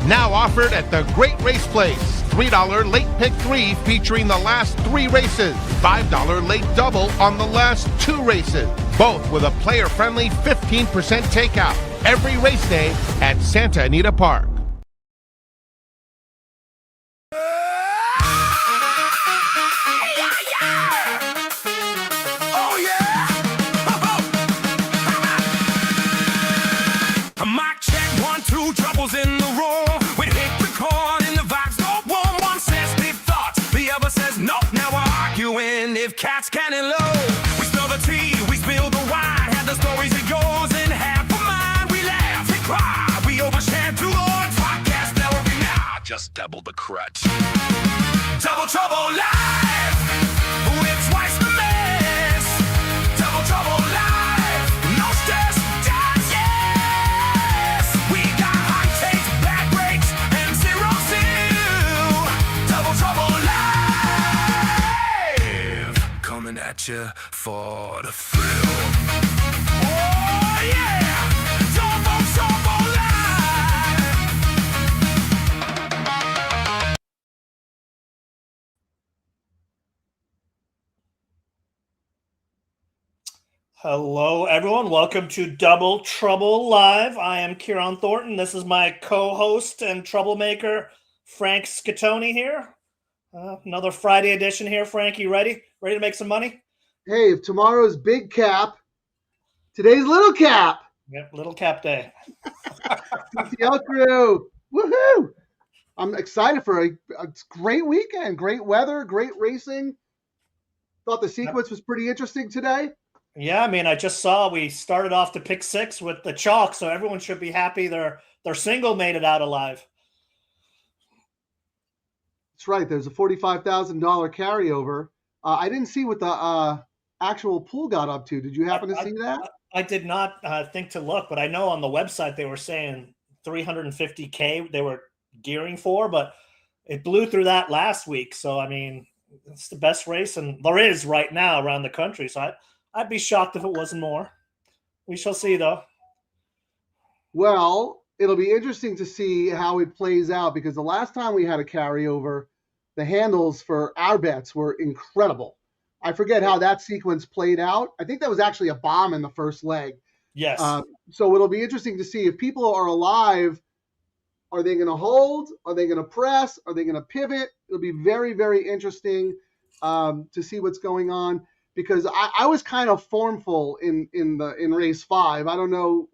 Now offered at the Great Race Place. $3 late pick 3 featuring the last 3 races. $5 late double on the last 2 races. Both with a player-friendly 15% takeout. Every race day at Santa Anita Park. Troubles in the roar. We hit record and the vibes go warm. One says deep thoughts, the other says no. Now we're arguing if cats can and low. We spill the tea, we spill the wine. Have the stories it goes in half a mind. We laugh and cry, we overshare too long. Podcast every now, just double the crutch. Double Trouble Live with twice the mess. Double Trouble Live, no stress. At you for the thrill. Oh yeah, Double Trouble Live. Hello, everyone. Welcome to Double Trouble Live. I am Ciaran Thornton. This is my co-host and troublemaker, Frank Scatoni here. Another Friday edition here. Frank, you ready? Ready to make some money? Hey, if tomorrow's big cap, today's little cap. Yep, little cap day. DTL Crew. Woohoo! I'm excited for a great weekend. Great weather, great racing. Thought the sequence was pretty interesting today. Yeah, I mean, I just saw we started off to pick 6 with the chalk, so everyone should be happy their single made it out alive. That's right. There's a $45,000 carryover. I didn't see what the actual pool got up to. Did you happen to see that? I did not think to look, but I know on the website they were saying $350K they were gearing for, but it blew through that last week. So, I mean, it's the best race and there is right now around the country. So I'd be shocked if it wasn't more. We shall see, though. Well, it'll be interesting to see how it plays out because the last time we had a carryover, the handles for our bets were incredible. I forget how that sequence played out. I think that was actually a bomb in the first leg. Yes. So it'll be interesting to see if people are alive. Are they going to hold? Are they going to press? Are they going to pivot? It'll be very, very interesting to see what's going on because I was kind of formful in race 5. I don't know,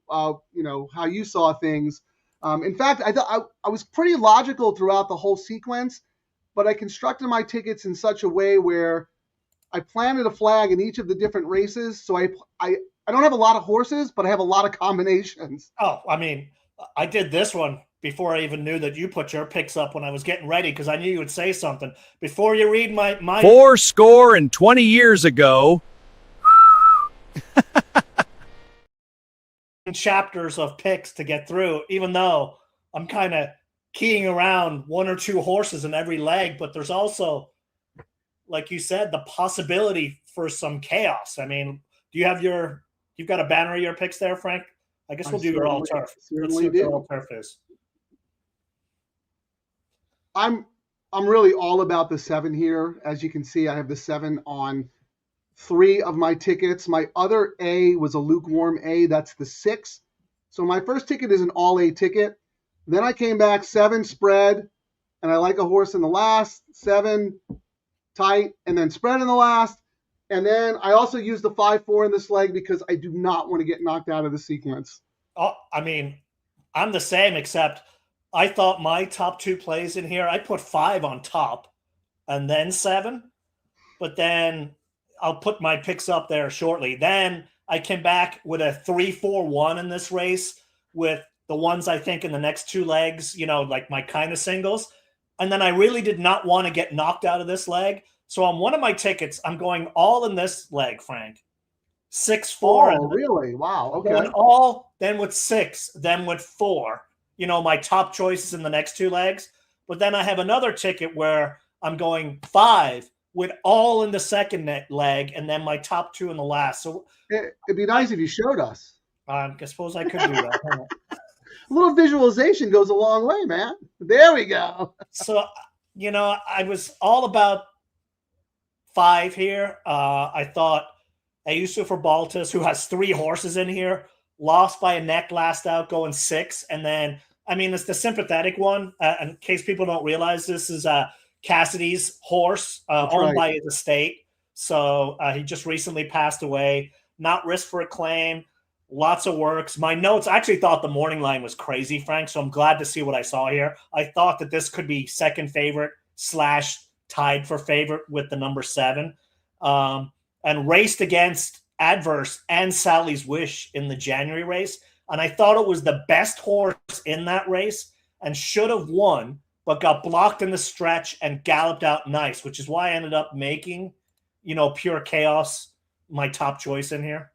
how you saw things. In fact, I was pretty logical throughout the whole sequence. But I constructed my tickets in such a way where I planted a flag in each of the different races. So I don't have a lot of horses, but I have a lot of combinations. Oh, I mean, I did this one before I even knew that you put your picks up when I was getting ready because I knew you would say something. Before you read my 420 years ago. chapters of picks to get through, even though I'm kind of keying around 1 or 2 horses in every leg, but there's also, like you said, the possibility for some chaos. I mean, you've got a banner of your picks there, Frank? I guess we'll do your all turf. Let's see what your all turf is. I'm really all about the 7 here. As you can see, I have the 7 on 3 of my tickets. My other A was a lukewarm A. That's the 6. So my first ticket is an all A ticket. Then I came back 7 spread, and I like a horse in the last, 7 tight, and then spread in the last. And then I also used the 5-4 in this leg because I do not want to get knocked out of the sequence. Oh, I mean, I'm the same, except I thought my top 2 plays in here, I put 5 on top and then 7. But then I'll put my picks up there shortly. Then I came back with a 3-4-1 in this race with the ones I think in the next 2 legs, like my kind of singles. And then I really did not want to get knocked out of this leg. So on one of my tickets, I'm going all in this leg, Frank. 6-4. Oh, really? Wow. Okay. Going all, then with 6, then with 4. My top choices in the next 2 legs. But then I have another ticket where I'm going 5 with all in the second leg, and then my top 2 in the last. So it'd be nice if you showed us. I suppose I could do that. little visualization goes a long way, man. There we go. So, I was all about 5 here. I thought Ayuso for Baltus, who has 3 horses in here, lost by a neck last out, going 6. And then, it's the sympathetic one. In case people don't realize, this is Cassidy's horse, owned by his estate. So he just recently passed away. Not risk for a claim. Lots of works. My notes, I actually thought the morning line was crazy, Frank, so I'm glad to see what I saw here. I thought that this could be second favorite / tied for favorite with the number 7, and raced against Adverse and Sally's Wish in the January race. And I thought it was the best horse in that race and should have won, but got blocked in the stretch and galloped out nice, which is why I ended up making, Pure Chaos my top choice in here.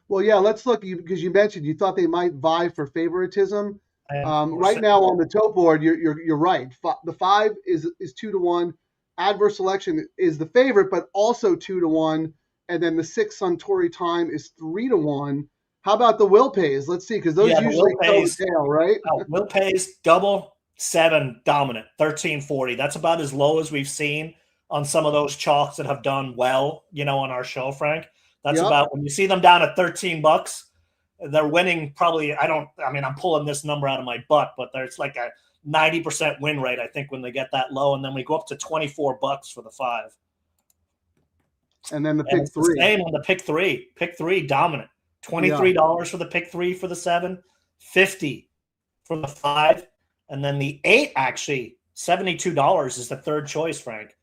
Well, yeah, let's look, because you mentioned you thought they might vie for favoritism. Right now on the tote board, you're right. The 5 is 2-1. Adverse Selection is the favorite, but also 2-1. And then the 6 Suntory Time is 3-1. How about the Will Pays? Let's see, because those usually tell the tale, right? Will Pays double 7 dominant 1340. That's about as low as we've seen on some of those chalks that have done well, on our show, Frank. That's about when you see them down at $13, they're winning probably. I'm pulling this number out of my butt, but there's like a 90% win rate, I think, when they get that low. And then we go up to $24 for the 5. And then the pick 3. Same on the pick 3. Pick 3 dominant. $23 for the pick 3 for the 7, $50 for the 5, and then the 8 actually $72 is the third choice, Frank.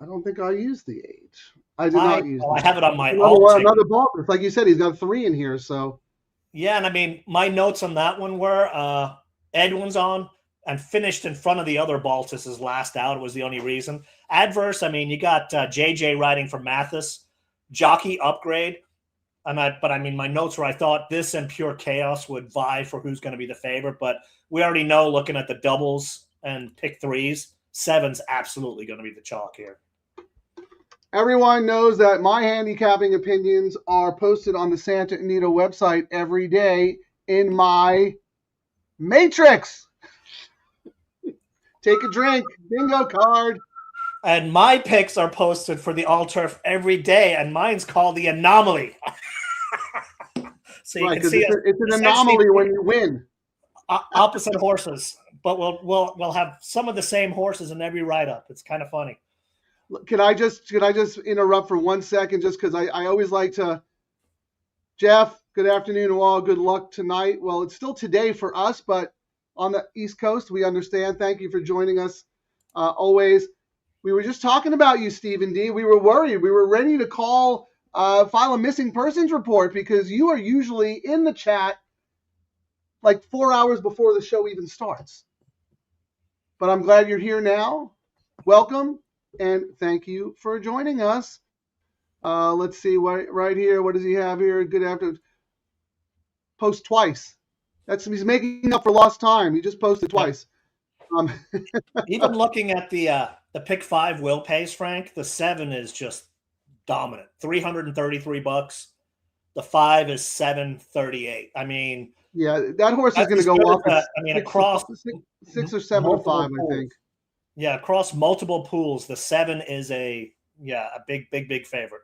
I don't think I used the 8. I did not use. I have it on my another ball. It's like you said, he's got 3 in here. So yeah, and my notes on that one were Edwin's on and finished in front of the other Baltus's last out. It was the only reason. Adverse, you got JJ riding for Mathis, jockey upgrade, my notes were I thought this and Pure Chaos would vie for who's going to be the favorite, but we already know looking at the doubles and pick 3s, 7's absolutely going to be the chalk here. Everyone knows that my handicapping opinions are posted on the Santa Anita website every day in my matrix. Take a drink. Bingo card. And my picks are posted for the All Turf every day, and mine's called the Anomaly. So you can see it's an anomaly when you win. Opposite horses, but we'll have some of the same horses in every write-up. It's kind of funny. Can I just interrupt for 1 second, just because I always like to. Jeff, good afternoon to all. Good luck tonight. Well, it's still today for us, but on the East Coast, we understand. Thank you for joining us always. We were just talking about you, Stephen D. We were worried. We were ready to file a missing persons report because you are usually in the chat like 4 hours before the show even starts. But I'm glad you're here now. Welcome. And thank you for joining us. Let's see right here. What does he have here? Good afternoon. Post twice. He's making up for lost time. He just posted twice. Even looking at the pick 5 Will Pays, Frank, the 7 is just dominant. $333. The 5 is $738. Yeah, that horse is going to go off. Across 6 or 7 or 5, I think. Yeah, across multiple pools, the 7 is a big favorite.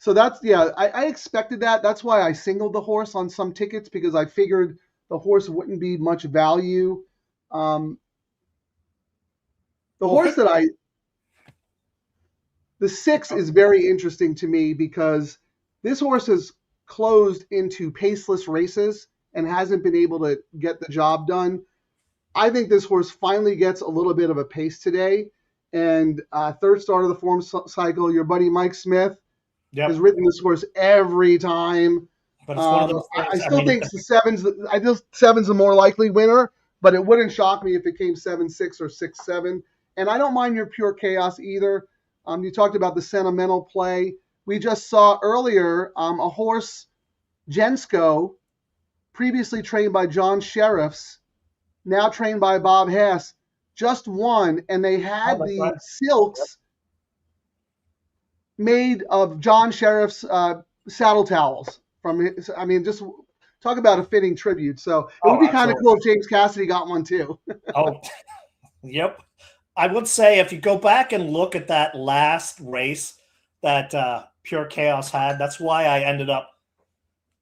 So I expected that. That's why I singled the horse on some tickets, because I figured the horse wouldn't be much value. The horse the 6 is very interesting to me because this horse has closed into paceless races and hasn't been able to get the job done. I think this horse finally gets a little bit of a pace today. And third start of the form cycle, your buddy Mike Smith has ridden this horse every time. But it's one of those things, I still think the 7's the more likely winner, but it wouldn't shock me if it came 7-6 or 6-7. And I don't mind your Pure Chaos either. You talked about the sentimental play. We just saw earlier a horse, Jensko, previously trained by John Sheriffs, now trained by Bob Hess, just won, and they had the silks made of John Sheriff's saddle towels. Just talk about a fitting tribute. So it would be kind of cool if James Cassidy got one too. Oh, yep. I would say if you go back and look at that last race that Pure Chaos had, that's why I ended up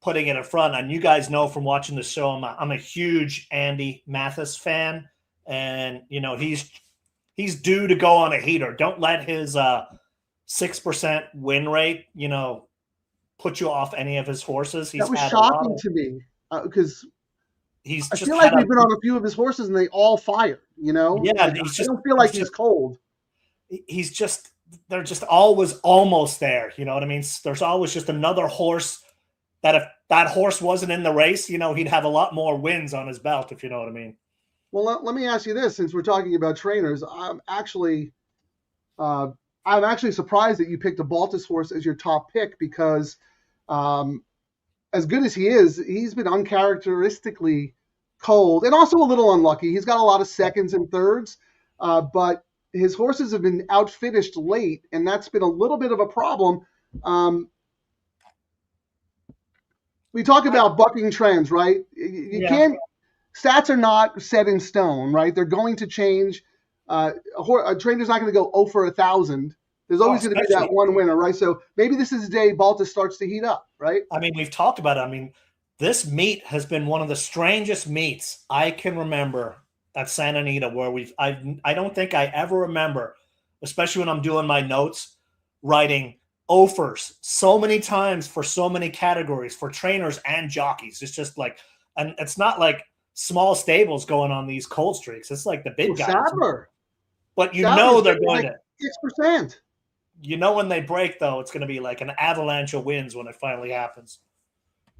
putting it in front. And you guys know from watching the show, I'm a huge Andy Mathis fan, and he's due to go on a heater. Don't let his 6% win rate, put you off any of his horses. That was shocking to me because I feel like we've been on a few of his horses and they all fire. Yeah, I don't feel like he's cold. They're just always almost there. You know what I mean? There's always just another horse that if that horse wasn't in the race, he'd have a lot more wins on his belt, if you know what I mean. Well, let me ask you this: since we're talking about trainers, I'm actually surprised that you picked a Baltus horse as your top pick because, as good as he is, he's been uncharacteristically cold and also a little unlucky. He's got a lot of seconds and thirds, but his horses have been outfinished late, and that's been a little bit of a problem. We talk about bucking trends, right? You can't. Stats are not set in stone, right? They're going to change. A trainer's not going to go 0 for 1,000. There's always going to be that one winner, right? So maybe this is the day Baltus starts to heat up, right? I mean, we've talked about it. I mean, this meet has been one of the strangest meets I can remember at Santa Anita, where I don't think I ever remember, especially when I'm doing my notes, writing offers so many times for so many categories for trainers and jockeys. It's just like, and it's not like small stables going on these cold streaks. It's like the big guys. Sadler. But they're going to 6%. When they break, though, it's going to be like an avalanche of wins when it finally happens.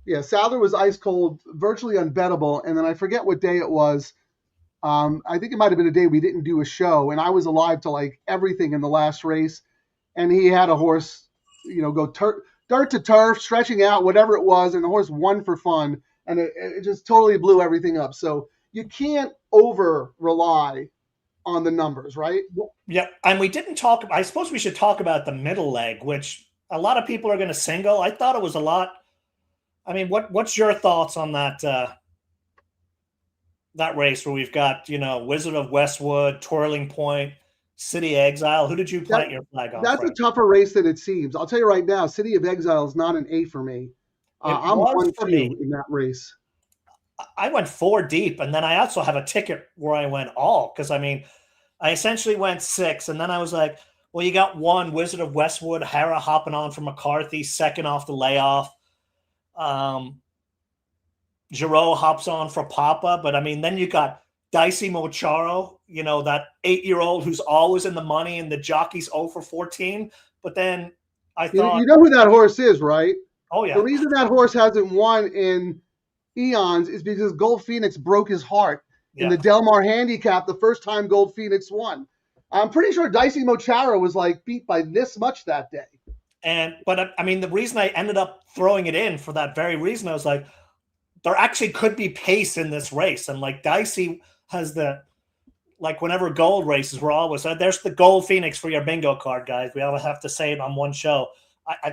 Yeah, Sadler was ice cold, virtually unbettable, and then I forget what day it was. I think it might have been a day we didn't do a show, and I was alive to like everything in the last race, and he had a horse, go dirt to turf, stretching out, whatever it was, and the horse won for fun, and it just totally blew everything up. So you can't over rely on the numbers, right? Yeah, and we didn't talk. I suppose we should talk about the middle leg, which a lot of people are going to single. I thought it was a lot. I mean, what's your thoughts on that that race where we've got Wizard of Westwood, Twirling Point, City Exile? Who did you plant your flag on? That's a tougher race than it seems. I'll tell you right now, City of Exile is not an A for me. I'm 1-2 in that race. I went 4 deep, and then I also have a ticket where I went all, because I essentially went 6, and then I was like, well, you got 1 Wizard of Westwood, Hara hopping on for McCarthy, second off the layoff. Giroux hops on for Papa, but then you got Dicey Mocharo, that 8-year-old who's always in the money, and the jockey's 0 for 14. But then I thought, you know who that horse is, right? Oh yeah. The reason that horse hasn't won in eons is because Gold Phoenix broke his heart in the Del Mar Handicap the first time Gold Phoenix won. I'm pretty sure Dicey Mocharo was beat by this much that day. But the reason I ended up throwing it in for that very reason, I was like, there actually could be pace in this race. And Dicey has whenever gold races, we're always, there's the Gold Phoenix for your bingo card, guys. We always have to say it on one show.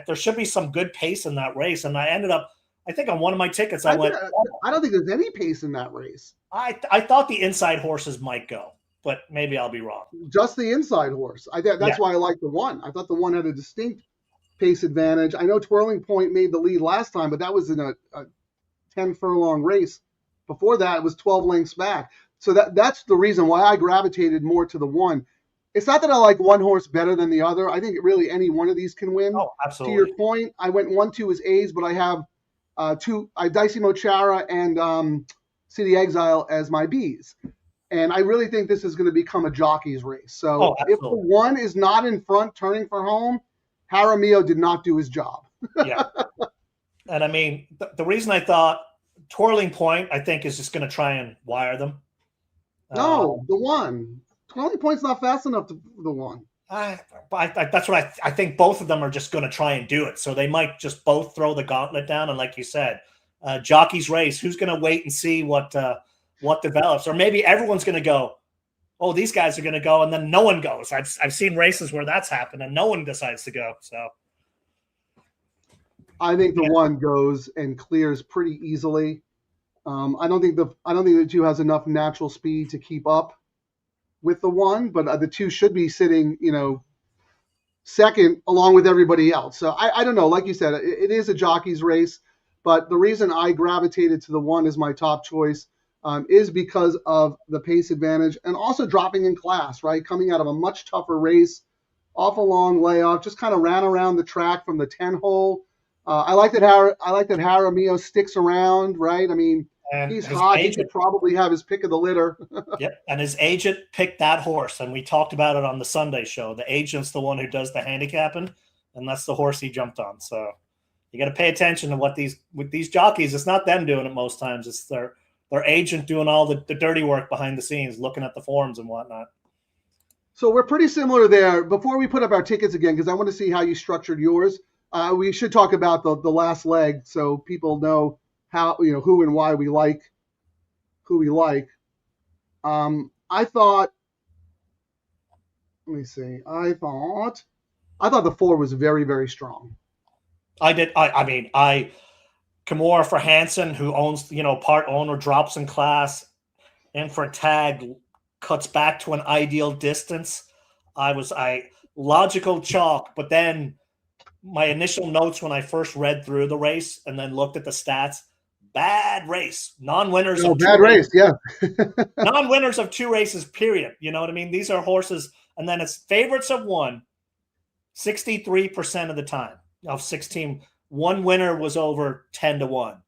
There should be some good pace in that race. And I ended up, I think on one of my tickets, I don't think there's any pace in that race. I thought the inside horses might go, but maybe I'll be wrong. Just the inside horse. That's why I like the 1. I thought the 1 had a distinct pace advantage. I know Twirling Point made the lead last time, but that was in a 10 furlong race. Before that, it was 12 lengths back. So that's the reason why I gravitated more to the 1. It's not that I like one horse better than the other. I think really any one of these can win. Oh, absolutely. To your point, I went 1-2 as A's, but I have Dicey Mochara and City Exile as my B's. And I really think this is going to become a jockey's race. So if the 1 is not in front turning for home, Jaramillo did not do his job. Yeah. And the reason I thought Twirling Point, I think, is just going to try and wire them. No, the 1. Twirling Point's not fast enough for the 1. That's what I think. Both of them are just going to try and do it. So they might just both throw the gauntlet down. And like you said, jockey's race, who's going to wait and see what develops? Or maybe everyone's going to go, oh, these guys are going to go, and then no one goes. I've seen races where that's happened, and no one decides to go. So I think the one goes and clears pretty easily. I don't think the two has enough natural speed to keep up with the one, but the two should be sitting, second along with everybody else. So I don't know. Like you said, it is a jockey's race, but the reason I gravitated to the one as my top choice is because of the pace advantage and also dropping in class, right? Coming out of a much tougher race, off a long layoff, just kind of ran around the track from the 10 hole. I like that Jaramillo sticks around, right? I mean, And he's his hot. He agent, could probably have his pick of the litter. yep. And his agent picked that horse, and we talked about it on the Sunday show. The agent's the one who does the handicapping, and that's the horse he jumped on. So you got to pay attention to with these jockeys. It's not them doing it most times. It's their agent doing all the dirty work behind the scenes, looking at the forms and whatnot. So we're pretty similar there. Before we put up our tickets again, because I want to see how you structured yours, we should talk about the last leg so people know how, who and why we like who we like. I thought, let me see. I thought the 4 was very, very strong. I did. I mean, Kimura for Hansen, who owns, part owner, drops in class, and for tag, cuts back to an ideal distance. I logical chalk, but then my initial notes when I first read through the race and then looked at the stats, bad race, non-winners. Oh, bad race, yeah. Non-winners of 2 races, period. You know what I mean? These are horses, and then it's favorites of 1, 63% of the time. Of 16, one winner was over 10-1.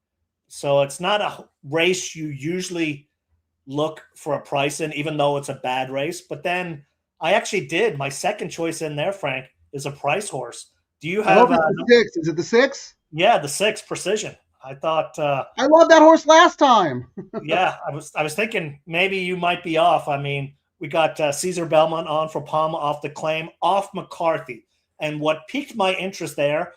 So it's not a race you usually look for a price in, even though it's a bad race. But then I actually did. My second choice in there, Frank, is a price horse. Do you have the 6? Is it the 6? Yeah, the 6 Precision. I thought I loved that horse last time. Yeah, I was thinking maybe you might be off. I mean, we got Caesar Belmont on for Palma off the claim, off McCarthy. And what piqued my interest there,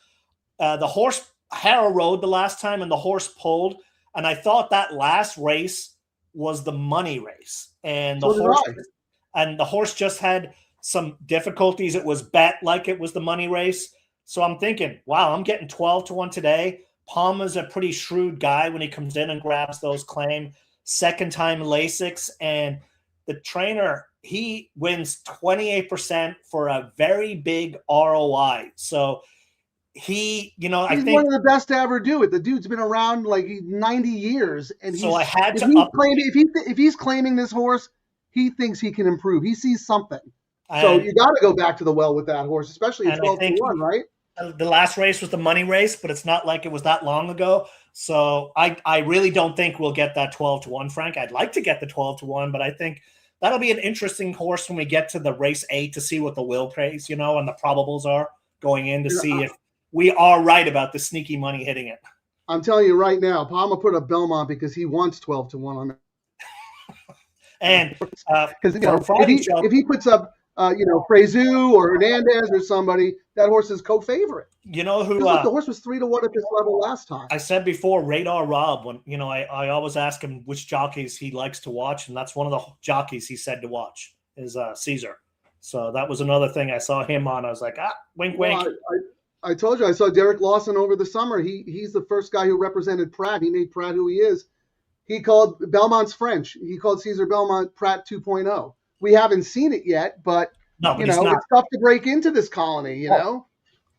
the horse Harrow rode the last time and the horse pulled. And I thought that last race was the money race. And the horse just had some difficulties. It was bet like it was the money race. So I'm thinking, wow, I'm getting 12-1 today. Palma's a pretty shrewd guy when he comes in and grabs those claim. Second time Lasix, and the trainer, he wins 28% for a very big ROI. So he's I think one of the best to ever do it. The dude's been around like 90 years, and so I had to if he's claiming this horse, he thinks he can improve. He sees something. So you got to go back to the well with that horse, especially at 12-1, right? The last race was the money race, but it's not like it was that long ago. So I really don't think we'll get that 12-1, Frank. I'd like to get the 12-1, but I think that'll be an interesting horse when we get to the race 8 to see what the will pays, and the probables are going in to see if we are right about the sneaky money hitting it. I'm telling you right now, Palma put up Belmont because he wants 12-1 on that. And because if he puts up Frezu or Hernandez or somebody, that horse is co-favorite. You know who? The horse was 3-1 at this level last time. I said before, Radar Rob. When I always ask him which jockeys he likes to watch, and that's one of the jockeys he said to watch is Caesar. So that was another thing I saw him on. I was like, wink, wink. Well, I told you I saw Derek Lawson over the summer. He's the first guy who represented Pratt. He made Pratt who he is. He called Belmont's French. He called Caesar Belmont Pratt 2.0. We haven't seen it yet, but it's tough to break into this colony, know?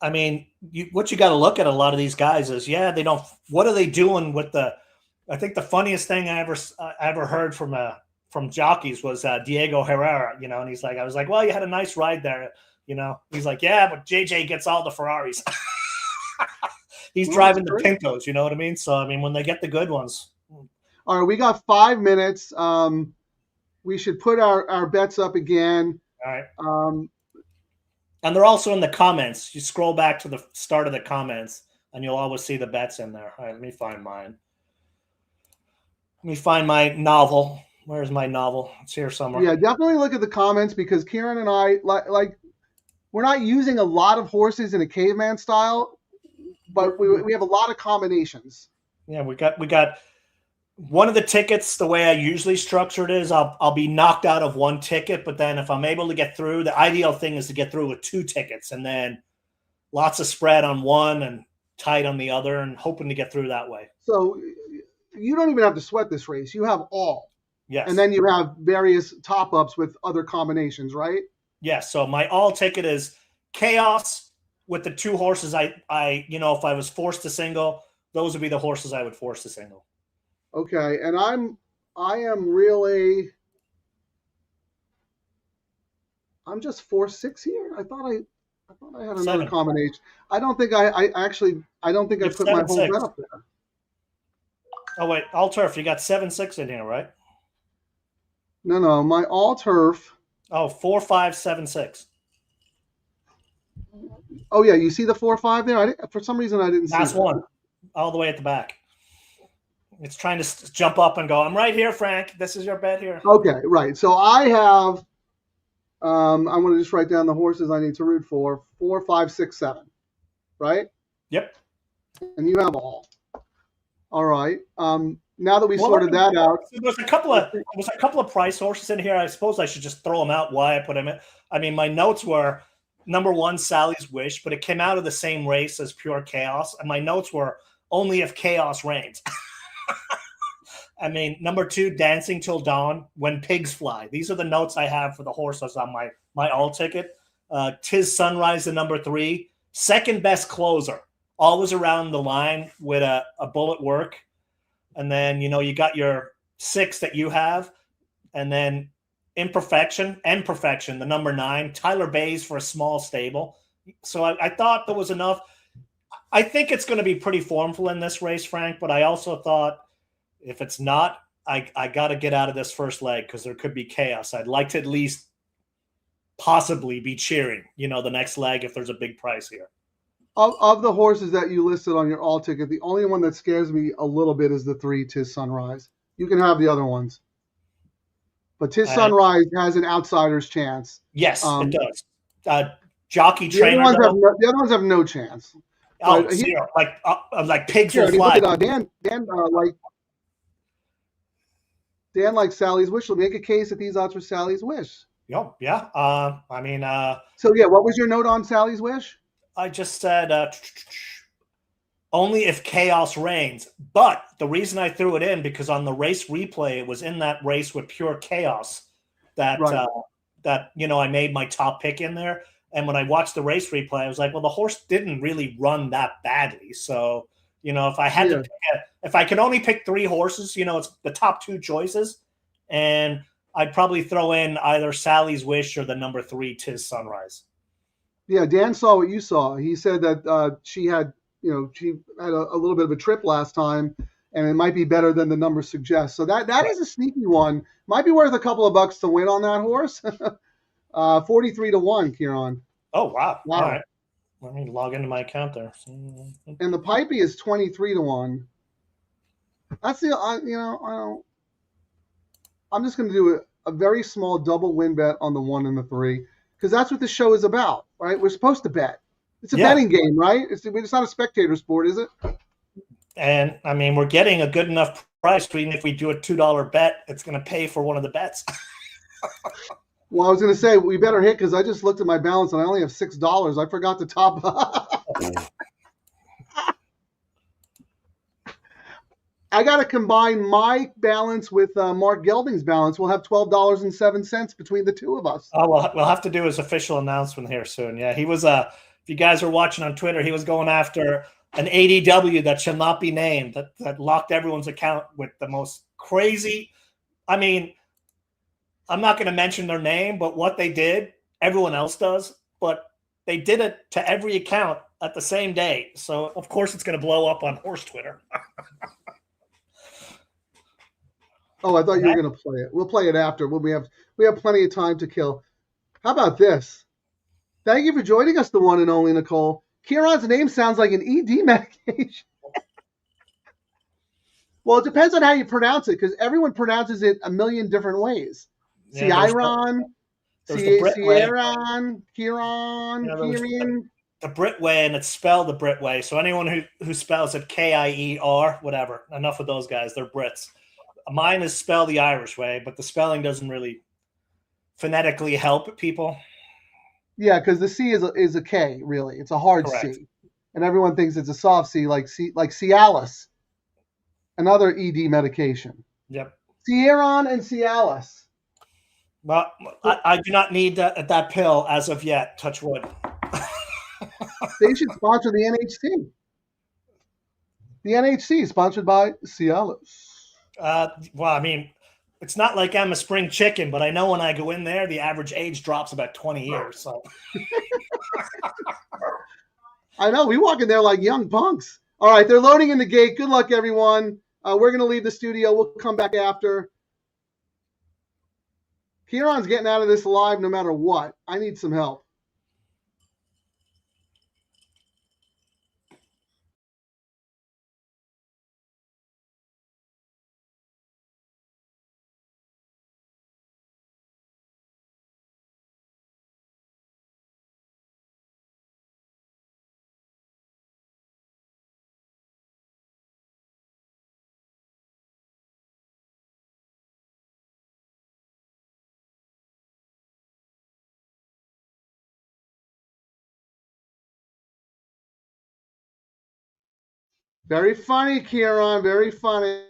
I mean, what you got to look at a lot of these guys is, they don't. What are they doing with I think the funniest thing I ever heard from jockeys was Diego Herrera, and he's like, I was like, well, you had a nice ride there, He's like, yeah, but JJ gets all the Ferraris. He's driving the Pintos, you know what I mean? So, I mean, when they get the good ones. All right, we got 5 minutes. We should put our bets up again. All right. And they're also in the comments. You scroll back to the start of the comments, and you'll always see the bets in there. All right, let me find mine. Let me find my novel. Where's my novel? It's here somewhere. Yeah, definitely look at the comments because Ciaran and I, like we're not using a lot of horses in a caveman style, but we have a lot of combinations. Yeah, we got one of the tickets. The way I usually structure it is I'll be knocked out of one ticket, but then if I'm able to get through, the ideal thing is to get through with 2 tickets and then lots of spread on 1 and tight on the other, and hoping to get through that way. So you don't even have to sweat this race. You have all. Yes. And then you have various top-ups with other combinations, right? Yes. So my all ticket is Chaos with the 2 horses. I if I was forced to single, those would be the horses I would force to single. Okay. And I'm just 4-6 here. I thought I had another 7. combination. I don't think I put my whole 7-6. bet up there. Oh wait, all turf. You got 7-6 in here, right? No, my all turf. Oh, 4-5-7-6. Oh yeah, you see the 4-5 there? For some reason I didn't see Last that. one, all the way at the back. It's trying to jump up and go, I'm right here, Frank. This is your bet here. Okay, right. So I have I'm going to just write down the horses I need to root for. 4, 5, 6, 7. Right? Yep. And you have all. All right. Now that we sorted that out, There was a couple of price horses in here. I suppose I should just throw them out. Why I put them in? I mean, my notes were number 1, Sally's Wish, but it came out of the same race as Pure Chaos, and my notes were only if Chaos reigns. I mean, number 2, Dancing Till Dawn, When Pigs Fly. These are the notes I have for the horses on my all ticket. Tis Sunrise, the number 3, second best closer, always around the line with a bullet work. And then, you got your 6 that you have. And then Imperfection and Perfection, the number 9, Tyler Bays for a small stable. So I thought there was enough. I think it's going to be pretty formful in this race, Frank, but I also thought if it's not, I got to get out of this first leg because there could be chaos. I'd like to at least possibly be cheering, the next leg if there's a big price here. of the horses that you listed on your all ticket, the only one that scares me a little bit is the 3, Tis Sunrise. You can have the other ones. But Tis Sunrise has an outsider's chance. Yes, it does. Jockey The trainer. the other ones have no chance. Oh, zero. Like pigs will fly. Dan likes Sally's Wish. Will make a case that these odds for Sally's Wish. Oh, yeah. So yeah, what was your note on Sally's Wish? I just said only if Chaos reigns. But the reason I threw it in because on the race replay, it was in that race with Pure Chaos that Right. I made my top pick in there. And when I watched the race replay, I was like, well, the horse didn't really run that badly. So, if I had to if I could only pick 3 horses, it's the top 2 choices. And I'd probably throw in either Sally's Wish or the number 3, Tis Sunrise. Yeah, Dan saw what you saw. He said that she had a little bit of a trip last time, and it might be better than the numbers suggest. So that is a sneaky one. Might be worth a couple of bucks to win on that horse. 43-1, Ciaran. Oh, wow. All right. Let me log into my account there. And the Pipey is 23-1. That's the I'm just going to do a very small double win bet on the 1 and the 3 because that's what the show is about, right? We're supposed to bet. It's a betting game, right? It's not a spectator sport, is it? And I mean, we're getting a good enough price. Even if we do a $2 bet, it's going to pay for one of the bets. Well, I was going to say we better hit because I just looked at my balance and I only have $6. I forgot to top up. I got to combine my balance with Mark Gelding's balance. We'll have $12.07 between the two of us. Oh, well, we'll have to do his official announcement here soon. Yeah, he was if you guys are watching on Twitter, he was going after an ADW that shall not be named that locked everyone's account with the most crazy. I mean, I'm not going to mention their name, but what they did, everyone else does, but they did it to every account at the same day. So of course it's going to blow up on horse Twitter. Oh, I thought you were going to play it. We'll play it after. We have plenty of time to kill. How about this? Thank you for joining us, the one and only Nicole. Ciaran's name sounds like an ED medication. Well, it depends on how you pronounce it, because everyone pronounces it a million different ways. Ciaran, Ciaran, Ciaran. The Brit way, and it's spelled the Brit way. So anyone who spells it Kier, whatever. Enough of those guys. They're Brits. Mine is spelled the Irish way, but the spelling doesn't really phonetically help people. Yeah, because the C is a K, really. It's a hard Correct. C. and everyone thinks it's a soft C, like Cialis, another ED medication. Yep. Ciaran and Cialis. Well, I do not need that pill as of yet. Touch wood. They should sponsor the NHC. The NHC, sponsored by Cialis. Well, I mean, it's not like I'm a spring chicken, but I know when I go in there, the average age drops about 20 years. So I know. We walk in there like young punks. All right, they're loading in the gate. Good luck, everyone. We're going to leave the studio. We'll come back after. Ciaran's getting out of this alive no matter what. I need some help. Very funny, Ciaran. Very funny.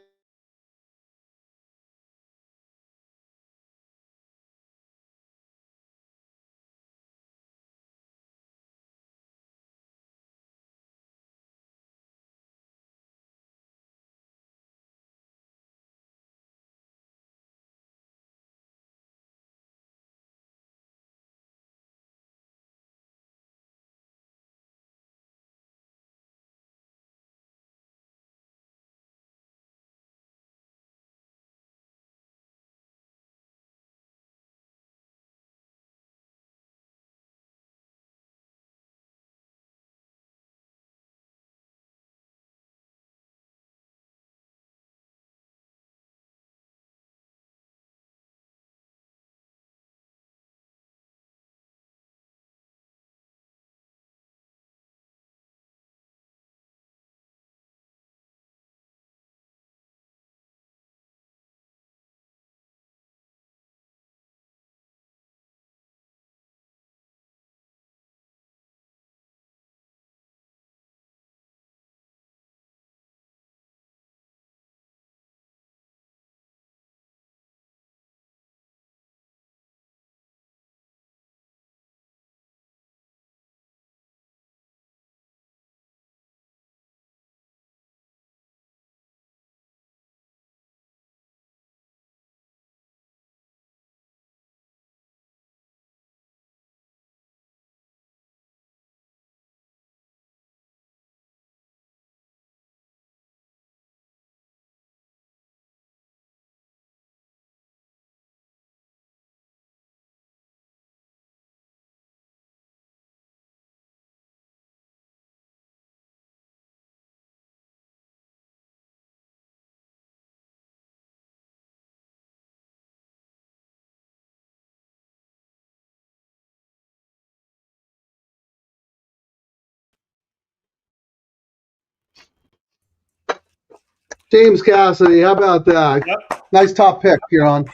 James Cassidy, how about that? Yep. Nice top pick, Ciaran.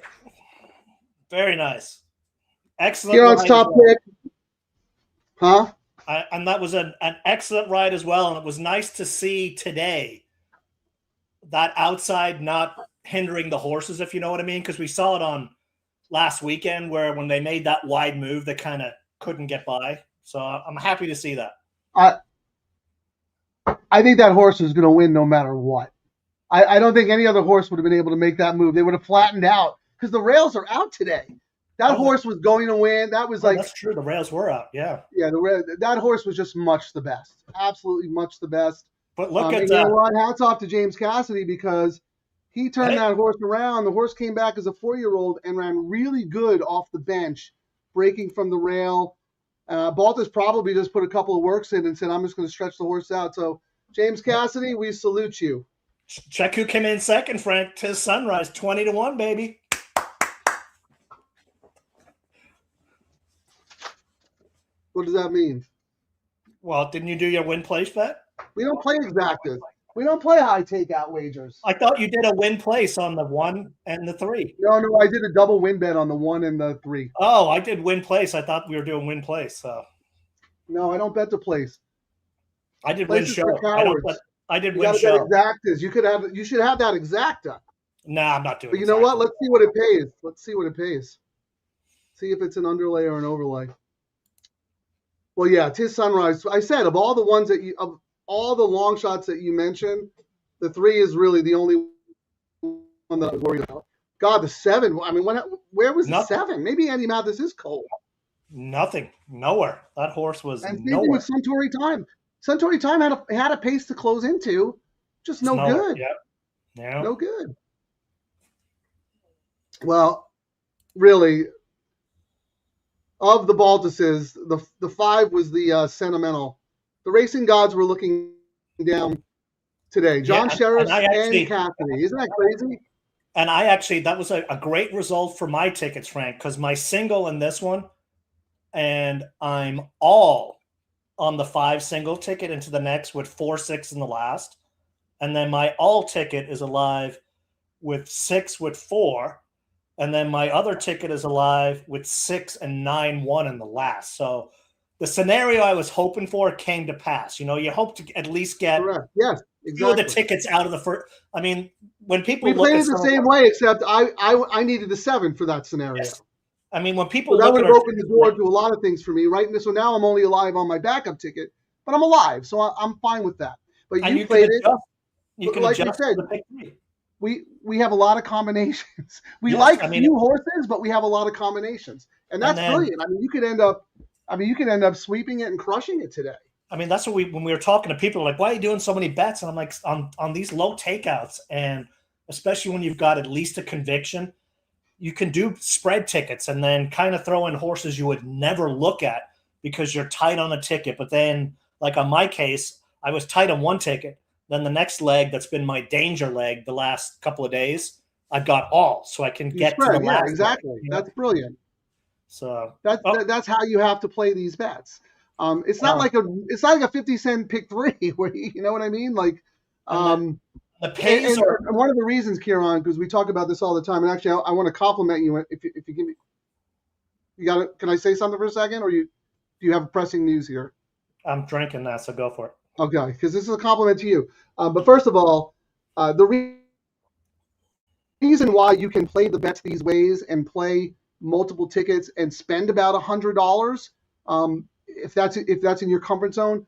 Very nice. Excellent. Ciaran's top pick. Huh? And that was an excellent ride as well. And it was nice to see today that outside not hindering the horses, if you know what I mean, because we saw it on last weekend where when they made that wide move, they kind of couldn't get by. So I'm happy to see that. I think that horse is going to win no matter what. I don't think any other horse would have been able to make that move. They would have flattened out because the rails are out today. That horse was going to win. That was like that's true. The rails were out. Yeah. Yeah. That horse was just much the best. Absolutely much the best. But look at that. You know what? Hats off to James Cassidy because he turned that horse around. The horse came back as a 4-year-old and ran really good off the bench, breaking from the rail. Baltus probably just put a couple of works in and said, I'm just going to stretch the horse out. So, James Cassidy, we salute you. Check who came in second, Frank. 'Tis Sunrise, 20-1, baby. What does that mean? Well, didn't you do your win place bet? We don't play exactas. We don't play high takeout wagers. I thought you did a win place on the 1 and the 3. No, I did a double win bet on the 1 and the 3. Oh, I did win place. I thought we were doing win place. So. No, I don't bet the place. I did win Places show. for cowards. I did You win got to show. bet exactas. You should have that exacta. Nah, I'm not doing. But you know what? Let's see what it pays. Let's see what it pays. See if it's an underlay or an overlay. Well, yeah, tis sunrise. I said of all the ones of all the long shots that you mentioned, the 3 is really the only one that I'm worried about. God, the 7. I mean, where was the 7? Maybe Andy Mathis is cold. Nothing. Nowhere. That horse was and nowhere. Same with Suntory Time. Suntory Time had a pace to close into. Just no good. Yeah. No good. Well, really, of the Baltuses, the 5 was the sentimental. The racing gods were looking down today. John Sheriff and Cassidy. Isn't that crazy? And that was a great result for my tickets, Frank, because my single in this one, and I'm all on the 5 single ticket into the next with 4-6 in the last. And then my all ticket is alive with 6 with 4. And then my other ticket is alive with 6 and 9-1 in the last. So the scenario I was hoping for came to pass. You hope to at least get exactly. the tickets out of the first. I mean, when people we played it the same way, except I needed the 7 for that scenario. Yes. I mean, when people that would have opened the door to a lot of things for me, right? And so now I'm only alive on my backup ticket, but I'm alive, so I'm fine with that. But you played it. You can like adjust we said, the pick 3. We have a lot of combinations. We few horses, but we have a lot of combinations, and that's brilliant. I mean, you could end up sweeping it and crushing it today. I mean, that's what when we were talking to people, like, why are you doing so many bets? And I'm like, on these low takeouts, and especially when you've got at least a conviction, you can do spread tickets and then kind of throw in horses you would never look at because you're tight on a ticket. But then, like on my case, I was tight on one ticket. Then the next leg, that's been my danger leg the last couple of days, I've got all, so I can get to the last. Yeah, exactly. Leg, That's brilliant. So that's how you have to play these bets. It's not like a 50-cent pick 3 where you know what I mean. Like, the pays and one of the reasons, Ciaran, because we talk about this all the time, and actually I want to compliment you if you give me. You got it. Can I say something for a second, or do you have pressing news here? I'm drinking that, so go for it. Okay, because this is a compliment to you. But first of all, the reason why you can play the bets these ways and play multiple tickets and spend about $100, if that's in your comfort zone,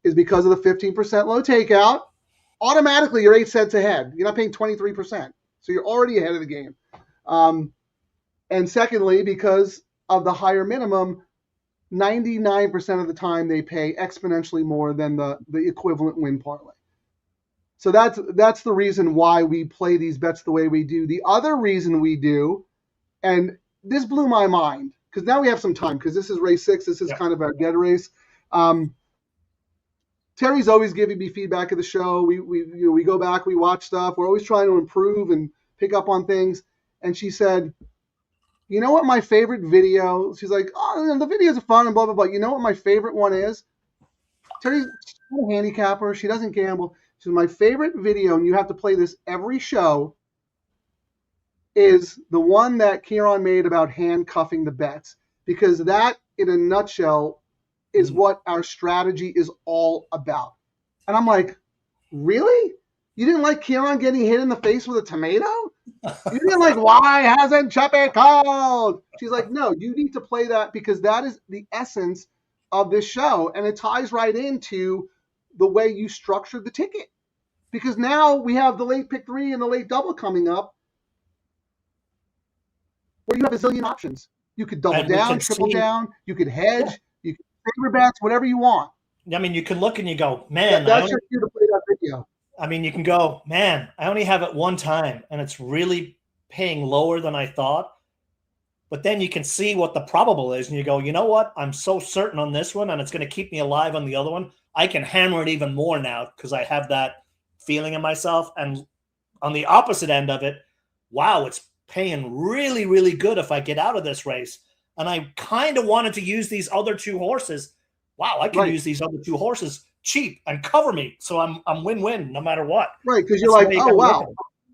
is because of the 15% low takeout. Automatically, you're 8 cents ahead. You're not paying 23%, so you're already ahead of the game. And secondly, because of the higher minimum, 99% of the time they pay exponentially more than the equivalent win parlay. So that's the reason why we play these bets the way we do. The other reason we do, and this blew my mind, because now we have some time, because this is race 6. This is kind of our dead race. Terry's always giving me feedback of the show. We go back, we watch stuff. We're always trying to improve and pick up on things. And she said, you know what my favorite video? She's like, oh, the videos are fun and blah, blah, blah. You know what my favorite one is? Terry's a handicapper. She doesn't gamble. She said, my favorite video, and you have to play this every show, is the one that Ciaran made about handcuffing the bets. Because that, in a nutshell, is what our strategy is all about. And I'm like, really? You didn't like Ciaran getting hit in the face with a tomato? You didn't like, why hasn't Chepe called? She's like, no, you need to play that because that is the essence of this show. And it ties right into the way you structured the ticket. Because now we have the late pick 3 and the late double coming up where you have a zillion options. You could double down, triple down, you could hedge, you could favor bets, whatever you want. I mean, you can look and you go, man. That's your cue to play that video. I mean, you can go, man, I only have it one time, and it's really paying lower than I thought. But then you can see what the probable is, and you go, you know what? I'm so certain on this one, and it's going to keep me alive on the other one. I can hammer it even more now because I have that feeling in myself. And on the opposite end of it, wow, it's paying really, really good if I get out of this race. And I kind of wanted to use these other 2 horses. Wow, I can use these other 2 horses cheap and cover me. So I'm win-win no matter what. Right, because you're like, oh, wow.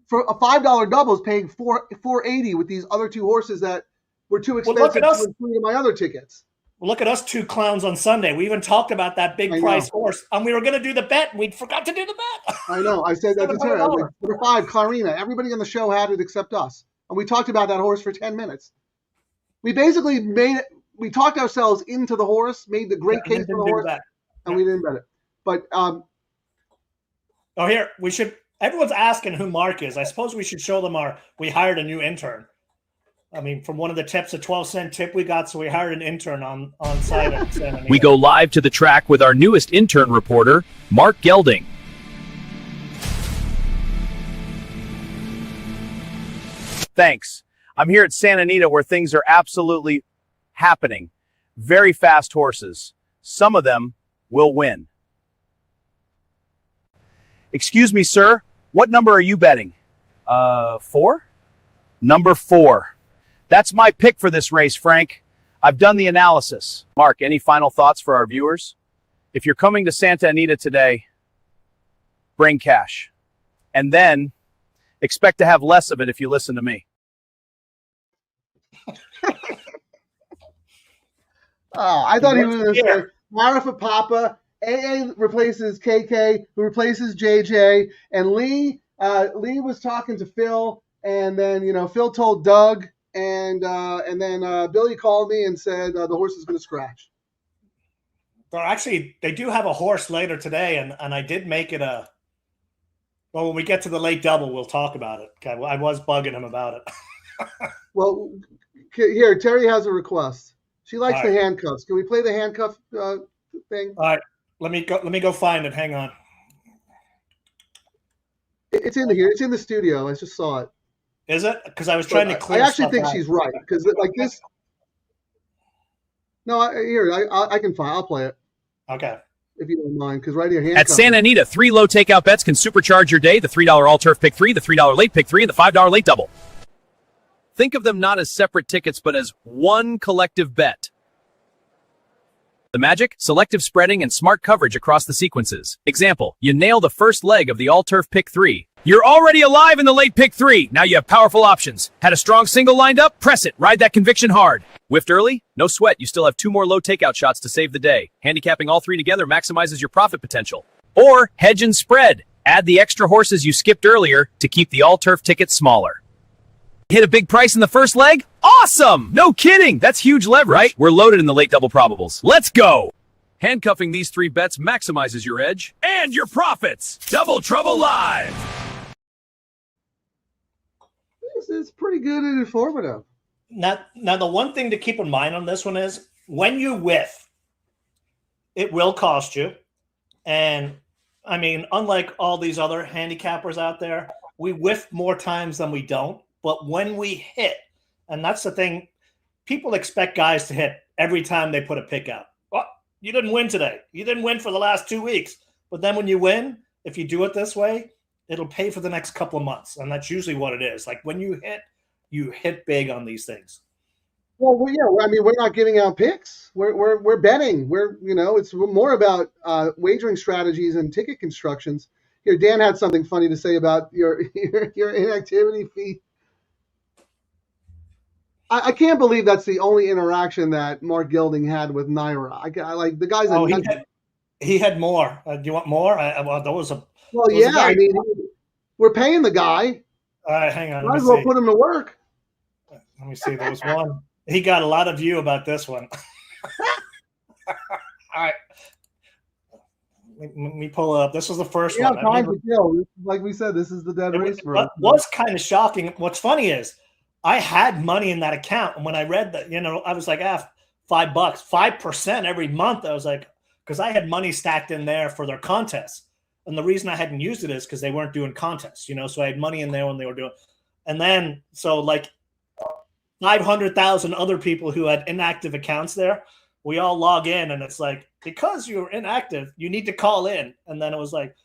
For a $5 double is paying $4.80 with these other 2 horses that were too expensive to include in my other tickets. Look at us two clowns on Sunday. We even talked about that big price horse, and we were going to do the bet, and we forgot to do the bet. I know. I said that to Terry. Number 5, Clarina. Everybody on the show had it except us. And we talked about that horse for 10 minutes. We basically we talked ourselves into the horse, made the great case for the horse, and we didn't bet it. But here, everyone's asking who Mark is. I suppose we should show them we hired a new intern. I mean, from one of the tips, a 12-cent tip we got, so we hired an intern on site at Santa Anita. We go live to the track with our newest intern reporter, Mark Gelding. Thanks. I'm here at Santa Anita where things are absolutely happening. Very fast horses. Some of them will win. Excuse me, sir. What number are you betting? 4? Number 4. That's my pick for this race, Frank. I've done the analysis. Mark, any final thoughts for our viewers? If you're coming to Santa Anita today, bring cash. And then expect to have less of it if you listen to me. I thought he was going to say Mara for Papa. AA replaces KK, who replaces JJ, and Lee was talking to Phil, and then Phil told Doug, and then Billy called me and said the horse is going to scratch. Well, actually, they do have a horse later today, and I did make it a. Well, when we get to the late double, we'll talk about it. Okay, I was bugging him about it. Well, here Terry has a request. She likes the handcuffs. Can we play the handcuff thing? All right, let me go find it. Hang on. It's in here. It's in the studio. I just saw it. Is it? Because I was trying to clear. I actually think she's right because like this. No, I can find. I'll play it. Okay. If you don't mind, because right here. At Santa Anita, 3 low takeout bets can supercharge your day. The $3 all-turf pick 3, the $3 late pick 3, and the $5 late double. Think of them not as separate tickets, but as one collective bet. The magic? Selective spreading and smart coverage across the sequences. Example, you nail the first leg of the all-turf pick 3. You're already alive in the late pick 3. Now you have powerful options. Had a strong single lined up? Press it. Ride that conviction hard. Whiffed early? No sweat. You still have 2 more low takeout shots to save the day. Handicapping all 3 together maximizes your profit potential. Or hedge and spread. Add the extra horses you skipped earlier to keep the all-turf ticket smaller. Hit a big price in the first leg? Awesome! No kidding! That's huge leverage, right? We're loaded in the late double probables. Let's go! Handcuffing these 3 bets maximizes your edge and your profits. Double Trouble Live! This is pretty good and informative. Now, the one thing to keep in mind on this one is when you whiff, it will cost you. And, I mean, unlike all these other handicappers out there, we whiff more times than we don't. But when we hit, and that's the thing, people expect guys to hit every time they put a pick out. Well, you didn't win today. You didn't win for the last 2 weeks. But then when you win, if you do it this way, it'll pay for the next couple of months. And that's usually what it is. Like when you hit big on these things. Well, yeah. I mean, we're not giving out picks. We're betting. It's more about wagering strategies and ticket constructions. Here, Dan had something funny to say about your inactivity fee. I can't believe that's the only interaction that Mark Gelding had with Naira. I like the guy's. Oh, he had more. Do you want more? I mean, we're paying the guy. All right, hang on. Might as well put him to work. Let me see. There was one. He got a lot of view about this one. All right. Let me pull it up. This was the first one. Time to kill. Like we said, this is the dead race for us. What's kind of shocking. What's funny is I had money in that account, and when I read that, I was like, $5, 5% every month. I was like, because I had money stacked in there for their contests, and the reason I hadn't used it is because they weren't doing contests, So I had money in there when they were doing, and then so like 500,000 other people who had inactive accounts there, we all log in, and it's like because you're inactive, you need to call in, and then it was like,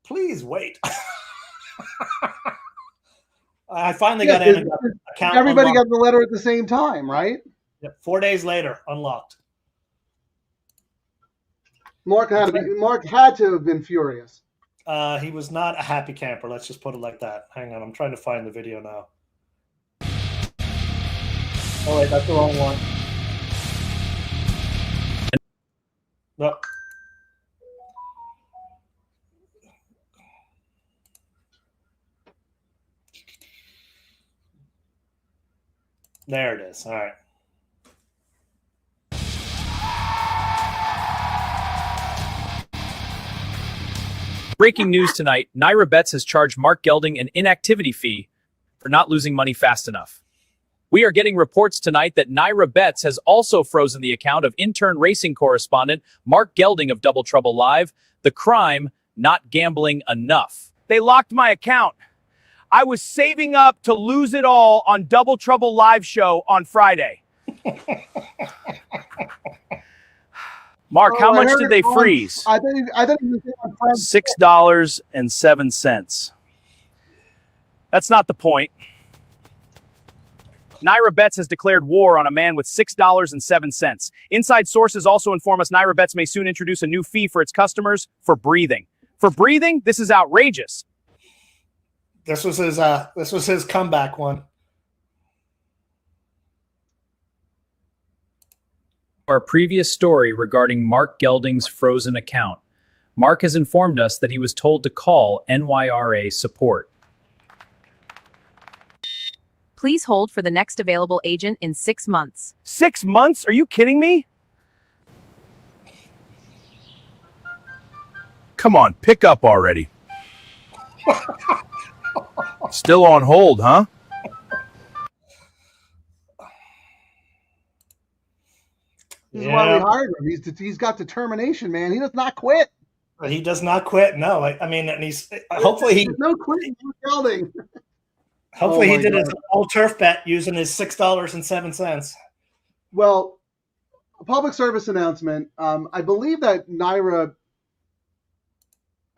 please wait. I finally got in and got the account. Everybody unlocked. got the letter at the same time, right? Yeah, 4 days later, unlocked. Mark had to have been furious. He was not a happy camper. Let's just put it like that. Hang on, I'm trying to find the video now. Oh wait, that's the wrong one. No. There it is. All right. Breaking news tonight, Naira Bets has charged Mark Gelding an inactivity fee for not losing money fast enough. We are getting reports tonight that Naira Bets has also frozen the account of Intern racing correspondent Mark Gelding of Double Trouble Live. The crime, not gambling enough. They locked my account. I was saving up to lose it all on Double Trouble Live show on Friday. Mark, how much did they freeze? I think $6.07. That's not the point. Naira Bets has declared war on a man with $6.07. Inside sources also inform us Naira Bets may soon introduce a new fee for its customers for breathing. For breathing, this is outrageous. This was his comeback one. Our previous story regarding Mark Gelding's frozen account. Mark has informed us that he was told to call NYRA support. Please hold for the next available agent in 6 months. 6 months? Are you kidding me? Come on, pick up already. Still on hold, huh? This is why we hired him. He's got determination, man. He does not quit. He does not quit. No, I mean, and he's hopefully There's no quitting. Gelding. Hopefully he did his all turf bet using his $6.07. Well, a public service announcement. I believe that Naira,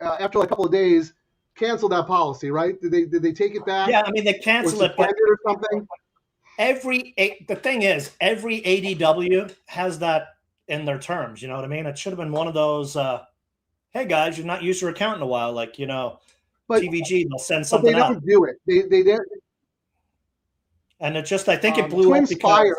after like a couple of days, canceled that policy, right? Did they take it back? Yeah, I mean they canceled it, but or something. the thing is, every ADW has that in their terms. You know what I mean? It should have been one of those. Hey guys, you've not used your account in a while. Like, you know, but, TVG, they'll send something out. But they don't do it. They did. And it just, I think it blew Twin up because Spire,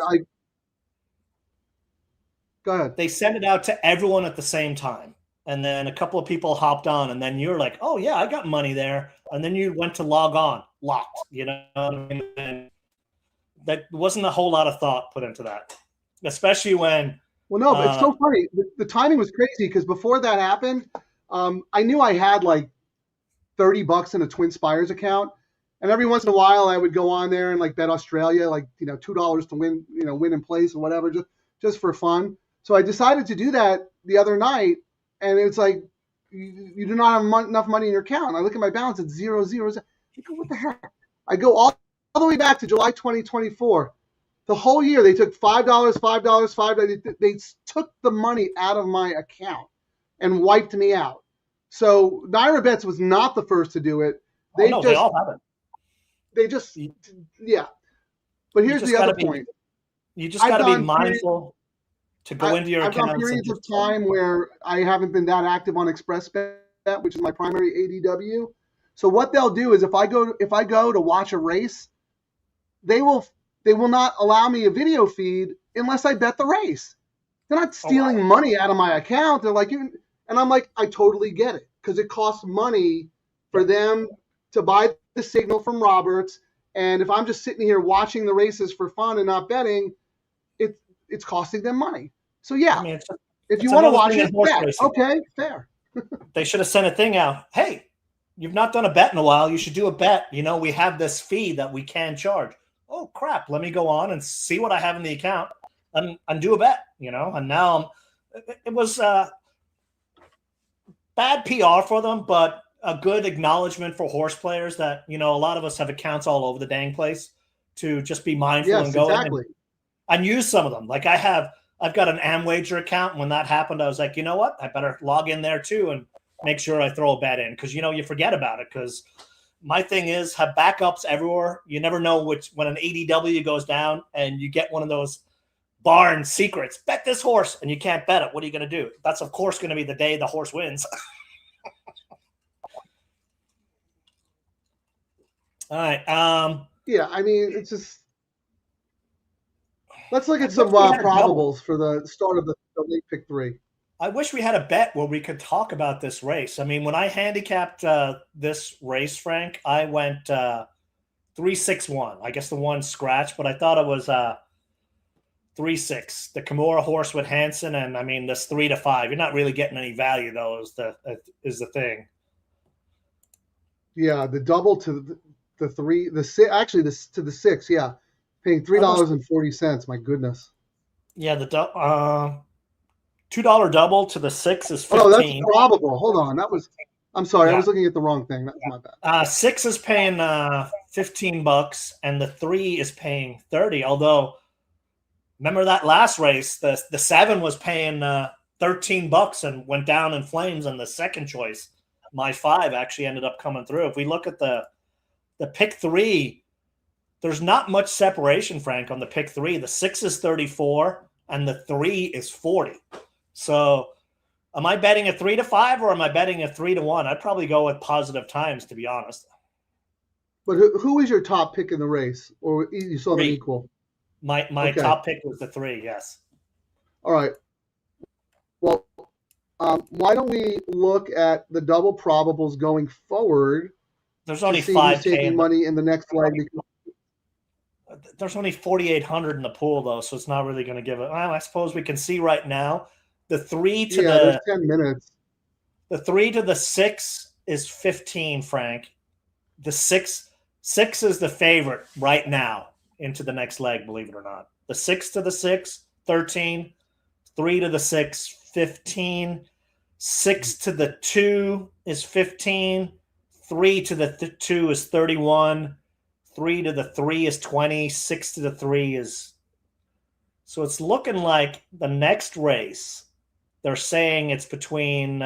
go ahead. They sent it out to everyone at the same time. And then a couple of people hopped on, and then you're like, oh yeah, I got money there. And then you went to log on, locked, you know what I mean? And that wasn't a whole lot of thought put into that, especially when. Well, no, but it's so funny. The timing was crazy because before that happened, I knew I had like $30 in a Twin Spires account. And every once in a while I would go on there and like bet Australia, like, you know, $2 to win, you know, win in place or whatever, just for fun. So I decided to do that the other night. And it's like, you do not have enough money in your account. I look at my balance, it's 0, 0. I go, what the heck? I go all the way back to July 2024. The whole year, they took $5, $5. They took the money out of my account and wiped me out. So Naira Bets was not the first to do it. They all have it. They just, yeah. But here's the other point. You just got to be mindful to go into your account. I've done periods of time where I haven't been that active on ExpressBet, which is my primary ADW. So what they'll do is if I go to watch a race, they will not allow me a video feed unless I bet the race. They're not stealing money out of my account. They're like, and I'm like, I totally get it because it costs money for them to buy the signal from Roberts. And if I'm just sitting here watching the races for fun and not betting, it's costing them money. So yeah, I mean, if you want to watch it, bet. Okay, fair. They should have sent a thing out. Hey, you've not done a bet in a while. You should do a bet. You know, we have this fee that we can charge. Oh crap! Let me go on and see what I have in the account and do a bet. You know, and now it was bad PR for them, but a good acknowledgement for horse players that, you know, a lot of us have accounts all over the dang place to just be mindful and go in and use some of them. Like I've got an Amwager account. And when that happened, I was like, you know what? I better log in there too and make sure I throw a bet in because, you know, you forget about it. Because my thing is have backups everywhere. You never know when an ADW goes down and you get one of those barn secrets. Bet this horse and you can't bet it. What are you going to do? That's, of course, going to be the day the horse wins. All right. Yeah, I mean, it's just. Let's look at some probables for the start of the late pick 3. I wish we had a bet where we could talk about this race. I mean, when I handicapped this race, Frank, I went 3-6-1. I guess the one scratch, but I thought it was 3-6. The Kimura horse with Hansen, and I mean this 3-5. You're not really getting any value though. Is the thing. Yeah, the double to the three, the six, actually this to the six. Yeah, paying $3.40. My goodness. Yeah, the $2 double to the 6 is 15. Oh, that's probable. Hold on, that was. I'm sorry, Yeah. I was looking at the wrong thing. That's my bad. 6 is paying $15, and the 3 is paying 30. Although, remember that last race, the 7 was paying $13 and went down in flames, and the second choice, my 5, actually ended up coming through. If we look at the pick 3, there's not much separation, Frank, on the pick 3. The 6 is 34, and the 3 is 40. So, am I betting a 3-5 or am I betting a 3-1? I'd probably go with positive times, to be honest. But who is your top pick in the race, or you saw them 3. equal? My Okay. top pick was the 3. Yes. All right. Well, why don't we look at the double probables going forward? There's only to see who's 5K. taking money in the next leg. There's only 4,800 in the pool, though, so it's not really going to give it. Well, I suppose we can see right now the 3 to there's 10 minutes. the 3 to the 6 is 15, Frank. The 6 is the favorite right now into the next leg, believe it or not. The 6 to the 6, 13. 3 to the 6, 15. 6 to the 2 is 15. 3 to the 2 is 31. 3 to the 3 is 20. 6 to the 3 is. So it's looking like the next race, they're saying it's between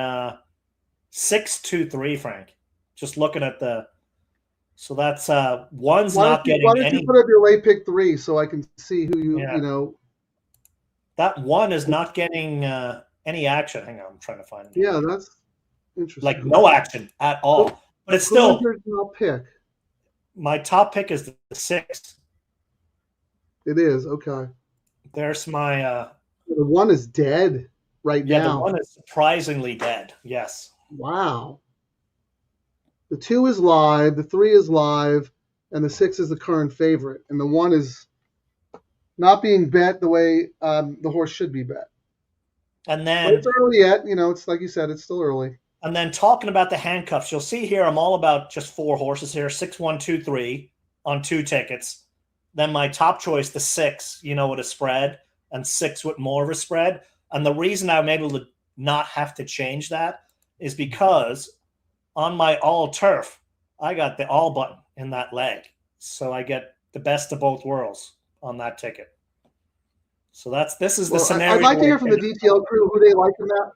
6 to 3, Frank. Just looking at the. So that's one's not getting Why don't any. you put up your late pick 3 so I can see who you, Yeah. you know. That one is not getting any action. Hang on, I'm trying to find it. Yeah, that's interesting. Like no action at all. But it's Who still is your top pick? my top pick is the 6. It is, okay. There's my The 1 is dead right yeah, now. the one is surprisingly dead. Yes. Wow. The 2 is live, the 3 is live, and the 6 is the current favorite. And the 1 is not being bet the way the horse should be bet. And But then it's early yet. You know, it's like you said, it's still early. and then talking about the handcuffs, you'll see here I'm all about just 4 horses here, 6, 1, 2, 3 on 2 tickets. Then my top choice, the 6, with a spread, and 6 with more of a spread. And the reason I'm able to not have to change that is because on my all turf, I got the all button in that leg. So I get the best of both worlds on that ticket. So this is the scenario. I'd like to hear from the DTL crew who they like in that.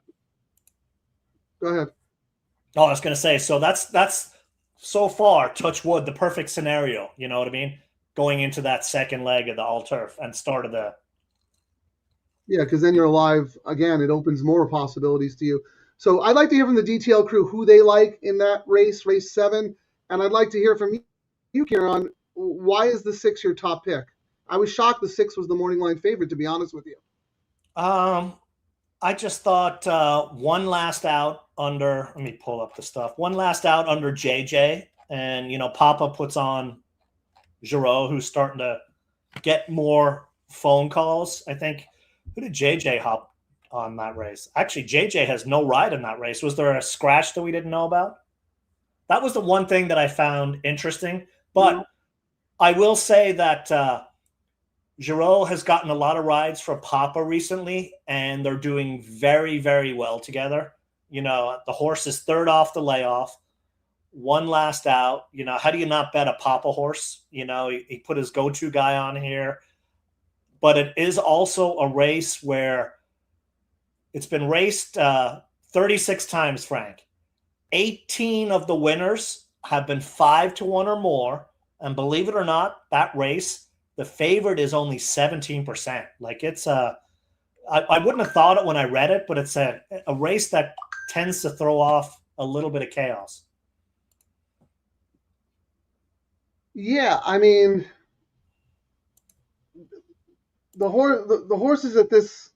Go ahead. Oh, I was going to say, so that's so far, touch wood, the perfect scenario. You know what I mean? Going into that second leg of the all turf and start of the. Yeah, because then you're live again. It opens more possibilities to you. So I'd like to hear from the DTL crew who they like in that race 7. And I'd like to hear from you, Ciaran. Why is the 6 your top pick? I was shocked the 6 was the morning line favorite, to be honest with you. I just thought one last out under. Let me pull up the stuff. One last out under JJ, and Papa puts on Giraud, who's starting to get more phone calls. I think who did JJ hop on that race? Actually, JJ has no ride in that race. Was there a scratch that we didn't know about? That was the one thing that I found interesting. But I will say that Giraud has gotten a lot of rides for Papa recently, and they're doing very, very well together. The horse is third off the layoff, one last out. How do you not bet a Papa horse? He put his go-to guy on here. But it is also a race where it's been raced 36 times, Frank. 18 of the winners have been 5-1 or more. And believe it or not, that race, the favorite is only 17%. Like it's I wouldn't have thought it when I read it, but it's a race that tends to throw off a little bit of chaos. Yeah, I mean, the horses at this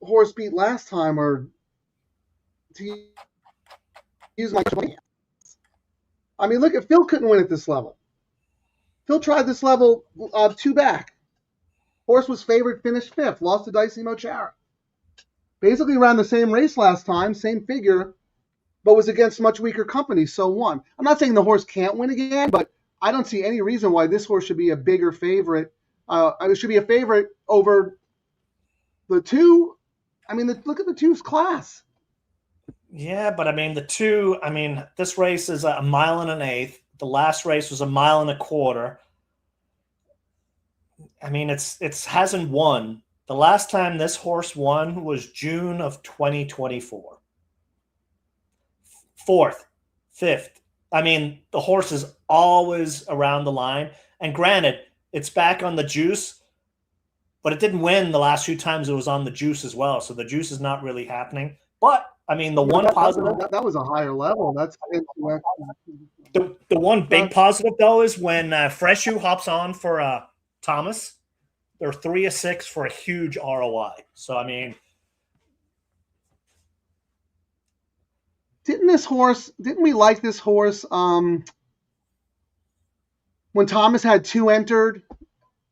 horse beat last time, or to use my 20. I mean, look at Phil couldn't win at this level. Phil tried this level 2 back. Horse was favored, finished 5th, lost to Dicey Mochara. Basically ran the same race last time, same figure, but was against much weaker company, so won. I'm not saying the horse can't win again, but I don't see any reason why this horse should be a bigger favorite. It should be a favorite over the 2. I mean, look at the 2's class. Yeah, but I mean, the 2, I mean, this race is a mile and an eighth. The last race was a mile and a quarter. I mean, it's hasn't won. The last time this horse won was June of 2024. 4th, 5th. I mean, the horse is always around the line. And granted, it's back on the juice, but it didn't win the last 2 times it was on the juice as well. So the juice is not really happening. But, I mean, the one positive... That was a higher level. That's the one big positive, though, is when Freshu hops on for Thomas. They're 3 of 6 for a huge ROI. So, I mean... Didn't we like this horse when Thomas had 2 entered?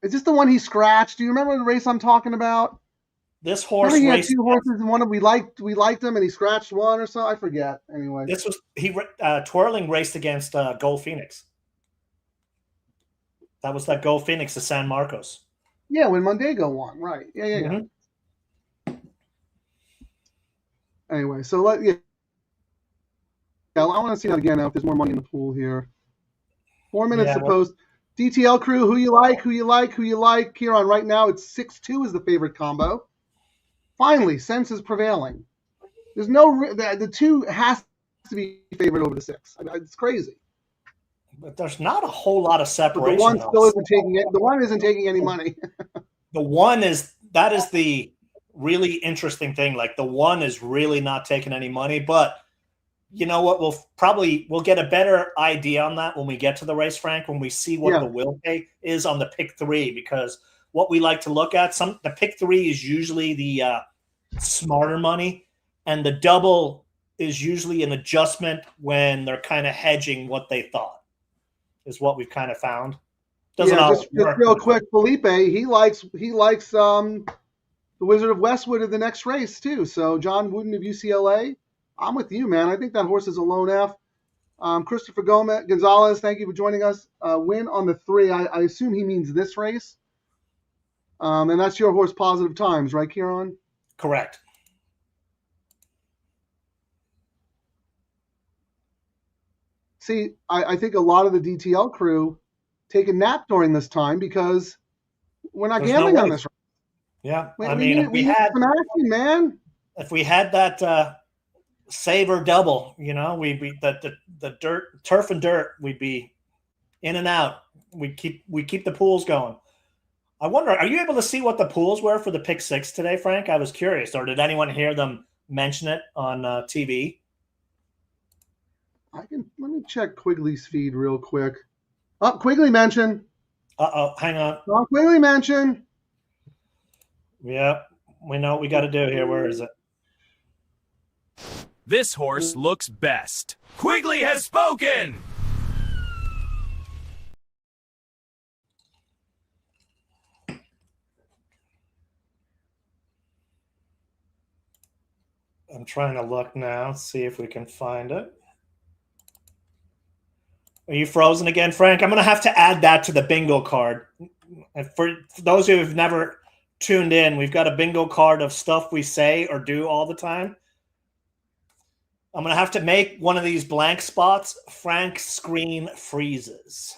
Is this the one he scratched? Do you remember the race I'm talking about? This horse he had 2 horses, and one we liked him, and he scratched one or so. I forget. Anyway, this was Twirling raced against Gold Phoenix. That was that Gold Phoenix to San Marcos. Yeah, when Mondego won, right? Yeah. Anyway, so I want to see that again now if there's more money in the pool here. 4 minutes to post. DTL Crew, who you like? Ciaran, right now it's 6-2 is the favorite combo. Finally, sense is prevailing. There's no the 2 has to be favored over the 6. It's crazy. But there's not a whole lot of separation. But the 1 still isn't taking it. The 1 isn't taking any money. The 1 is the really interesting thing. Like the 1 is really not taking any money, but you know what? We'll get a better idea on that when we get to the race, Frank, when we see what the will pay is on the pick 3, because what we like to look at, the pick 3 is usually the smarter money, and the double is usually an adjustment when they're kind of hedging what they thought, is what we've kind of found. Just real quick, Felipe, he likes the Wizard of Westwood in the next race too. So John Wooden of UCLA, I'm with you, man. I think that horse is a lone F. Christopher Gonzalez, thank you for joining us. Win on the 3. I assume he means this race. And that's your horse, Positive Times, right, Ciaran? Correct. See, I think a lot of the DTL crew take a nap during this time because we're not gambling on this race. Yeah, we need some action, man. If we had that saver double, the turf and dirt, we'd be in and out. We keep the pools going. I wonder, are you able to see what the pools were for the pick 6 today, Frank? I was curious, or did anyone hear them mention it on TV? Let me check Quigley's feed real quick. Oh, Quigley mention. Hang on. Oh, Quigley mention. Yeah, we know what we got to do here. Where is it? This horse looks best. Quigley has spoken! I'm trying to look now, see if we can find it. Are you frozen again, Frank? I'm going to have to add that to the bingo card. And for those who have never tuned in, we've got a bingo card of stuff we say or do all the time. I'm going to have to make one of these blank spots. Frank's screen freezes.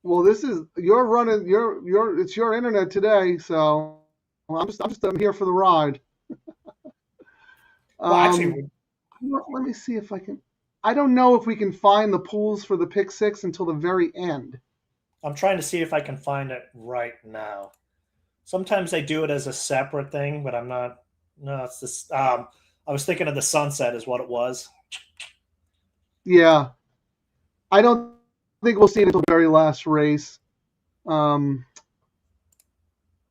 Well, this is it's your internet today, so I'm here for the ride. Well, actually, let me see if I can. I don't know if we can find the pools for the pick 6 until the very end. I'm trying to see if I can find it right now. Sometimes they do it as a separate thing, but I'm not. No, it's this. I was thinking of the sunset is what it was. Yeah, I don't think we'll see it until the very last race.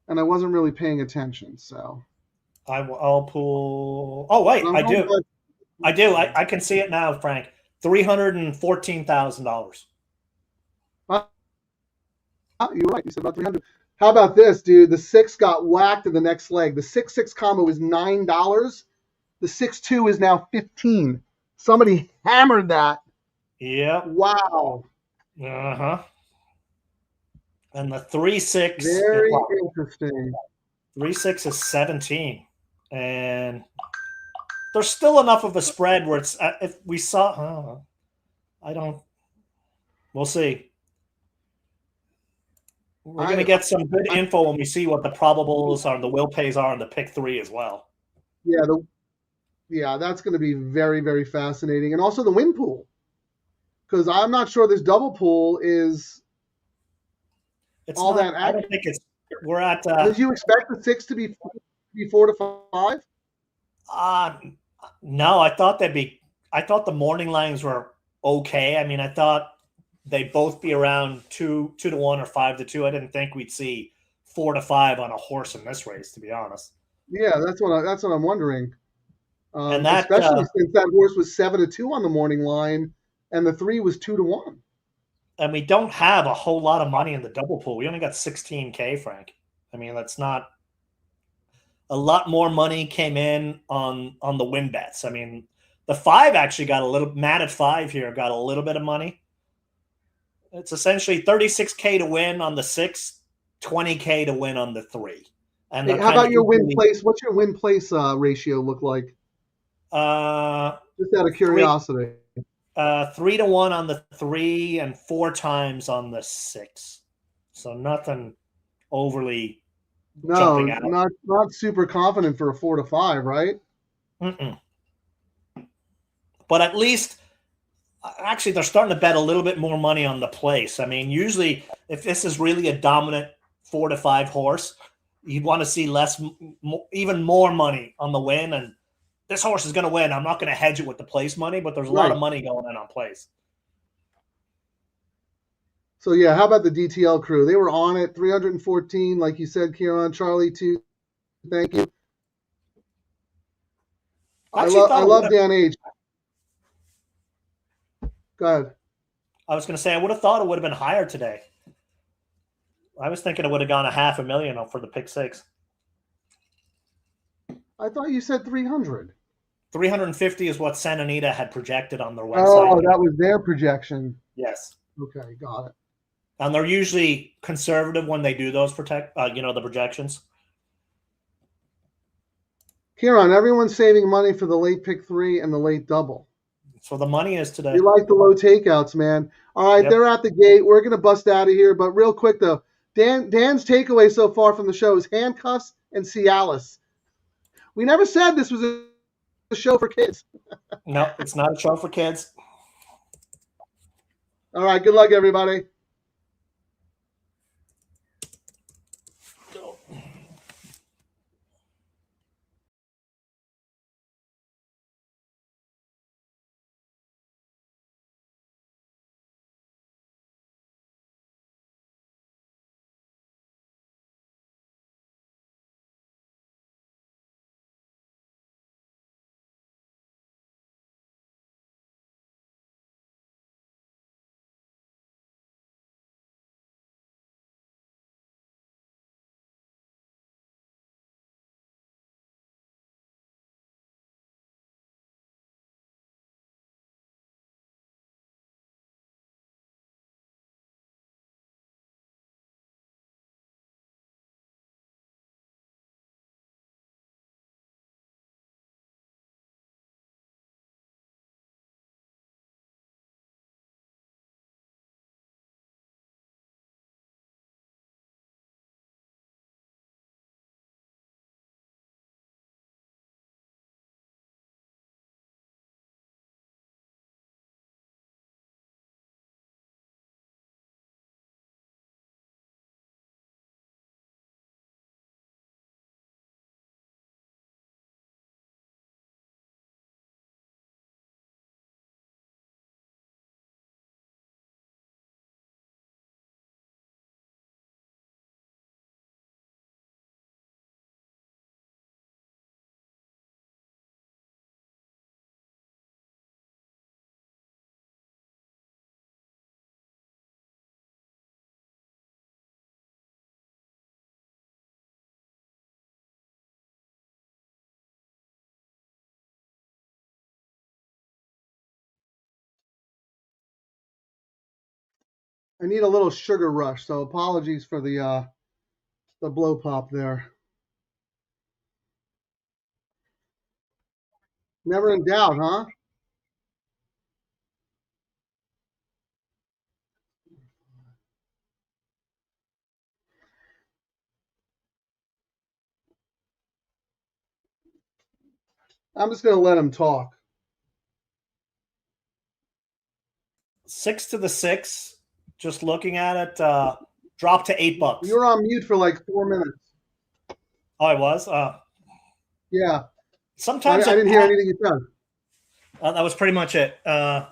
and I wasn't really paying attention. So I'll pull. Oh wait, I'm I going do. I do. I can see it now, Frank. $314,000. You're right. You said about 300. How about this, dude? The 6 got whacked in the next leg. The 6-6 combo is $9. The 6-2 is now 15. Somebody hammered that. Yep. Wow. Uh-huh. And the 3-6. Very interesting. 3-6 is 17. And there's still enough of a spread where it's if we saw I don't we'll see. We're going to get some good info when we see what the probables are, the will pays are, and the pick 3 as well. Yeah, that's going to be very, very fascinating. And also the win pool. Because I'm not sure this double pool is all that accurate. I don't think it's. We're at. Did you expect the 6 to be 4 to 5? No, I thought the morning lines were okay. I mean, I thought they'd both be around 2-1 or 5-2. I didn't think we'd see 4 to 5 on a horse in this race, to be honest. Yeah, that's what I'm wondering. And that, especially since that horse was 7-2 on the morning line, and the 3 was 2-1. And we don't have a whole lot of money in the double pool. We only got $16K, Frank. I mean, that's not a lot. More money came in on the win bets. I mean, the 5 actually got a little. Matt at 5 here got a little bit of money. It's essentially $36K to win on the 6, $20K to win on the 3. And hey, how about your win place? What's your win place ratio look like? Just out of curiosity. 3-1 on the 3 and 4 times on the 6. So nothing overly jumping out. not super confident for a 4 to 5, right? Mm-mm. But at least, actually, they're starting to bet a little bit more money on the place. I mean, usually, if this is really a dominant 4 to 5 horse, you'd want to see even more money on the win. And this horse is going to win. I'm not going to hedge it with the place money, but there's a lot of money going in on place. So, yeah, how about the DTL crew? They were on it, 314, like you said, Ciaran, Charlie, too. Thank you. I love Dan H. Go ahead. I was going to say, I would have thought it would have been higher today. I was thinking it would have gone $500,000 for the pick 6. I thought you said 300. 350 is what Santa Anita had projected on their website. Oh, that was their projection. Yes. Okay, got it. And they're usually conservative when they do those the projections. Ciaran, everyone's saving money for the late pick 3 and the late double. So the money is today. You like the low takeouts, man. All right, They're at the gate. We're going to bust out of here. But real quick, though, Dan's takeaway so far from the show is handcuffs and Cialis. We never said this was a show for kids. No, it's not a show for kids. All right, good luck, everybody. I need a little sugar rush, so apologies for the blow pop there. Never in doubt, huh? I'm just going to let him talk. 6 to the 6. Just looking at it, dropped to $8. You were on mute for like 4 minutes. Oh, I was. Yeah. Sometimes I didn't hear anything you said. That was pretty much it. The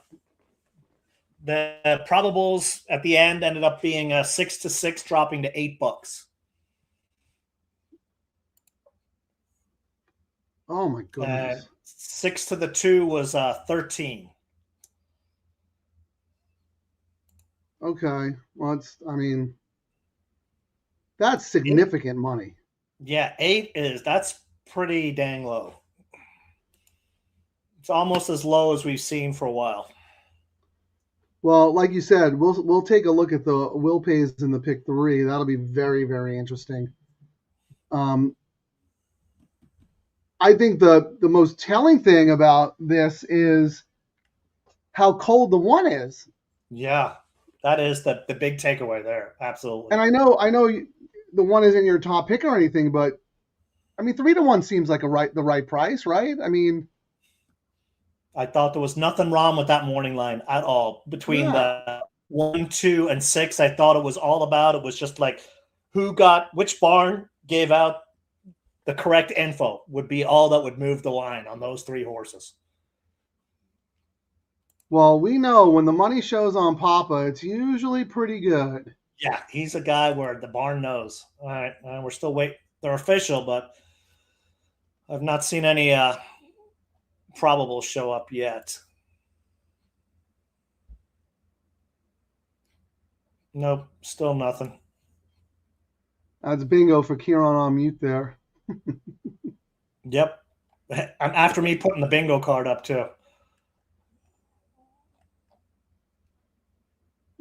probables at the end ended up being 6 to 6, dropping to $8. Oh my goodness. 6 to the 2 was 13. Okay. Well, that's significant money. Yeah, 8 that's pretty dang low. It's almost as low as we've seen for a while. Well, like you said, we'll take a look at the will pays in the pick 3. That'll be very, very interesting. I think the most telling thing about this is how cold the 1 is. Yeah, that is the big takeaway there. Absolutely. And I know the 1 isn't your top pick or anything, but 3 to 1 seems like the right price, right? I thought there was nothing wrong with that morning line at all. Between the 1, 2, and 6, I thought it was all about. It was just like which barn gave out the correct info would be all that would move the line on those 3 horses. Well, we know when the money shows on Papa, it's usually pretty good. Yeah, he's a guy where the barn knows. All right, we're still waiting. They're official, but I've not seen any probables show up yet. Nope, still nothing. That's bingo for Ciaran on mute there. Yep. And after me putting the bingo card up too.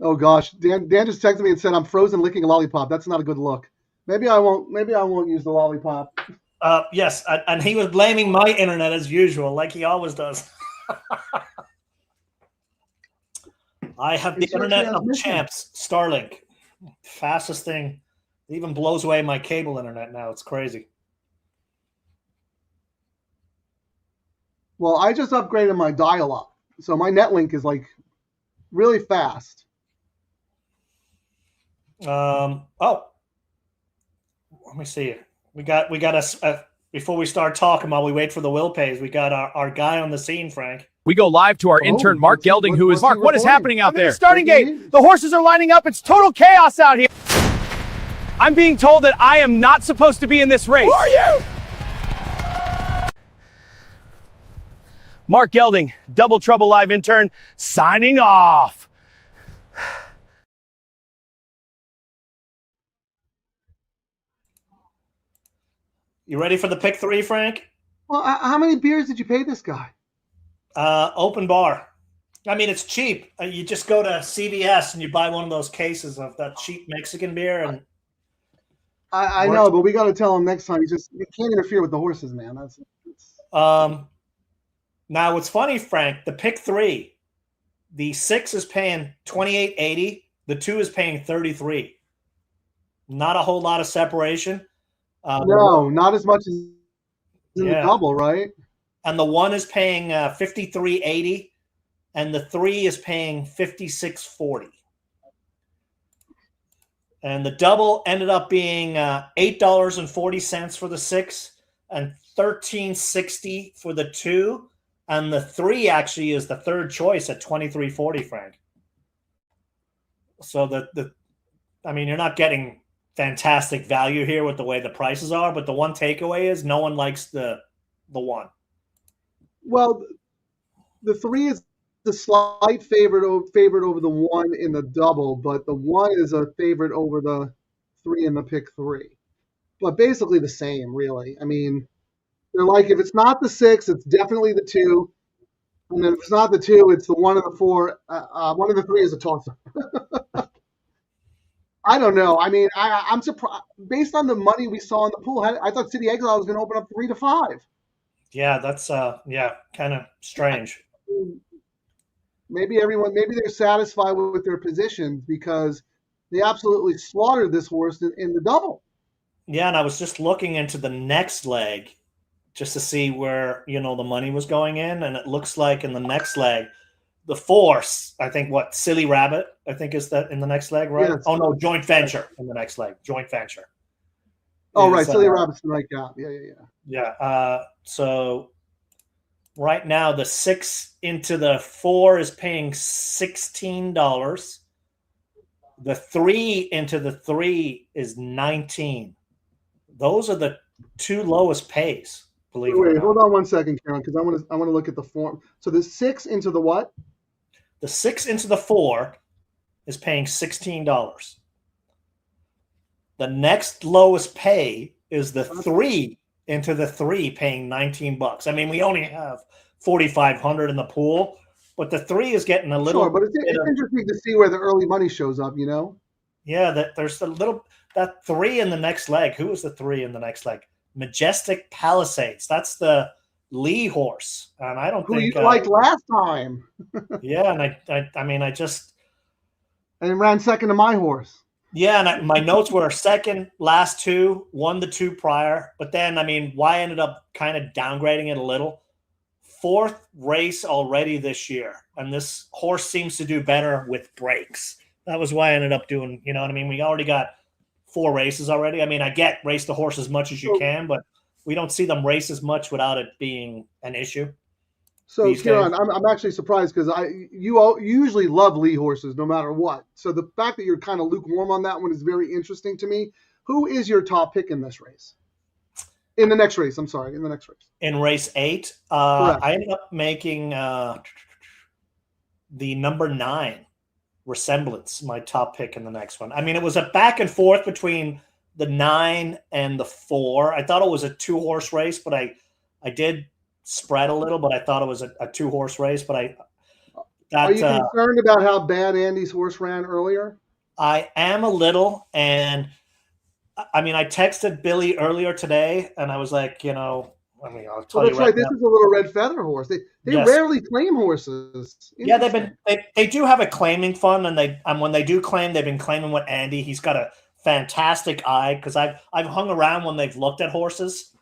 Oh gosh, Dan just texted me and said I'm frozen licking a lollipop. That's not a good look. Maybe I won't use the lollipop. Yes, and he was blaming my internet as usual, like he always does. I have the internet of champs, Starlink. Fastest thing. It even blows away my cable internet now. It's crazy. Well, I just upgraded my dial-up, so my Netlink is like really fast. Let me see. We got a before we start talking, while we wait for the will pays, we got our guy on the scene, Frank. We go live to our intern, Mark Gelding, who is... Mark, what is happening out there? Starting gate. The horses are lining up. It's total chaos out here. I'm being told that I am not supposed to be in this race. Who are you? Mark Gelding, Double Trouble Live intern, signing off. You ready for the pick 3, Frank? Well, how many beers did you pay this guy? Open bar. It's cheap. You just go to CVS and you buy one of those cases of that cheap Mexican beer. And I know, but we got to tell him next time. You can't interfere with the horses, man. That's. Now, what's funny, Frank? The pick 3, the 6 is paying $28.80. The 2 is paying $33. Not a whole lot of separation. No, not as much as in the double, right? And the 1 is paying $53.80, and the 3 is paying $56.40. And the double ended up being $8.40 for the 6 and $13.60 for the 2. And the 3 actually is the third choice at $23.40, Frank. So you're not getting fantastic value here with the way the prices are, but the one takeaway is no one likes the 1. Well, the 3 is the slight favorite over the 1 in the double, but the 1 is a favorite over the 3 in the pick 3. But basically the same, really. They're like, if it's not the 6, it's definitely the 2. And then if it's not the 2, it's the 1 and the 4. One of the 3 is a toss-up. I don't know. I mean, I'm surprised based on the money we saw in the pool. I thought City Exile was going to open up 3 to 5. Yeah, that's kind of strange. Maybe they're satisfied with their positions because they absolutely slaughtered this horse in the double. Yeah, and I was just looking into the next leg just to see where, the money was going in, and it looks like in the next leg, the force, I think Silly Rabbit, I think is that in the next leg, right? Yes. Oh no, Joint Venture in the next leg. Joint Venture. Oh, right. Silly Rabbit's the right guy. Yeah. So right now the 6 into the 4 is paying $16. The 3 into the 3 is $19. Those are the 2 lowest pays. Believe it or not. Hold on one second, Ciaran, because I want to look at the form. So the 6 into the what? The 6 into the 4 is paying $16. The next lowest pay is the 3 into the 3 paying $19. I mean, we only have 4,500 in the pool, but the 3 is getting a little. Sure, but it's interesting to see where the early money shows up. Yeah, there's that 3 in the next leg. Who was the 3 in the next leg? Majestic Palisades. That's the Lee horse, and I don't who think you liked last time. Yeah, and I mean, I just and ran second to my horse. Yeah, and my notes were second, last 2, won the 2 prior, but then I mean, why ended up kind of downgrading it a little. 4th race already this year, and this horse seems to do better with breaks. That was why I ended up doing. You know what I mean? We already got 4 races already. I mean, I get race the horse as much as you can, but we don't see them race as much without it being an issue. So, Ciaran, I'm actually surprised because you usually love Lee horses no matter what. So the fact that you're kind of lukewarm on that one is very interesting to me. Who is your top pick in this race? In the next race, I'm sorry, in the next race. In race 8, I ended up making the number 9, Resemblance, my top pick in the next one. I mean, it was a back and forth between the 9 and the 4. I thought it was a 2-horse race, but I did spread a little, but I thought it was a 2-horse race. But are you concerned about how bad Andy's horse ran earlier? I am a little, and I mean, I texted Billy earlier today, and I was like, I'll tell you that's right. This is a little red feather horse. They rarely claim horses. Yeah, they do have a claiming fund, and when they do claim, they've been claiming with Andy. He's got a fantastic eye because I've hung around when they've looked at horses,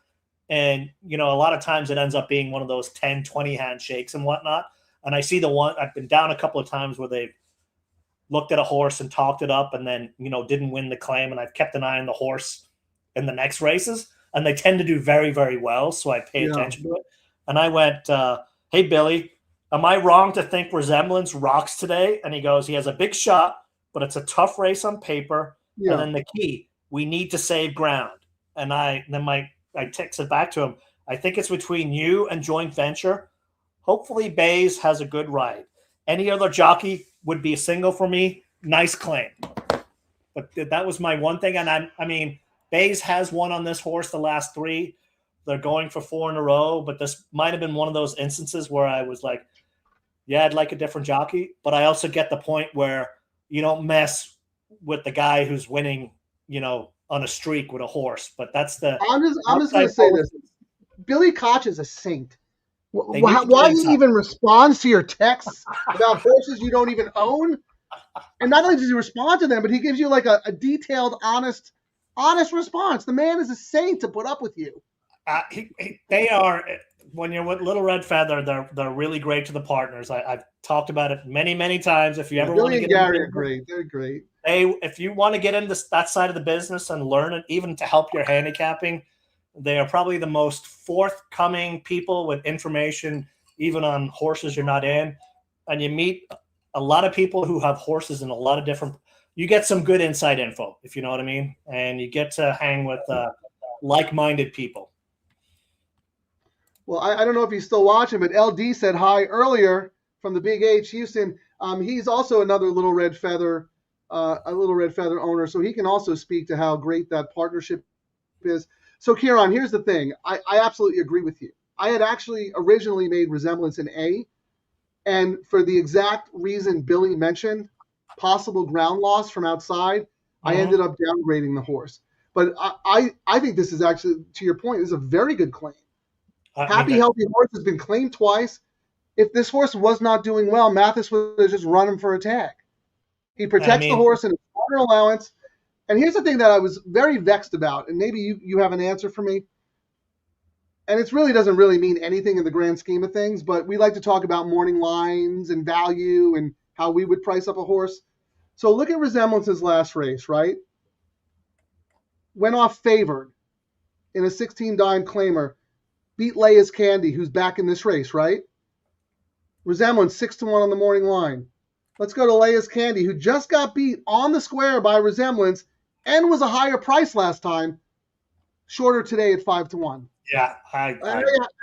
and a lot of times it ends up being one of those 10, 20 handshakes and whatnot. And I see the one I've been down a couple of times where they've looked at a horse and talked it up, and then didn't win the claim. And I've kept an eye on the horse in the next races, and they tend to do very, very well. So I pay attention to it. And I went, "Hey Billy, am I wrong to think Resemblance rocks today?" And he goes, "He has a big shot, but it's a tough race on paper. Yeah. And then the key, we need to save ground." And I texted back to him, "I think it's between you and Joint Venture. Hopefully Bays has a good ride. Any other jockey would be a single for me. Nice claim." But that was my one thing. And I mean, Bays has won on this horse the last 3. They're going for 4 in a row, but this might have been one of those instances where I was like, yeah, I'd like a different jockey. But I also get the point where you don't mess with the guy who's winning, on a streak with a horse. But that's the. I'm just going to say this. Billy Koch is a saint. Why he even responds to your texts about horses you don't even own? And not only does he respond to them, but he gives you like a detailed, honest response. The man is a saint to put up with you. They are, when you're with Little Red Feather, they're really great to the partners. I've talked about it many, many times. If you ever want to get Gary are great. They're great. If you want to get into that side of the business and learn it, even to help your handicapping, they are probably the most forthcoming people with information, even on horses you're not in. And you meet a lot of people who have horses in a lot of different. You get some good inside info, if you know what I mean, and you get to hang with like-minded people. Well, I don't know if he's still watching, but LD said hi earlier from the Big H Houston. He's also another Little Red Feather, owner, so he can also speak to how great that partnership is. So, Ciaran, here's the thing. I absolutely agree with you. I had actually originally made Resemblance an A, and for the exact reason Billy mentioned, possible ground loss from outside, I ended up downgrading the horse. But I think this is actually, to your point, this is a very good claim. Happy, healthy horse has been claimed twice. If this horse was not doing well, Mathis would have just run him for a tag. He protects the horse in his corner allowance. And here's the thing that I was very vexed about, and maybe you have an answer for me. And it really doesn't really mean anything in the grand scheme of things, but we like to talk about morning lines and value and how we would price up a horse. So look at Resemblance's last race, right? Went off favored in a 16 dime claimer, beat Leia's Candy, who's back in this race, right? Resemblance 6-1 on the morning line. Let's go to Leia's Candy, who just got beat on the square by Resemblance and was a higher price last time. Shorter today at 5-1. Yeah, how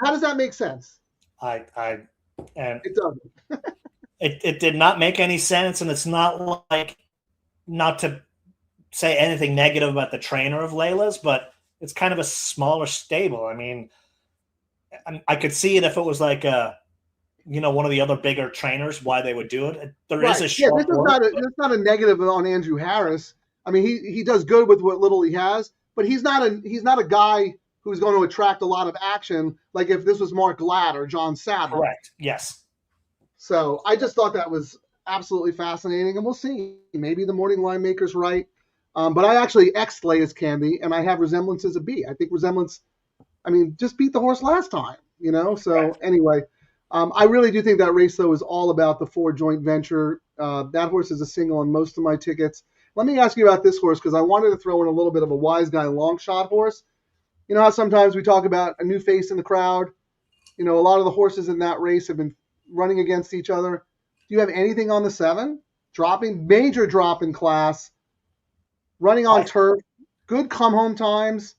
does that make sense? And it doesn't. it did not make any sense, and it's not like, not to say anything negative about the trainer of Layla's, but it's kind of a smaller stable. I mean, I could see it if it was like one of the other bigger trainers, why they would do it. There is a short this is not a negative on Andrew Harris. I mean, he does good with what little he has, but he's not a guy who's going to attract a lot of action, like if this was Mark Ladd or John Sadler. Correct. Yes. So I just thought that was absolutely fascinating, and we'll see. Maybe the morning line maker's right. But I actually X'd Leia's Candy, and I have Resemblance as a B. I think Resemblance, just beat the horse last time, So anyway, I really do think that race, though, is all about the 4 joint venture. That horse is a single on most of my tickets. Let me ask you about this horse, because I wanted to throw in a little bit of a wise guy long shot horse. You know how sometimes we talk about a new face in the crowd? A lot of the horses in that race have been running against each other. Do you have anything on the 7? Major drop in class, running on turf, good come home times.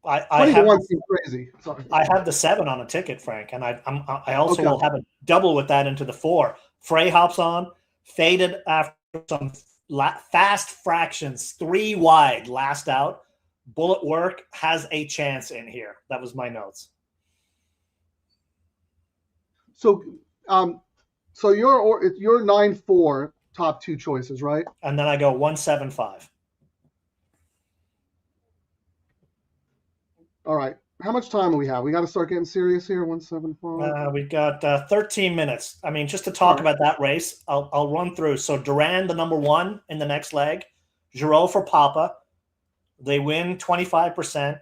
I seems crazy. Sorry. I have the 7 on a ticket, Frank, and I also will have a double with that into the 4. Frey hops on, faded after some fast fractions, 3 wide, last out. Bullet Work has a chance in here. That was my notes. So your 9-4 top 2 choices, right? And then I go 1-7-5. All right. How much time do we have? We got to start getting serious here. 1-7-5. We got 13 minutes. Just to talk about that race, I'll run through. So Duran, the number 1 in the next leg. Giroux for Papa. They win 25%.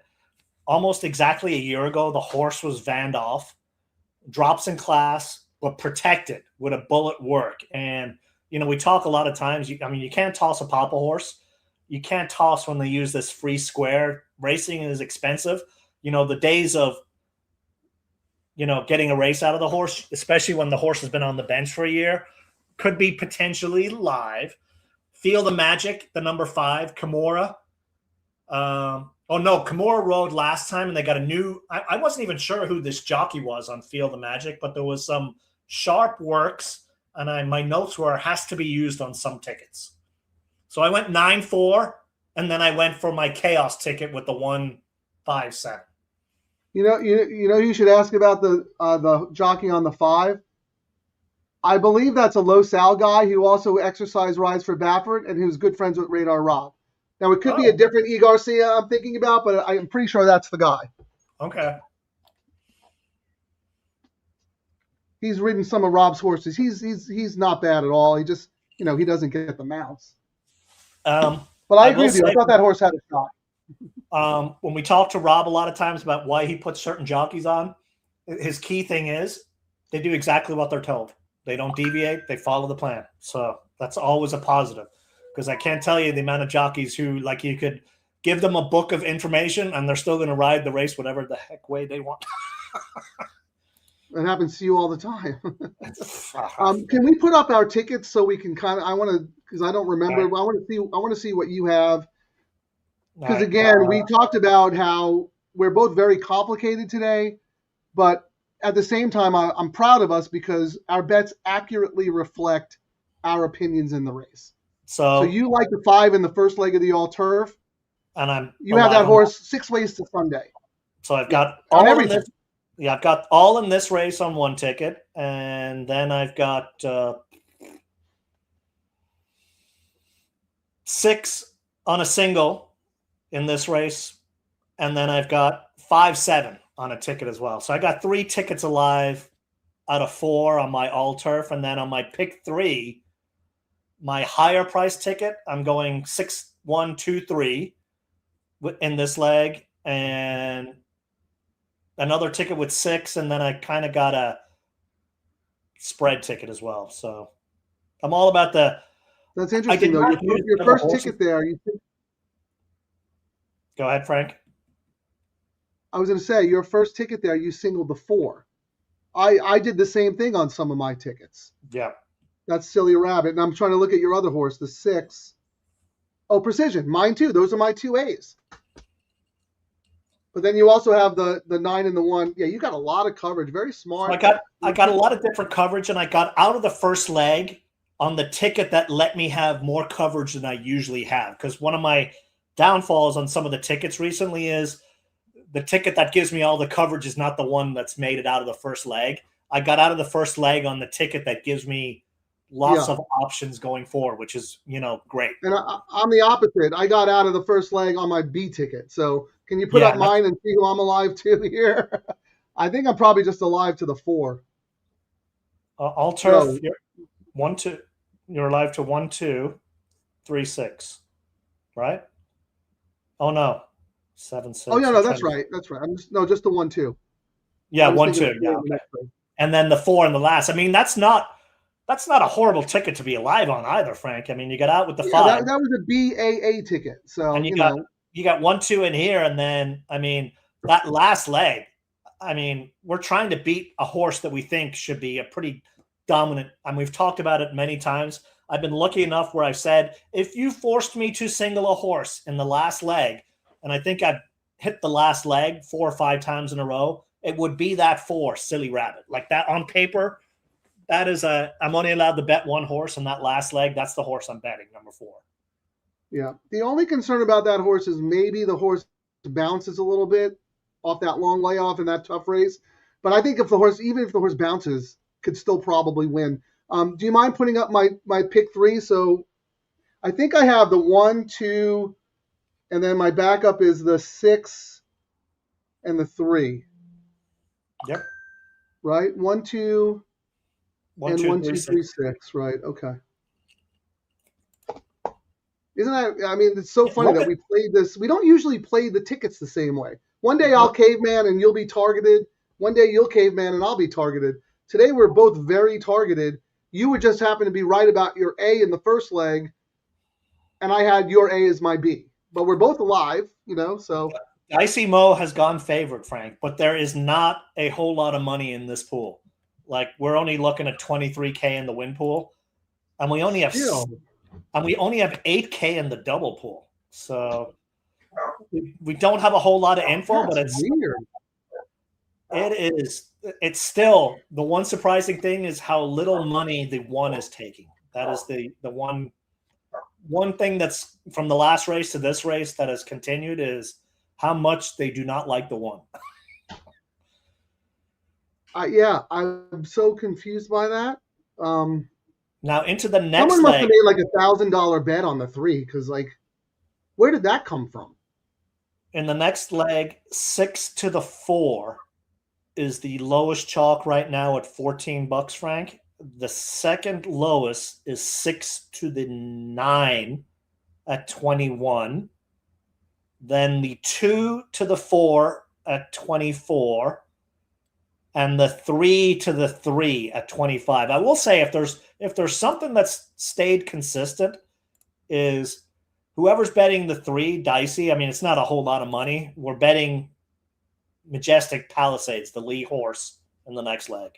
Almost exactly a year ago, the horse was vanned off. Drops in class, but protected with a Bullet Work. And, we talk a lot of times. You can't toss a Papa horse. You can't toss when they use this free square. Racing is expensive. The days of, getting a race out of the horse, especially when the horse has been on the bench for a year, could be potentially live. Feel the Magic, the number 5, Kimura. Kimura rode last time, and they got a new. I wasn't even sure who this jockey was on Feel the Magic, but there was some sharp works, and my notes were has to be used on some tickets. So I went 9-4, and then I went for my chaos ticket with the 1-5-7. You should ask about the jockey on the 5. I believe that's a Low Sal guy who also rides for Baffert and who's good friends with Radar Rob. Now, it could be a different E. Garcia I'm thinking about, but I'm pretty sure that's the guy. Okay. He's ridden some of Rob's horses. He's not bad at all. He just, he doesn't get the mounts. But I agree with you. I thought that horse had a shot. When we talk to Rob a lot of times about why he puts certain jockeys on, his key thing is they do exactly what they're told. They don't deviate. They follow the plan. So that's always a positive. Because I can't tell you the amount of jockeys who, you could give them a book of information and they're still going to ride the race whatever the heck way they want. That happens to you all the time. Can we put up our tickets so we can because I don't remember. Right. I want to see what you have. Because again, we talked about how we're both very complicated today, but at the same time, I'm proud of us because our bets accurately reflect our opinions in the race. So you like the 5 in the first leg of the all turf, and you have that horse 6 ways to Sunday. So I've got all in this. Yeah, I've got all in this race on 1 ticket, and then I've got 6 on a single in this race, and then I've got 5-7 on a ticket as well. So I got 3 tickets alive out of 4 on my all turf, and then on my pick 3, my higher price ticket, I'm going 6-1-2-3 in this leg, and another ticket with 6, and then I kind of got a spread ticket as well. So I'm all about the. That's interesting though. Your first ticket there. Go ahead, Frank. I was going to say your first ticket there. You singled the 4. I did the same thing on some of my tickets. Yeah. That's Silly Rabbit, and I'm trying to look at your other horse, the 6. Oh, Precision. Mine too. Those are my 2 A's. But then you also have the 9 and the 1. Yeah, you got a lot of coverage. Very smart. I got a lot of different coverage, and I got out of the first leg on the ticket that let me have more coverage than I usually have. Because one of my downfalls on some of the tickets recently is the ticket that gives me all the coverage is not the one that's made it out of the first leg. I got out of the first leg on the ticket that gives me lots of options going forward, which is, great. And I'm the opposite. I got out of the first leg on my B ticket. So can you put up mine and see who I'm alive to here? I think I'm probably just alive to the 4. All turf, you're 1-2. You're alive to 1-2-3-6, right? Oh no, 7-6. Oh yeah, no, that's right. That's right. Just the 1-2. Yeah, 1-2. Yeah, okay. And then the 4 in the last. I mean, that's not a horrible ticket to be alive on either, Frank. I mean, you got out with the 5. That was a BAA ticket. So and you got 1-2 in here, and then that last leg. I mean, we're trying to beat a horse that we think should be a pretty dominant. And we've talked about it many times. I've been lucky enough where I've said, if you forced me to single a horse in the last leg, and I think I've hit the last leg 4 or 5 times in a row, it would be that 4, Silly Rabbit. Like that on paper, that is I'm only allowed to bet 1 horse in that last leg. That's the horse I'm betting, number 4. Yeah. The only concern about that horse is maybe the horse bounces a little bit off that long layoff in that tough race. But I think even if the horse bounces, could still probably win. Do you mind putting up my pick 3? So I think I have the 1, 2, and then my backup is the 6 and the 3. Yep. Right? 1, 2, 1, 2, 3, 6. Right. Okay. Isn't that? I mean, it's so funny that we played this. We don't usually play the tickets the same way. One day I'll caveman and you'll be targeted. One day you'll caveman and I'll be targeted. Today we're both very targeted. You would just happen to be right about your A in the first leg, and I had your A as my B. But we're both alive, so. Dicey Mo has gone favorite, Frank, but there is not a whole lot of money in this pool. Like, we're only looking at 23K in the win pool, and we only have 8K in the double pool. So we don't have a whole lot of info, but it's weird. It's still the one surprising thing is how little money the 1 is taking. That is the one thing that's from the last race to this race that has continued is how much they do not like the 1. I'm so confused by that. Now into the next someone must leg, have made like $1,000 bet on the 3 because where did that come from? In the next leg, 6 to the 4 is the lowest chalk right now at $14, Frank. The second lowest is 6 to the 9 at 21. Then the 2 to the 4 at 24. And the 3 to the 3 at 25. I will say if there's something that's stayed consistent is whoever's betting the 3 dicey. I mean, it's not a whole lot of money. We're betting Majestic Palisades, the Lee horse, in the next leg.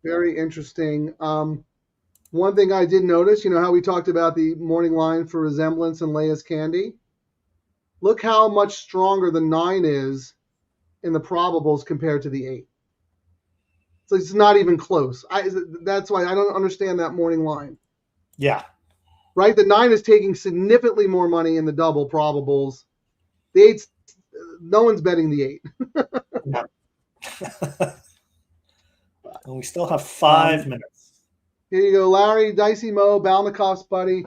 Very interesting. One thing I did notice, how we talked about the morning line for Resemblance and Leia's Candy? Look how much stronger the 9 is in the probables compared to the 8. So it's not even close. That's why I don't understand that morning line. Yeah. Right? The 9 is taking significantly more money in the double probables. The 8's no one's betting the 8. Yeah. And we still have 5 minutes. Here you go, Larry, Dicey Mo, Balnikoff's buddy.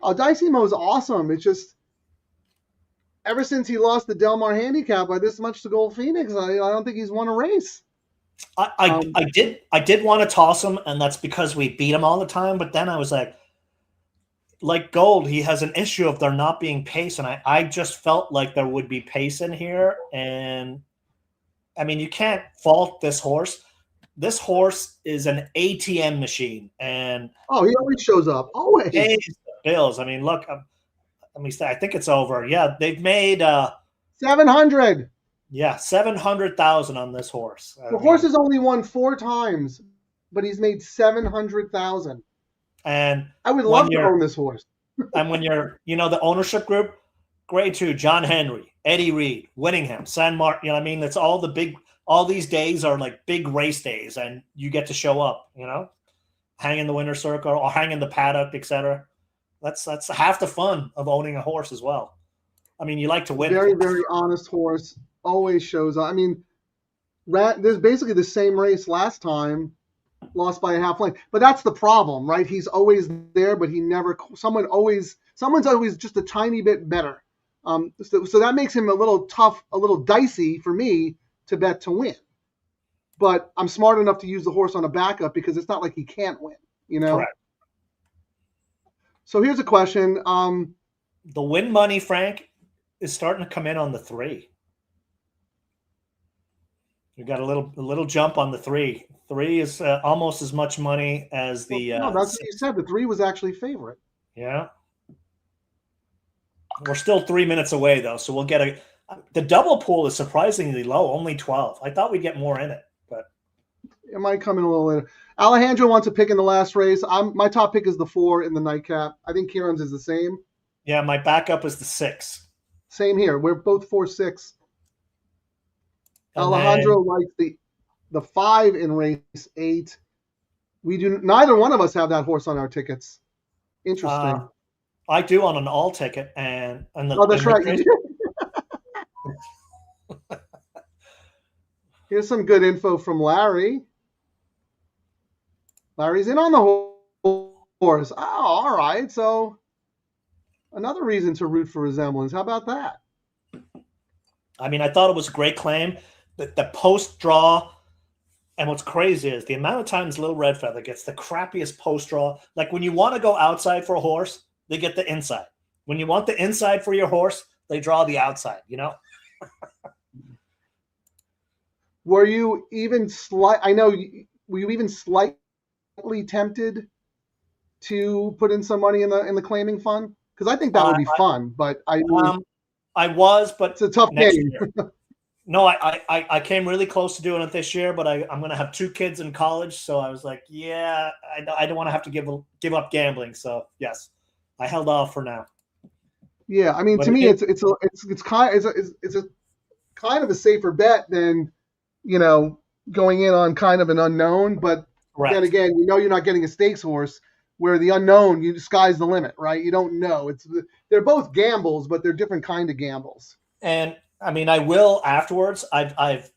Oh, Dicey Mo's awesome. It's just ever since he lost the Del Mar handicap by this much to Gold Phoenix, I don't think he's won a race. I did want to toss him, and that's because we beat him all the time. But then I was like Gold, he has an issue of there not being pace, and I just felt like there would be pace in here. And I mean, you can't fault this horse. This horse is an ATM machine, and he always shows up. Always pays the bills. I mean, look, let me say, I think it's over. Yeah, they've made 700. Yeah, 700,000 on this horse. The horse has only won 4 times, but he's made 700,000. And I would love to own this horse. And when you're, the ownership group, grade 2, John Henry, Eddie Reed, Winningham, San Mark, you know what I mean? It's all these days are like big race days, and you get to show up, hang in the winner's circle or hang in the paddock, etc. That's half the fun of owning a horse as well. I mean, you like to win. Very, very honest horse. Always shows up. I mean, there's basically the same race last time, lost by a half length. But that's the problem, right? He's always there, but he never. Someone's always just a tiny bit better. So that makes him a little tough, a little dicey for me to bet to win. But I'm smart enough to use the horse on a backup because it's not like he can't win, Correct. So here's a question. The win money, Frank, is starting to come in on the 3. We got a little jump on the 3. 3 is almost as much money as the. No, that's what you said. The 3 was actually favorite. Yeah. We're still 3 minutes away though, so we'll get the double pool is surprisingly low, only 12. I thought we'd get more in it, but it might come in a little later. Alejandro wants a pick in the last race. My top pick is the 4 in the nightcap. I think Ciaran's is the same. Yeah, my backup is the 6. Same here. We're both 4-6. Alejandro likes the 5 in race 8. Neither one of us have that horse on our tickets. Interesting. I do on an all ticket, and that's right. Here's some good info from Larry. Larry's in on the horse. Oh, all right. So another reason to root for Resemblance. How about that? I mean, I thought it was a great claim. The post draw, and what's crazy is the amount of times Little Red Feather gets the crappiest post draw. Like when you want to go outside for a horse, they get the inside. When you want the inside for your horse, they draw the outside, Were you even were you even slightly tempted to put in some money in the claiming fund? Because I think that would be fun, but I was, but it's a tough game. No, I came really close to doing it this year, but I'm going to have 2 kids in college, so I was like, yeah, I don't want to have to give up gambling. So yes, I held off for now. Yeah, I mean, to me, it's kind of a safer bet than going in on kind of an unknown. But then again, you're not getting a stakes horse where the unknown, sky's the limit, right? You don't know. They're both gambles, but they're different kind of gambles. And I mean, I will afterwards. I've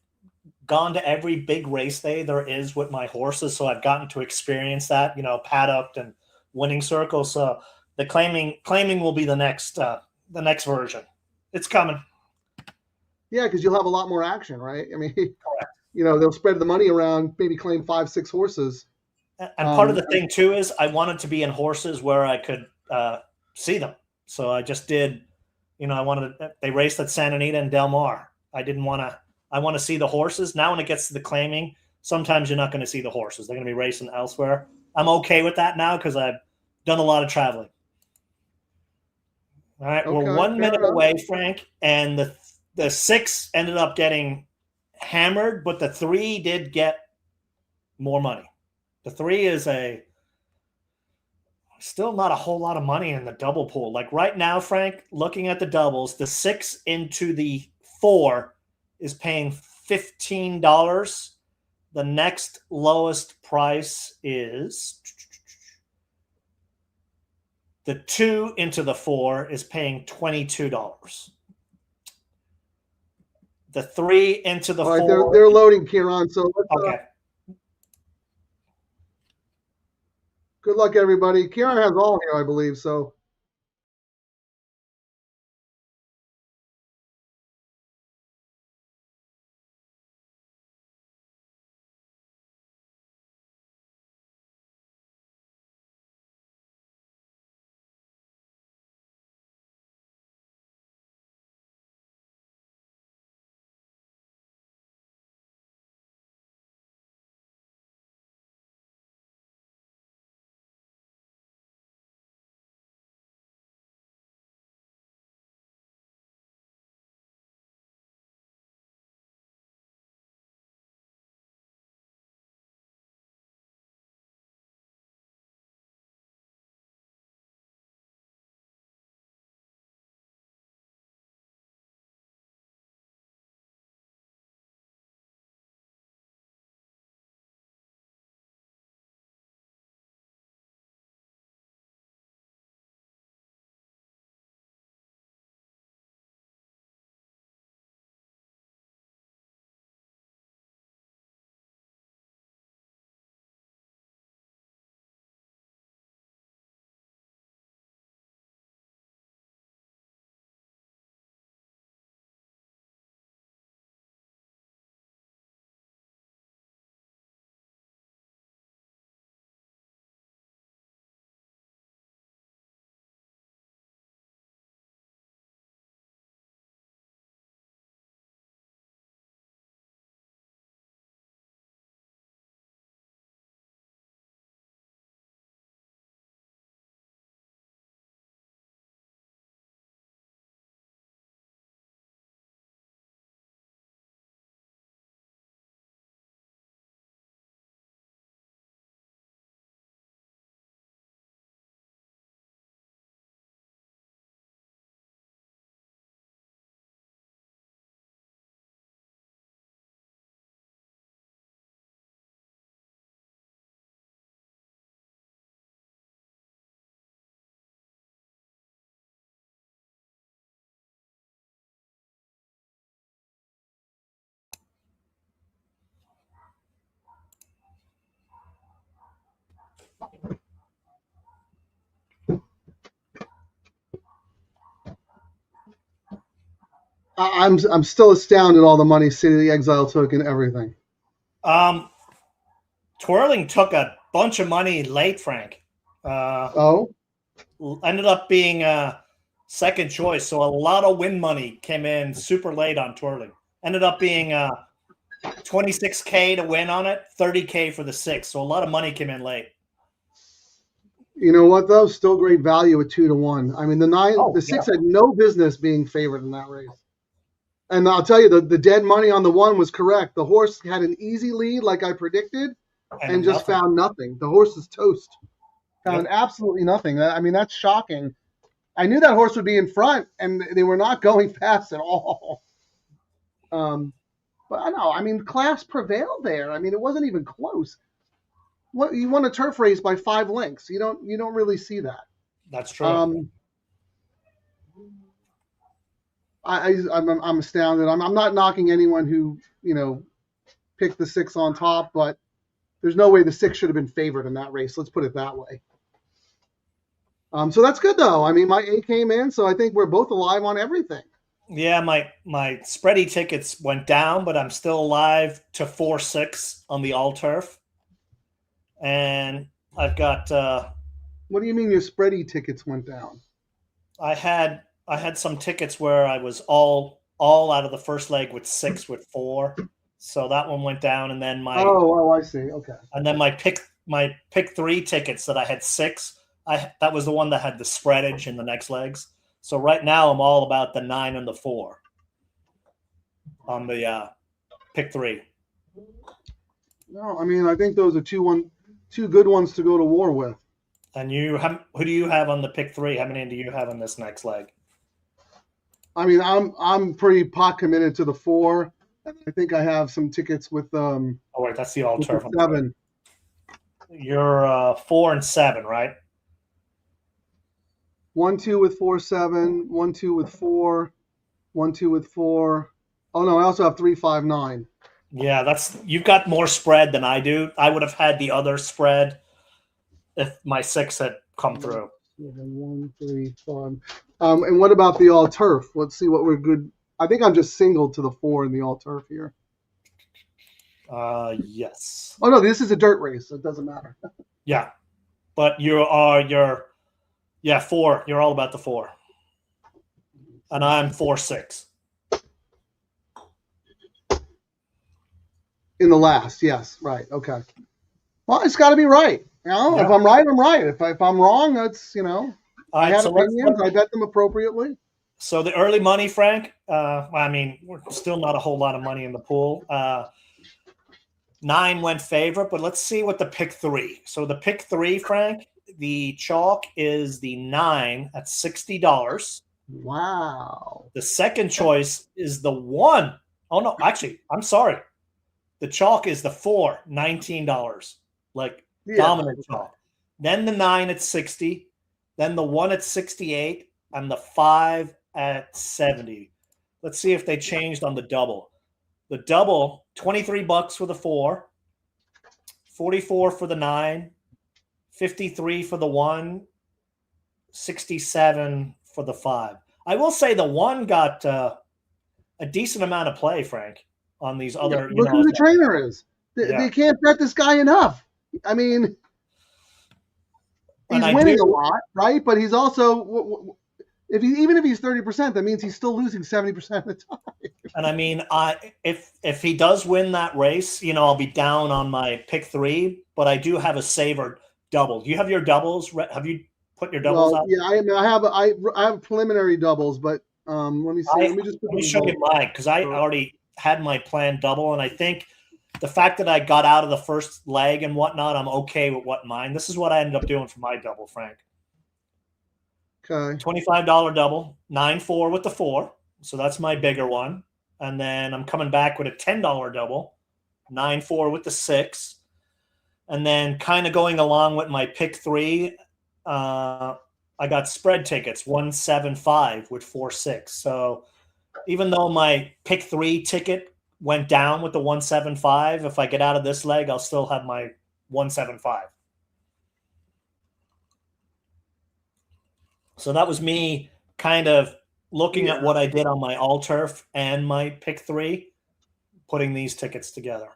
gone to every big race day there is with my horses, so I've gotten to experience that, paddocked and winning circles. So the claiming will be the next version. It's coming. Yeah, because you'll have a lot more action, right? I mean, they'll spread the money around, maybe claim 5-6 horses. And part of the thing too is I wanted to be in horses where I could see them. So I just did. They raced at Santa Anita and Del Mar. I want to see the horses. Now when it gets to the claiming, sometimes you're not going to see the horses. They're going to be racing elsewhere. I'm okay with that now because I've done a lot of traveling. All right, we're 1 minute away, Frank, and the 6 ended up getting hammered, but the 3 did get more money. The 3 is still not a whole lot of money in the double pool. Like right now, Frank, looking at the doubles, the 6 into the 4 is paying $15. The next lowest price is the 2 into the 4 is paying $22. The 3 into the 4. They're loading, Ciaran. So okay. Good luck, everybody. Ciaran has all here, I believe. So I'm still astounded all the money City of the Exile took and everything. Twirling took a bunch of money late, Frank. Ended up being second choice, so a lot of win money came in super late on Twirling. Ended up being 26K to win on it, 30K for the 6. So a lot of money came in late. You know what though? Still great value at 2-1. I mean, the 6 had no business being favored in that race. And I'll tell you, the dead money on the 1 was correct. The horse had an easy lead, like I predicted, and just found nothing. The horse is toast. Found absolutely nothing. I mean, that's shocking. I knew that horse would be in front, and they were not going fast at all. But I know. I mean, class prevailed there. I mean, it wasn't even close. What you won a turf race by 5 lengths. You don't really see that. That's true. I'm astounded. I'm not knocking anyone who picked the 6 on top, but there's no way the 6 should have been favored in that race. Let's put it that way. So that's good though. I mean, my A came in, so I think we're both alive on everything. Yeah, my spready tickets went down, but I'm still alive to 4-6 on the all turf. And I've got what do you mean your spready tickets went down? I had some tickets where I was all out of the first leg with 6 with 4. So that one went down, and then my I see. Okay. And then my pick 3 tickets that I had 6, that was the one that had the spreadage in the next legs. So right now I'm all about the 9 and the 4 on the pick 3. No, I mean I think those are two good ones to go to war with. And who do you have on the pick 3? How many do you have on this next leg? I mean I'm pretty pot committed to the 4. And I think I have some tickets with Oh wait, that's the all turf. 7. You're 4 and 7, right? 1-2 with 4-7, 1-2 with 4, 1-2 with 4. Oh no, I also have 3-5-9. Yeah, you've got more spread than I do. I would have had the other spread if my 6 had come through. 1, 3, 5. And what about the all turf? Let's see what we're good. I think I'm just singled to the 4 in the all turf here. Yes. Oh no, this is a dirt race, so it doesn't matter. Yeah, but you're 4. You're all about the 4, and I'm 4-6. In the last, yes, right, okay. Well, it's got to be right. If I'm right, I'm right. If I'm wrong, that's I have opinions. I bet them appropriately. So the early money, Frank. I mean, we're still not a whole lot of money in the pool. 9 went favorite, but let's see what the pick 3. So the pick 3, Frank. The chalk is the 9 at $60. Wow. The second choice is the 1. Oh no, actually, I'm sorry. The chalk is the 4, $19. Dominant chalk. Then the 9 at 60. Then the 1 at 68, and the 5 at 70. Let's see if they changed on the double. The double, $23 for the 4, 44 for the 9, 53 for the 1, 67 for the 5. I will say the 1 got a decent amount of play, Frank, on these other. Look who the trainer is. They can't bet this guy enough. I mean, he's winning a lot, right? But he's also, even if he's 30%, that means he's still losing 70% of the time. And I mean, if he does win that race, I'll be down on my pick 3. But I do have a saver double. Do you have your doubles? Have you put your doubles out? Yeah, I have preliminary doubles, but let me see. Let me show you mine because I already had my plan double, and I think the fact that I got out of the first leg and whatnot, I'm okay with what mine. This is what I ended up doing for my double, Frank. Okay. $25 double, 9-4 with the 4. So that's my bigger one. And then I'm coming back with a $10 double, 9-4 with the 6. And then kind of going along with my pick 3, I got spread tickets, 175 with 4-6. So even though my pick 3 ticket went down with the 175, if I get out of this leg, I'll still have my 175. So that was me kind of looking at what I did on my all turf and my pick 3, putting these tickets together.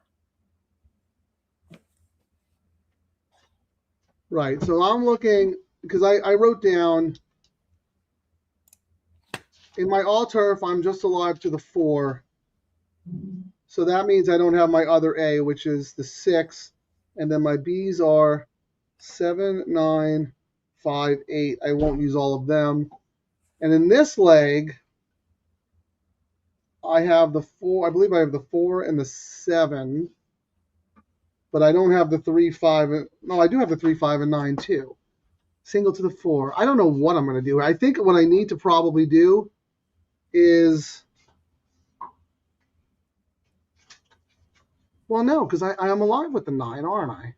Right. So I'm looking because I wrote down in my all turf, I'm just alive to the 4. So that means I don't have my other A, which is the 6. And then my B's are 7, 9, 5, 8. I won't use all of them. And in this leg, I have the 4. I believe I have the 4 and the 7. But I don't have the 3, 5. No, I do have the 3, 5, and 9 too. Single to the 4. I don't know what I'm going to do. I think what I need to probably do is... Well, no, because I am alive with the 9, aren't I?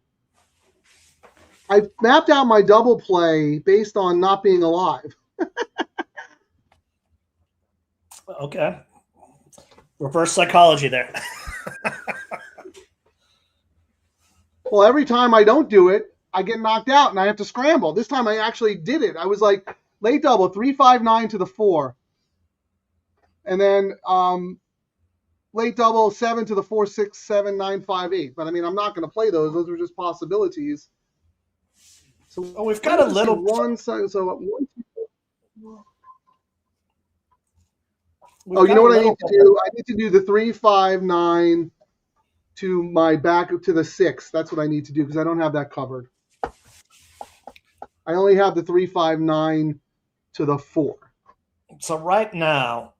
I mapped out my double play based on not being alive. Okay. Reverse psychology there. Well, every time I don't do it, I get knocked out and I have to scramble. This time I actually did it. I was like, late double, 3, 5, 9 to the 4. And then late double, 7 to the 4, 6, 7, 9, 5, 8. But I mean, I'm not going to play those. Those are just possibilities. So we've got a little... One side, so one, you know what I need to do? I need to do the 3, 5, 9 to my back to the 6. That's what I need to do because I don't have that covered. I only have the 3, 5, 9 to the 4. So right now,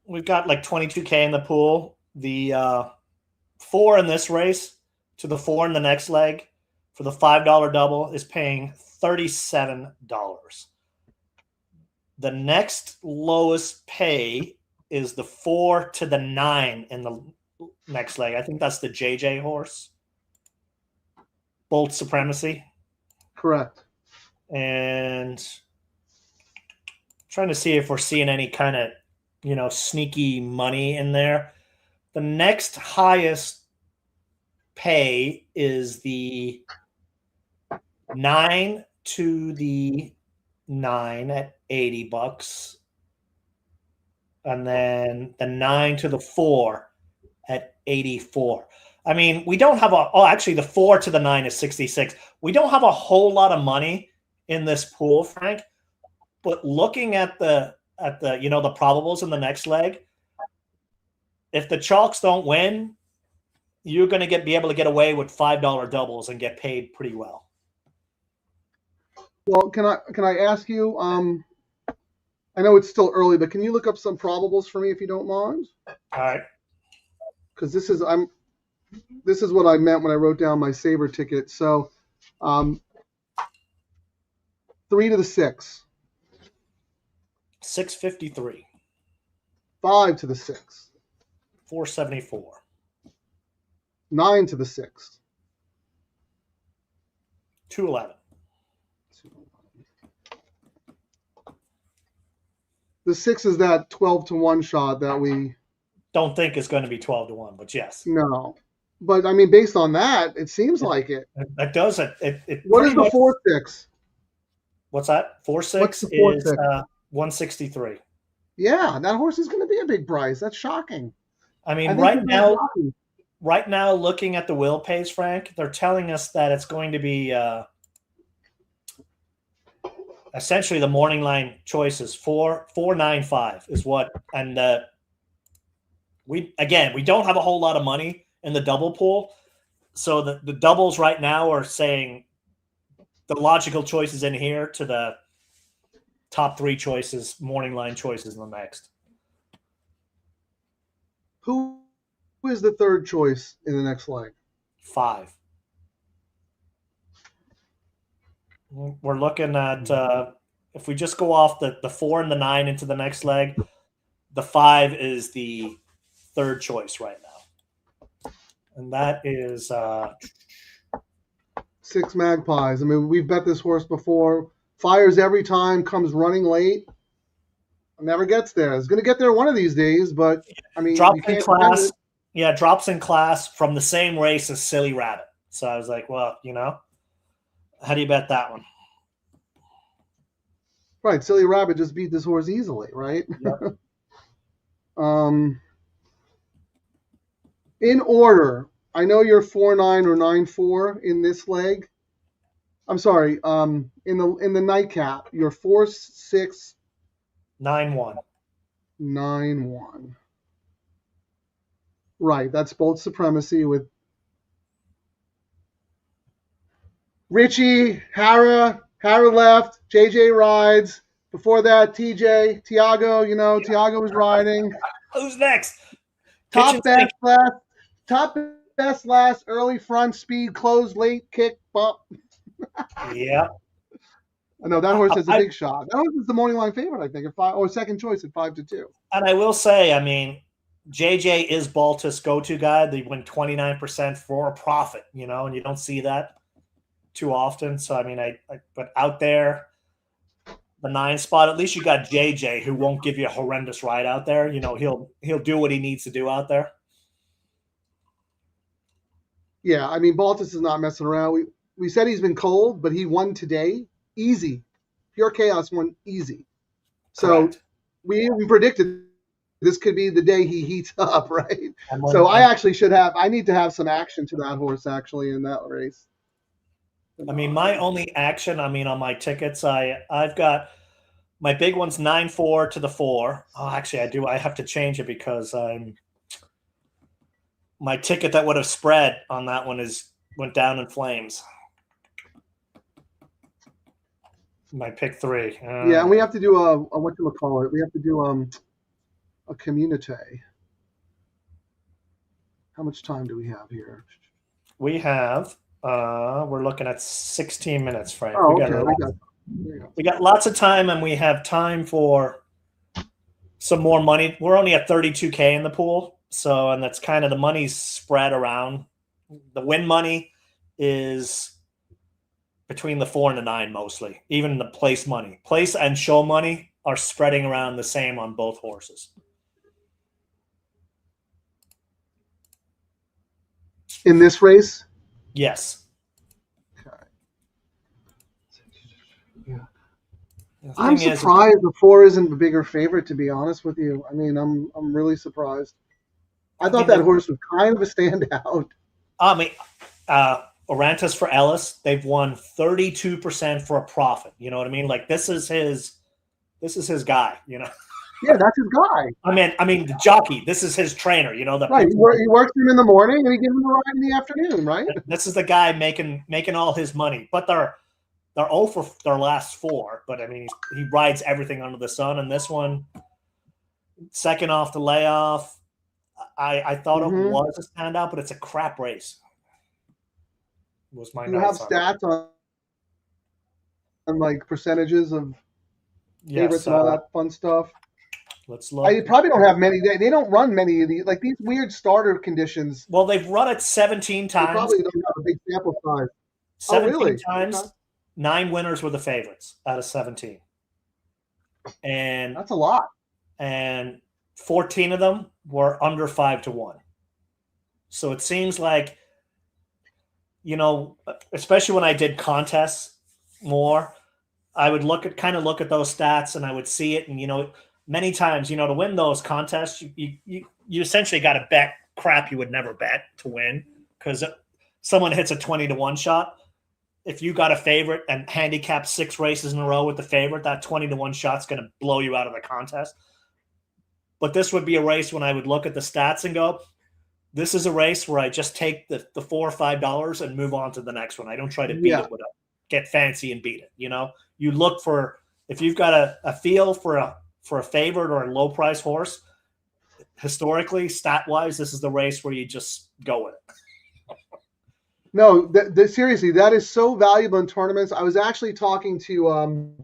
we've got like 22K in the pool. The 4 in this race to the 4 in the next leg for the $5 double is paying $37. The next lowest pay is the 4 to the 9 in the next leg. I think that's the JJ horse. Bolt Supremacy. Correct. And trying to see if we're seeing any kind of, sneaky money in there. The next highest pay is the 9 to the 9 at $80. And then the 9 to the 4 at 84. I mean, we don't have actually the 4 to the 9 is 66. We don't have a whole lot of money in this pool, Frank, but looking at the the probables in the next leg, if the chalks don't win, you're going to be able to get away with $5 doubles and get paid pretty well. Well, can I ask you, I know it's still early, but can you look up some probables for me if you don't mind? All right. Because this is what I meant when I wrote down my saver ticket. So 3 to the 6. 653. 5 to the 6. 474. 9 to the 6. 211. The 6 is that 12 to 1 shot that we don't think is going to be 12 to 1, but yes. No. But I mean, based on that, it seems like it. That does it. What is the 4-6? What's that? 4-6 is 163. Yeah, that horse is going to be a big price. That's shocking. I mean, right now, looking at the will pays, Frank, they're telling us that it's going to be essentially the morning line choices. 495 is what, and we don't have a whole lot of money in the double pool, so the doubles right now are saying the logical choices in here to the top 3 choices, morning line choices in the next. Who is the third choice in the next leg? 5. We're looking at if we just go off the 4 and the 9 into the next leg, the 5 is the third choice right now, and that is 6 Magpies. I mean, we've bet this horse before. Fires every time, comes running late, never gets there. It's going to get there one of these days, but I mean, drops in class. Yeah, drops in class from the same race as Silly Rabbit. So I was like, well, how do you bet that one? Right, Silly Rabbit just beat this horse easily, right? Yep. In order, I know you're 4-9 or 9-4 in this leg. I'm sorry. In the nightcap, you're 4-6, 9-1. 9-1. Right, that's both supremacy with Richie, Hara left, JJ rides. Before that, TJ, Tiago, Tiago was riding. Who's next? Top best last, early front speed, close, late, kick, bump. Yeah. I know that horse has a big shot. That horse is the morning line favorite, I think, at 5, or second choice at 5-2. And I will say, I mean, JJ is Baltus' go-to guy. They win 29% for a profit, and you don't see that too often. So I mean, but out there, the 9 spot, at least you got JJ, who won't give you a horrendous ride out there. He'll do what he needs to do out there. Yeah, I mean, Baltus is not messing around. We said he's been cold, but he won today. Easy. Pure Chaos won easy. So Correct. we even predicted this could be the day he heats up, right? So I need to have some action to that horse, actually, in that race. I mean, my only action, on my tickets, I've got my big one's 9-4 to the 4. Oh, actually, I do. I have to change it because my ticket that would have spread on that one went down in flames. My pick 3. Yeah, and we have to do a whatchamacallit. We have to do a community. How much time do we have here? We have. We're looking at 16 minutes, Frank. Oh, We got lots of time, and we have time for some more money. We're only at 32K in the pool, and that's kind of the money's spread around. The win money is between the 4 and the 9 mostly. Even the place money, place and show money are spreading around the same on both horses. In this race? Yes. Okay. Yeah. I'm surprised the 4 isn't a bigger favorite, to be honest with you. I mean, I'm really surprised. I thought that horse was kind of a standout. I mean, Orantes for Ellis, they've won 32% for a profit. You know what I mean? Like this is his guy. Yeah, that's his guy. I mean, the jockey. This is his trainer. Right. He works him in the morning and he gives him a ride in the afternoon. Right. This is the guy making all his money. But they're 0 for their last 4. But I mean, he rides everything under the sun. And this one, second off the layoff, I thought it was a standout, but it's a crap race. Was my you have stats on like percentages of favorites and all that fun stuff? Let's look. I probably don't have many. They don't run many of these, like these weird starter conditions. Well, they've run it 17 times. They probably don't have a big sample size. 17 times. Okay. 9 winners were the favorites out of 17. And that's a lot. And 14 of them were under 5-1. So it seems like, especially when I did contests more, I would look at those stats and I would see it. And, many times, to win those contests, you essentially got to bet crap you would never bet to win because someone hits a 20-1 shot. If you got a favorite and handicap 6 races in a row with the favorite, that 20-1 shot's going to blow you out of the contest. But this would be a race when I would look at the stats and go, this is a race where I just take the $4 or $5 and move on to the next one. I don't try to beat it with get fancy and beat it. You look for, if you've got a feel for a favorite or a low price horse, historically, stat wise, this is the race where you just go with it. No, seriously, that is so valuable in tournaments. I was actually talking to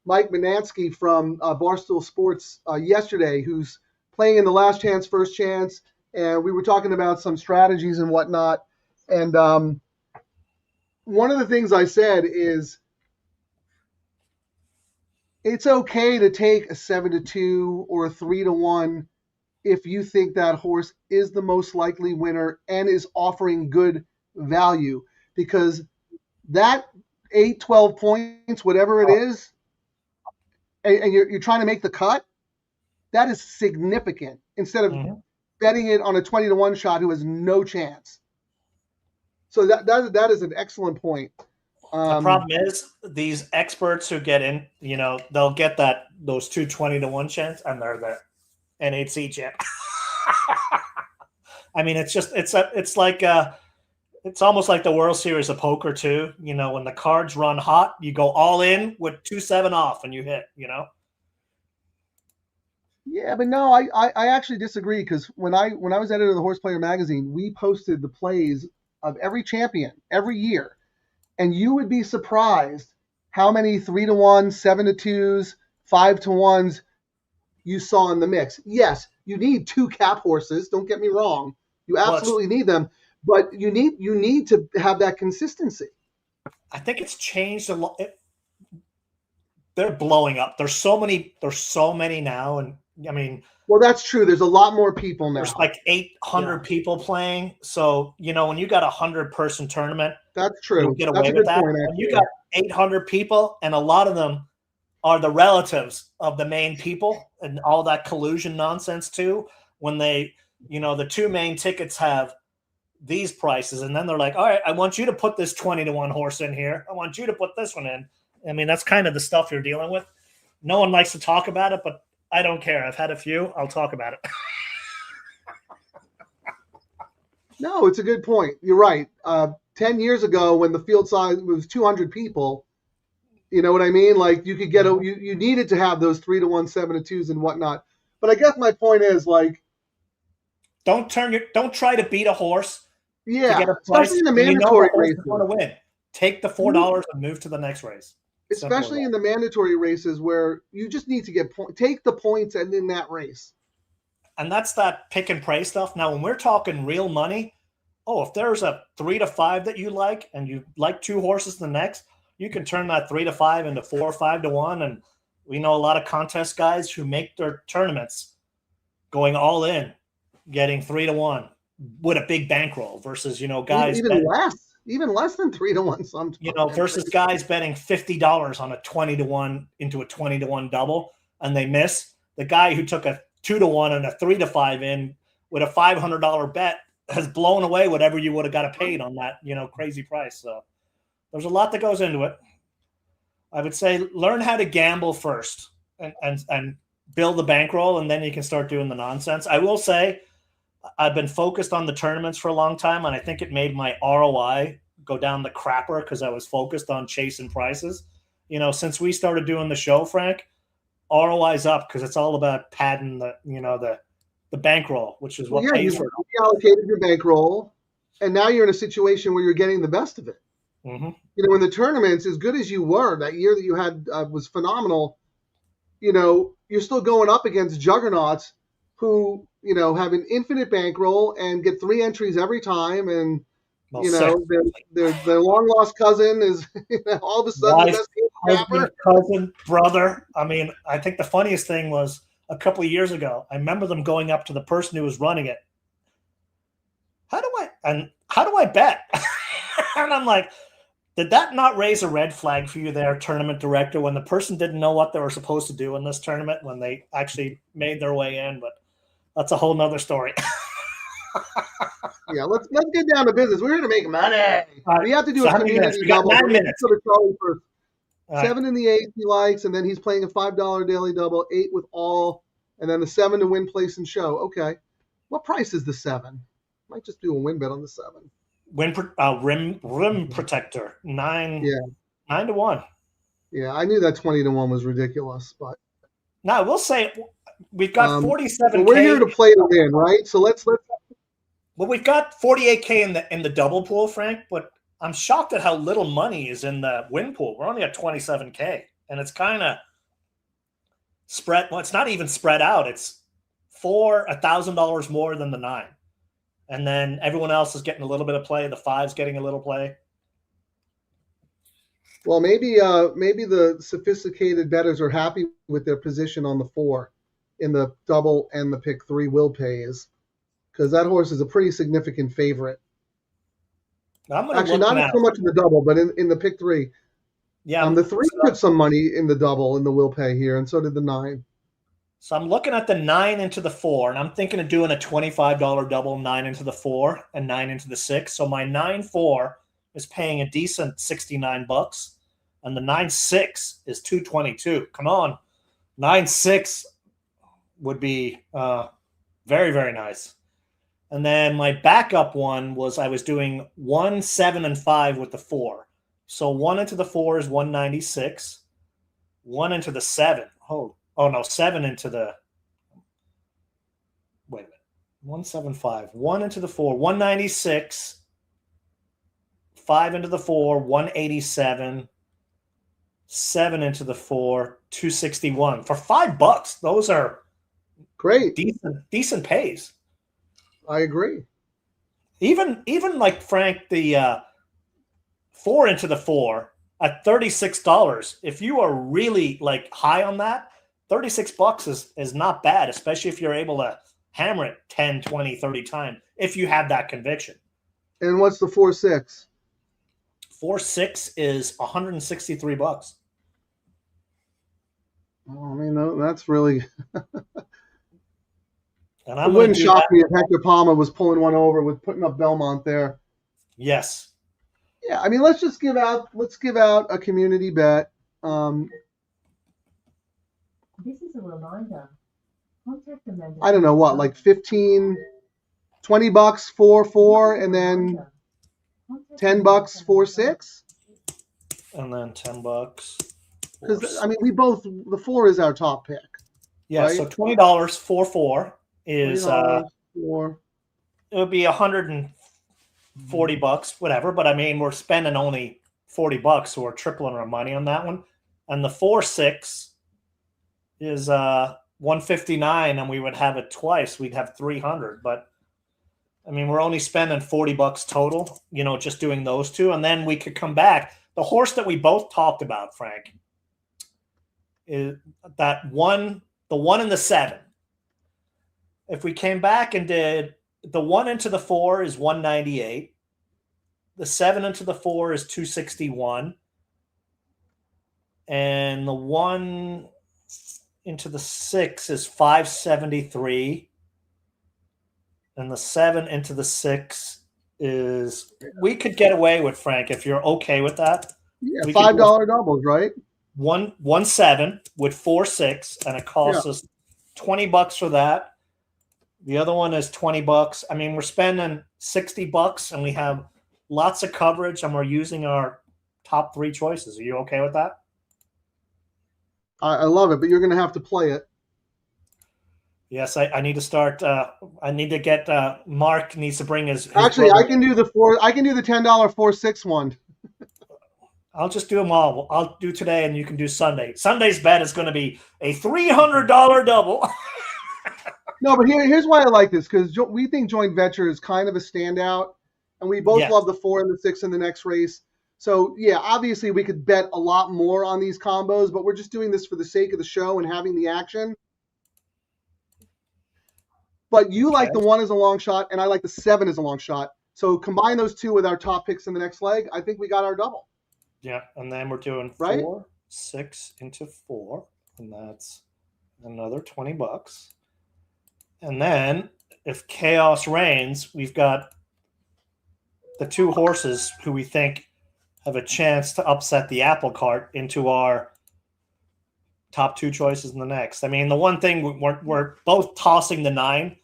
Mike Manansky from Barstool Sports yesterday, who's playing in the last chance, first chance. And we were talking about some strategies and whatnot. And one of the things I said is it's okay to take a 7-2 or a 3-1 if you think that horse is the most likely winner and is offering good value, because that 8, 12 points, whatever it is, and you're trying to make the cut, that is significant instead of betting it on a 20-1 shot who has no chance. So that is an excellent point. The problem is these experts who get in, they'll get those 2 20-1 chance, and they're the NHC champ. I mean, it's almost like the World Series of Poker too. When the cards run hot, you go all in with 2-7 off, and you hit. Yeah, but no, I actually disagree, because when I was editor of the Horse Player magazine, we posted the plays of every champion every year, and you would be surprised how many 3-1, 7-2s, 5-1s you saw in the mix. Yes, you need 2 cap horses. Don't get me wrong. You absolutely need them, but you need to have that consistency. I think it's changed a lot. They're blowing up. There's so many now, and I mean, well, that's true. There's a lot more people now. There's like 800 people playing. So when you got a 100-person tournament, that's true. You get away with that. When you got 800 people, and a lot of them are the relatives of the main people, and all that collusion nonsense too. When they, the 2 main tickets have these prices, and then they're like, all right, I want you to put this 20-1 horse in here. I want you to put this one in. I mean, that's kind of the stuff you're dealing with. No one likes to talk about it, but I don't care. I've had a few. I'll talk about it. No, it's a good point. You're right. 10 years ago, when the field size was 200 people, you know what I mean? Like, you could get you needed to have those 3-1, 7-2s and whatnot. But I guess my point is, like, don't try to beat a horse. Yeah, to get a price. Especially in the mandatory races. Want to win. Take the $4 and move to the next race. Especially in the mandatory races where you just need to take the points and in that race. And that's that pick and pray stuff. Now, when we're talking real money, if there's a 3 to 5 that you like, and you like 2 horses the next, you can turn that 3 to 5 into 4 or 5 to 1. And we know a lot of contest guys who make their tournaments going all in, getting 3 to 1 with a big bankroll versus, guys even less than 3-1 sometimes. Versus guys betting $50 on a 20-1 into a 20-1 double, and they miss. The guy who took a 2-1 and a 3 to 5 in with a $500 bet has blown away whatever you would have got paid on that, crazy price. So there's a lot that goes into it. I would say learn how to gamble first and build the bankroll, and then you can start doing the nonsense. I will say, I've been focused on the tournaments for a long time, and I think it made my ROI go down the crapper because I was focused on chasing prices. Since we started doing the show, Frank, ROI's up because it's all about padding the bankroll, which is what pays for it. You allocated your bankroll, and now you're in a situation where you're getting the best of it. Mm-hmm. In the tournaments, as good as you were, that year that you had was phenomenal. You're still going up against juggernauts who have an infinite bankroll and get 3 entries every time, and their long lost cousin is all of a sudden the best cousin, brother. I mean, I think the funniest thing was a couple of years ago. I remember them going up to the person who was running it. How do I bet? And I'm like, did that not raise a red flag for you there, tournament director, when the person didn't know what they were supposed to do in this tournament when they actually made their way in? But that's a whole nother story. Yeah, let's get down to business. We're here to make money. We have to do a community double. 9 minutes. 7 in the 8 he likes, and then he's playing a $5 daily double, 8 with all, and then the 7 to win place and show. Okay, what price is the 7? Might just do a win bet on the 7. Rim protector 9. Yeah, 9 to 1. Yeah, I knew that 20 to 1 was ridiculous, but now I will say we've got 47. We're here to play to win, right? So let's. Well, we've got 48K in the double pool, Frank, but I'm shocked at how little money is in the win pool. We're only at 27K, and it's kind of spread. Well, it's not even spread out. It's $1,000 more than the 9, and then everyone else is getting a little bit of play. The 5's getting a little play. Well, maybe the sophisticated bettors are happy with their position on the 4 in the double and the pick 3 will pays, because that horse is a pretty significant favorite. Actually, not so much in the double, but in the pick 3. Yeah. The 3 took some money in the double in the will pay here, and so did the 9. So I'm looking at the 9 into the 4, and I'm thinking of doing a $25 double, 9 into the 4 and 9 into the 6. So my 9-4 is paying a decent $69, and the 9-6 is $222. Come on, 9-6 would be very, very nice. And then my backup one was I was doing 1, 7, and 5 with the 4. So 1 into the 4 is 196. 1 into the 7. Oh no, 7 into the. Wait a minute. 175. 1 into the 4, 196. 5 into the 4, 187. 7 into the 4, 261. For $5, those are Great. Decent pays. I agree. Even like Frank, the 4 into the 4 at $36. If you are really like high on that, $36 is not bad, especially if you're able to hammer it 10, 20, 30 times if you have that conviction. And what's the 4-6? 4-6 is $163. Oh, I mean, that's really. And it wouldn't shock me if Hector Palma was pulling one over with putting up Belmont there. Yes. Yeah, I mean, let's give out a community bet. This is a reminder. Contact the member. I don't know what, like 15, $20, 4-4, and then $10, 4-6. And then $10. Because I mean, the 4 is our top pick. Yeah, right? so $20 4-4 is $4. it would be $140, whatever. But I mean, we're spending only $40, so we're tripling our money on that one. And the 4-6 is $159, and we would have it twice. We'd have $300. But I mean, we're only spending $40 total. Just doing those two, and then we could come back. The horse that we both talked about, Frank, is that one, the 1 and the 7. If we came back and did the 1 into the 4 is 198, the 7 into the 4 is 261, and the 1 into the 6 is 573, and the 7 into the 6 is, we could get away with, Frank, if you're okay with that. Yeah, $5 doubles, right? 1-7 with 4-6, and it costs us $20 for that. The other one is $20. I mean, we're spending $60, and we have lots of coverage, and we're using our top 3 choices. Are you okay with that? I love it, but you're going to have to play it. Yes, I need to start. I need to get. Mark needs to bring his. Actually, brother. I can do the 4. I can do the $10 4-6 one. I'll just do them all. I'll do today, and you can do Sunday. Sunday's bet is going to be a $300 double. No, but here's why I like this, because we think joint venture is kind of a standout, and we both love the 4 and the 6 in the next race. So, yeah, obviously we could bet a lot more on these combos, but we're just doing this for the sake of the show and having the action. But you like the 1 as a long shot, and I like the 7 as a long shot. So combine those two with our top picks in the next leg. I think we got our double. Yeah, and then we're doing 4-6 into 4, and that's another $20. And then, if chaos reigns, we've got the 2 horses who we think have a chance to upset the apple cart into our top 2 choices in the next. I mean, the one thing we're both tossing the 9,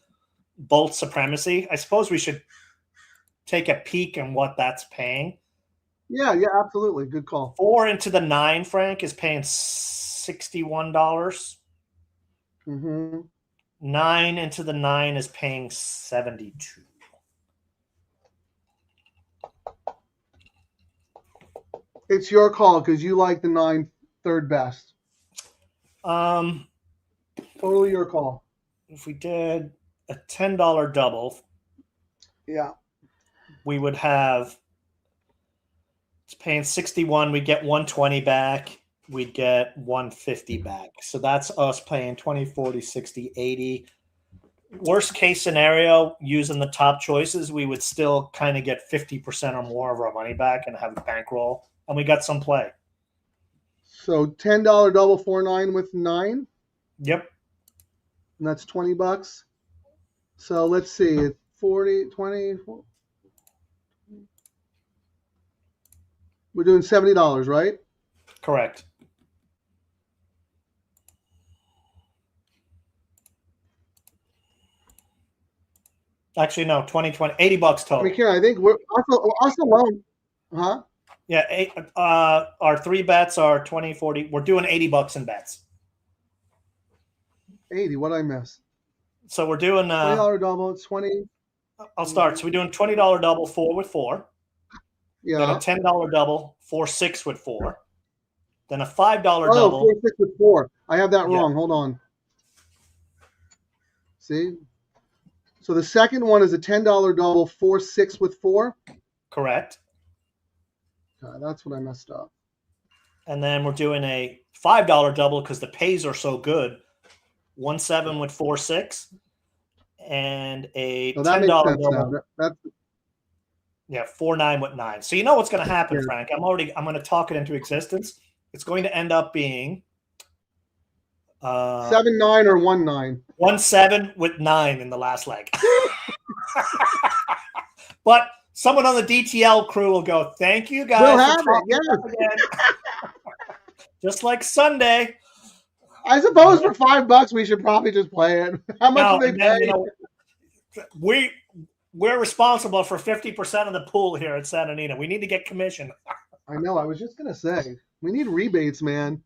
both supremacy. I suppose we should take a peek on what that's paying. Yeah, absolutely. Good call. 4 into the 9, Frank, is paying $61. Mm-hmm. 9 into the 9 is paying $72. It's your call because you like the 9 third best. Totally your call. If we did a $10 double, we would have, it's paying 61. We'd get 120 back. We'd get 150 back. So that's us paying 20, 40, 60, 80. Worst case scenario, using the top choices, we would still kind of get 50% or more of our money back and have a bankroll. And we got some play. So $10 double 4-9 with 9, Yep. and that's $20. So let's see, 40, 20. We're doing $70, right? Correct. Actually, no, 20, 80 bucks I total. mean, Karen, I think we're us alone. Huh? Yeah, our 3 bets are 20, 40. We're doing 80 bucks in bets. 80. What did I miss? So we're doing $20 double. It's 20. I'll start. So we're doing $20 double 4 with 4. Then a Yeah. $10 double 4-6 with 4. Then a $5 Oh, double. 4, 6 with 4. I have that Yeah. wrong. Hold on. See? So the second one is a $10 double 4, 6 with 4. Correct. That's what I messed up. And then we're doing a $5 double because the pays are so good. 1-7 with 4-6. And a So that $10 makes sense double. now. That's Yeah, 4-9 with 9. So you know what's going to happen, Yeah. Frank. I'm going to talk it into existence. It's going to end up being 7-9 or 1-9. 1-7 with 9 in the last leg. But someone on the DTL crew will go, thank you guys. We'll for have it, talking yes. up again." Just like Sunday. I suppose for $5 we should probably just play it. How much No, do they and then, pay? you know, we're responsible for 50% of the pool here at Santa Anita. We need to get commission. I know. I was just gonna say we need rebates, man.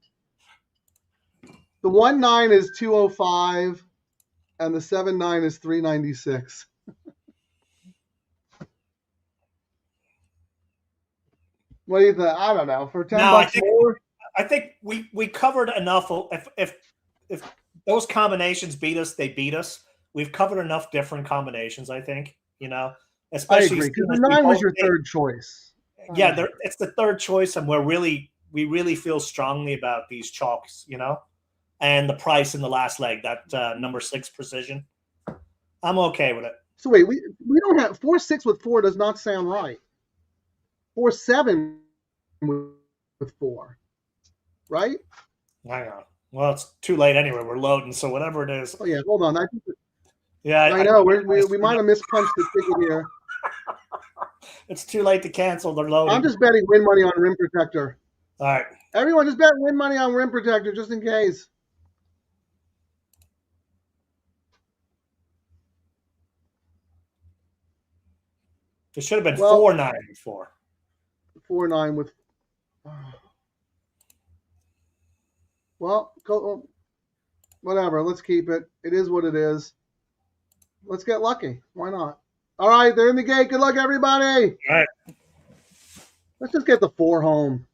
The 1-9 is 205, and the 7-9 is 396. What do you think? I don't know. For $10 more. I think we covered enough. If those combinations beat us, they beat us. We've covered enough different combinations. I think I especially agree because since the we 9 was both your did- third choice. Yeah, it's the third choice, and we really feel strongly about these chalks. And the price in the last leg, that number 6 precision. I'm okay with it. So wait, we don't have 4-6 with 4 does not sound right. 4-7 with 4, right? Hang on. Well, it's too late anyway. We're loading, so whatever it is. Oh yeah, hold on. I I know we might have mispunched the ticket here. It's too late to cancel. They're loading. I'm just betting win money on rim protector. All right. Everyone, just bet win money on rim protector just in case. It should have been Well- 4-9 before. 4-9 with. Well, whatever. Let's keep it. It is what it is. Let's get lucky. Why not? All right, they're in the gate. Good luck, everybody. All right. Let's just get the 4 home.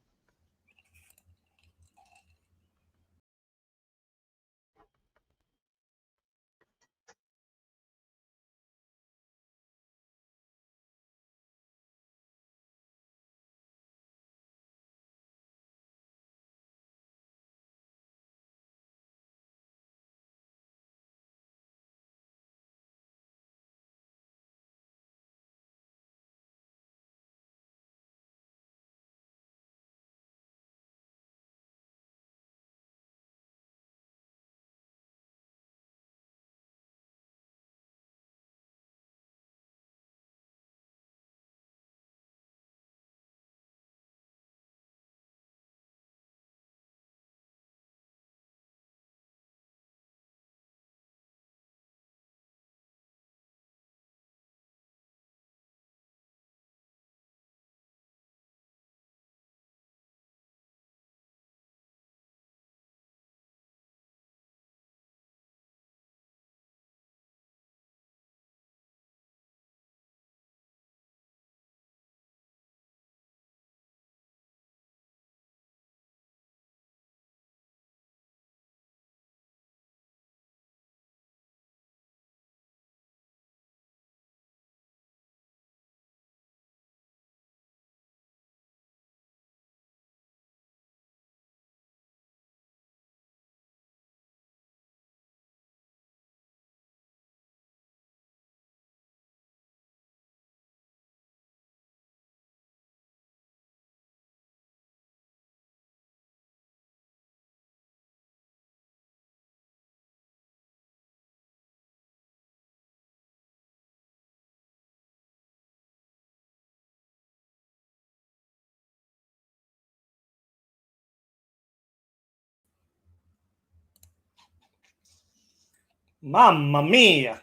Mamma mia.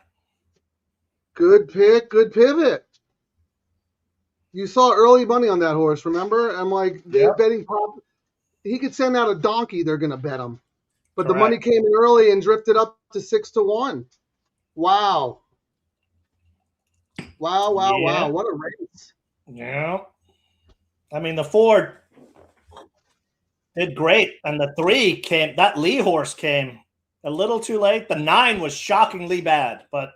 Good pick, good pivot. You saw early money on that horse, remember? I'm like, they're Yep. betting Pop. He could send out a donkey, they're going to bet him. But the Correct. money came in early and drifted up to 6-1. Wow. Wow. Yeah. What a race. Yeah. I mean, the 4 did great. And the 3 came, that Lee horse came a little too late. The 9 was shockingly bad. But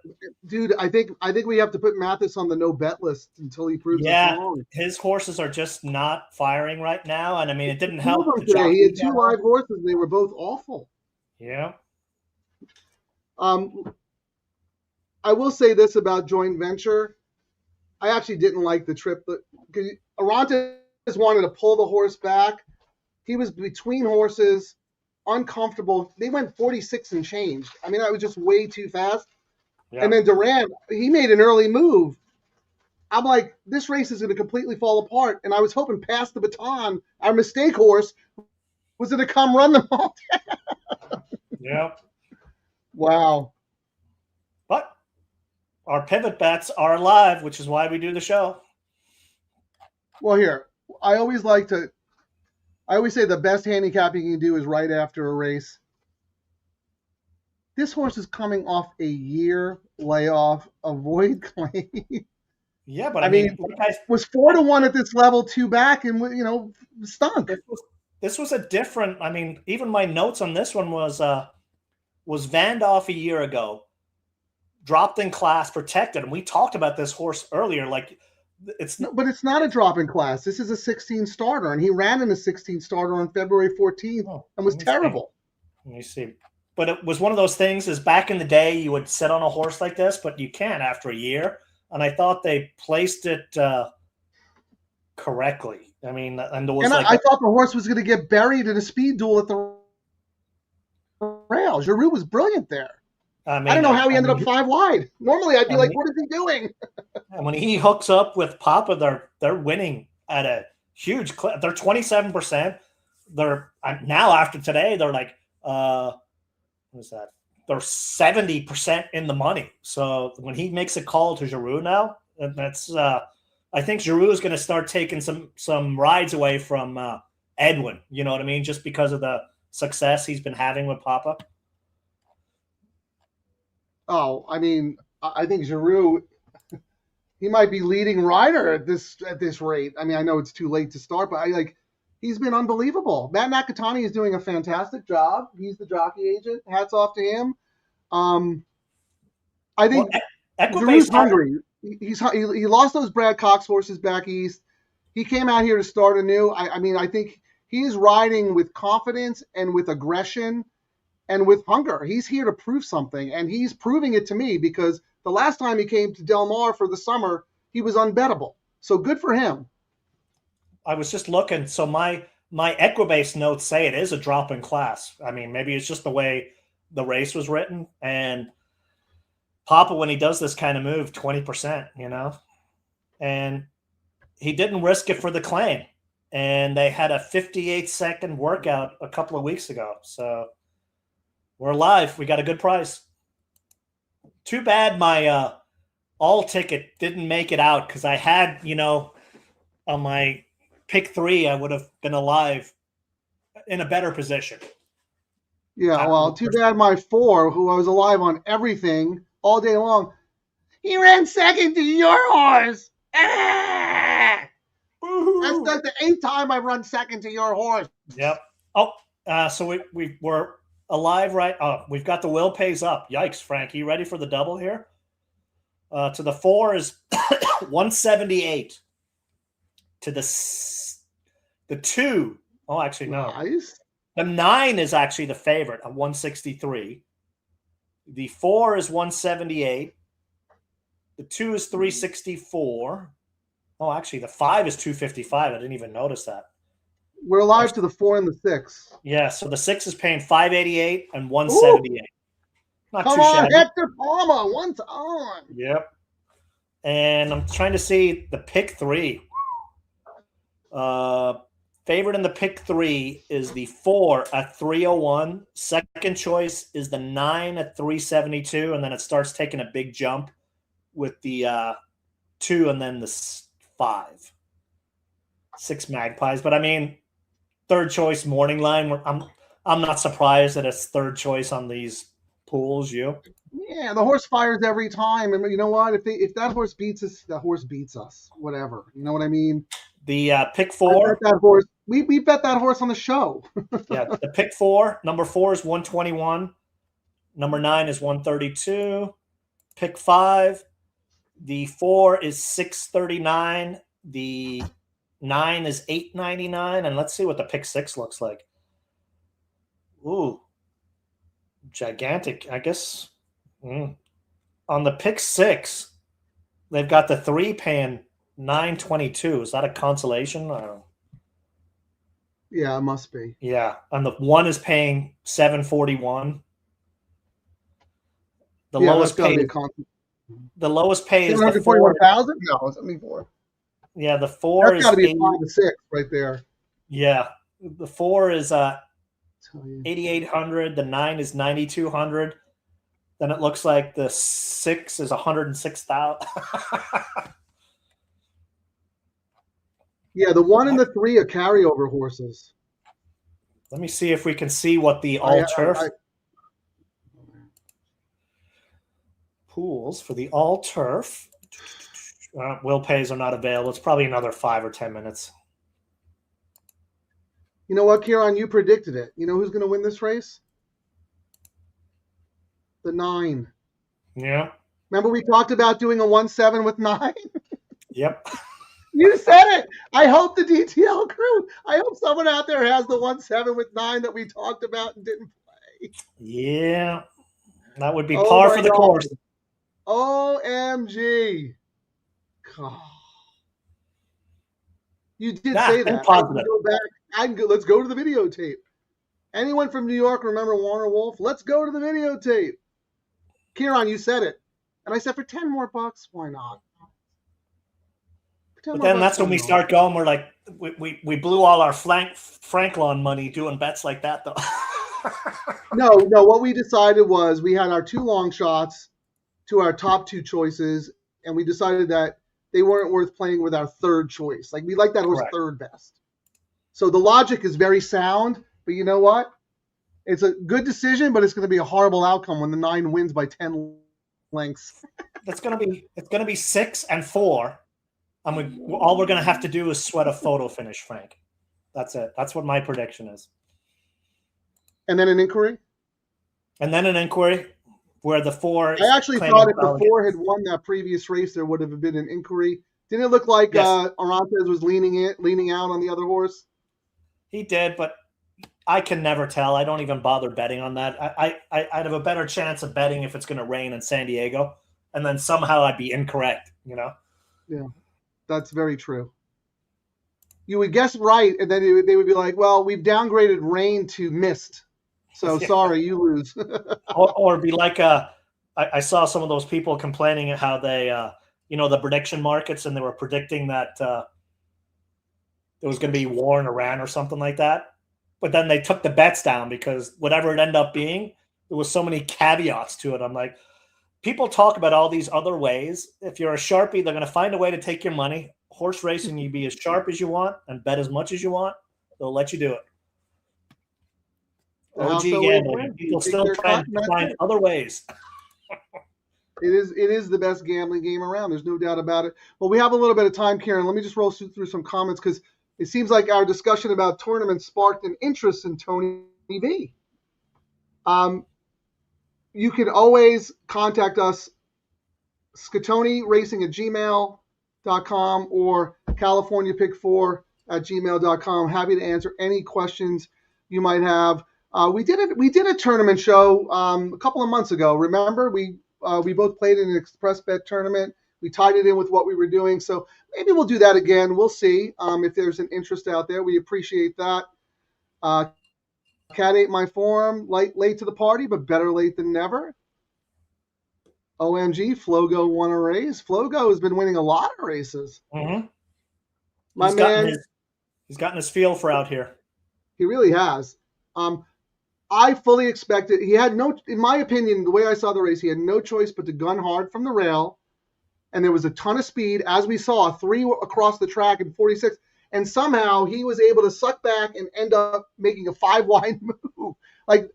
Dude, I think we have to put Mathis on the no bet list until he proves us wrong. his horses are just not firing right now. And I mean, it didn't Two help. of them today. He had 2 live horses. They were both awful. Yeah. I will say this about joint venture. I actually didn't like the trip. Because Arantes wanted to pull the horse back. He was between horses, uncomfortable. They went 46 and changed. I mean, that was just way too fast. Yeah. And then Duran, he made an early move. I'm like, this race is going to completely fall apart. And I was hoping Pass the Baton, our mistake horse, was going to come run them all down. Yeah. Wow. But our pivot bets are alive, which is why we do the show. Well, here, I always say the best handicapping you can do is right after a race. This horse is coming off a year layoff. Avoid claim. Yeah, but I mean was 4-1 at this level, 2 back, and stunk. This was a different. I mean, even my notes on this one was Vandoff a year ago, dropped in class, protected, and we talked about this horse earlier. Like, but it's not a drop in class. This is a 16 starter, and he ran in a 16 starter on February 14th and was terrible. Let me see. But it was one of those things. Is back in the day, you would sit on a horse like this, but you can't after a year. And I thought they placed it correctly. I mean, and there was I thought the horse was going to get buried in a speed duel at the rail. Giroux was brilliant there. I don't know how he ended up 5 wide. Normally, I'd be like, what is he doing? And when he hooks up with Papa, they're winning at a huge clip. They're 27%. They're now after today, they're like, what is that? They're 70% in the money. So when he makes a call to Giroux now, that's I think Giroux is going to start taking some rides away from Edwin. You know what I mean? Just because of the success he's been having with Papa. Oh, I mean, I think Giroux, he might be leading rider at this rate. I mean, I know it's too late to start, but he's been unbelievable. Matt Nakatani is doing a fantastic job. He's the jockey agent. Hats off to him. I think Giroux's hungry. He lost those Brad Cox horses back east. He came out here to start anew. I mean, I think he's riding with confidence and with aggression and with hunger. He's here to prove something, and he's proving it to me because the last time he came to Del Mar for the summer, he was unbettable. So good for him. I was just looking. So my Equibase notes say it is a drop in class. I mean, maybe it's just the way the race was written. And Papa, when he does this kind of move, 20%, and he didn't risk it for the claim. And they had a 58-second workout a couple of weeks ago. So we're live. We got a good price. Too bad my all ticket didn't make it out because I had, on my pick 3, I would have been alive in a better position. Yeah, well, too bad my 4, who I was alive on everything all day long, he ran second to your horse. Ah! That's like the 8th time I've run second to your horse. Yep. Oh, so we were alive, right? Oh, we've got the will pays up. Yikes, Frank. You ready for the double here? To the 4 is 178. To the 2. Oh, actually, no. Nice. The 9 is actually the favorite at 163. The 4 is 178. The 2 is 364. Oh, actually, the 5 is 255. I didn't even notice that. We're alive to the 4 and the 6. Yeah, so the 6 is paying 588 and 178. Not Come too on, shabby. Hector Palma, one's on. Yep. And I'm trying to see the pick 3. Favorite in the pick 3 is the 4 at 301. Second choice is the 9 at 372, and then it starts taking a big jump with the 2 and then the 5. 6 Magpies. But I mean, third choice morning line. I'm not surprised that it's third choice on these pools. You? Yeah, the horse fires every time, and you know what? If that horse beats us, that horse beats us. Whatever. You know what I mean? The pick 4. Bet that horse. We bet that horse on the show. Yeah, the pick 4. Number 4 is 121. Number 9 is 132. Pick 5. The 4 is 639. The 9 is 899. And let's see what the pick 6 looks like. Ooh, gigantic. I guess on the pick 6, they've got the 3 paying 922. Is that a consolation? I don't know. Yeah, it must be. Yeah, and the 1 is paying 741. The lowest pay. The lowest pay is the 4. 741,000? No, it's 74. Yeah, the 4 That's is got to be 5 to 6 right there. Yeah, the 4 is 8,800. The 9 is 9,200. Then it looks like the 6 is 106,000. Yeah, the 1 and the 3 are carryover horses. Let me see if we can see what the all-turf pools for the all-turf. Will pays are not available. It's probably another 5 or 10 minutes. You know what, Ciaran? You predicted it. You know who's going to win this race? The 9. Yeah. Remember we talked about doing a 1-7 with 9? Yep. You said it. I hope the DTL crew. I hope someone out there has the 1-7 with 9 that we talked about and didn't play. Yeah. That would be par for the course. OMG. God. You did say that. Let's go to the videotape. Anyone from New York remember Warner Wolf? Let's go to the videotape. Ciaran, you said it. And I said for 10 more bucks, why not? But then that's when we start going. We're like, we blew all our Franklin money doing bets like that, though. No. What we decided was we had our 2 long shots to our top 2 choices, and we decided that they weren't worth playing with our third choice. Like, we like that horse third best. So the logic is very sound, but you know what? It's a good decision, but it's going to be a horrible outcome when the 9 wins by 10 lengths. It's going to be 6 and 4. All we're going to have to do is sweat a photo finish, Frank. That's it. That's what my prediction is. And then an inquiry? And then an inquiry where the 4... I actually thought if the 4 had won that previous race, there would have been an inquiry. Didn't it look like Arantes was leaning out on the other horse? He did, but I can never tell. I don't even bother betting on that. I'd have a better chance of betting if it's going to rain in San Diego, and then somehow I'd be incorrect, you know? Yeah, that's very true. You would guess right, and then they would be like, well, we've downgraded rain to mist. So sorry, you lose. or be like, I saw some of those people complaining at how they, the prediction markets, and they were predicting that there was going to be war in Iran or something like that. But then they took the bets down because whatever it ended up being, there was so many caveats to it. I'm like, people talk about all these other ways. If you're a Sharpie, they're going to find a way to take your money. Horse racing, you be as sharp as you want and bet as much as you want. They'll let you do it. OG gambling. People still trying to find other ways. It is the best gambling game around. There's no doubt about it. Well, we have a little bit of time, Ciaran. Let me just roll through some comments because it seems like our discussion about tournaments sparked an interest in Tony V. You can always contact us, scatoniracing@gmail.com or californiapick4@gmail.com. Happy to answer any questions you might have. We did a tournament show a couple of months ago. Remember, we both played in an express bet tournament. We tied it in with what we were doing. So maybe we'll do that again. We'll see if there's an interest out there. We appreciate that. Cat ate my form, late to the party, but better late than never. OMG, Flogo won a race. Flogo has been winning a lot of races. Mm-hmm. My man, He's gotten his feel for out here. He really has. I fully expected. He had no, in my opinion, the way I saw the race, he had no choice but to gun hard from the rail. And there was a ton of speed, as we saw, 3 across the track in 46. And somehow he was able to suck back and end up making a 5-wide move. Like,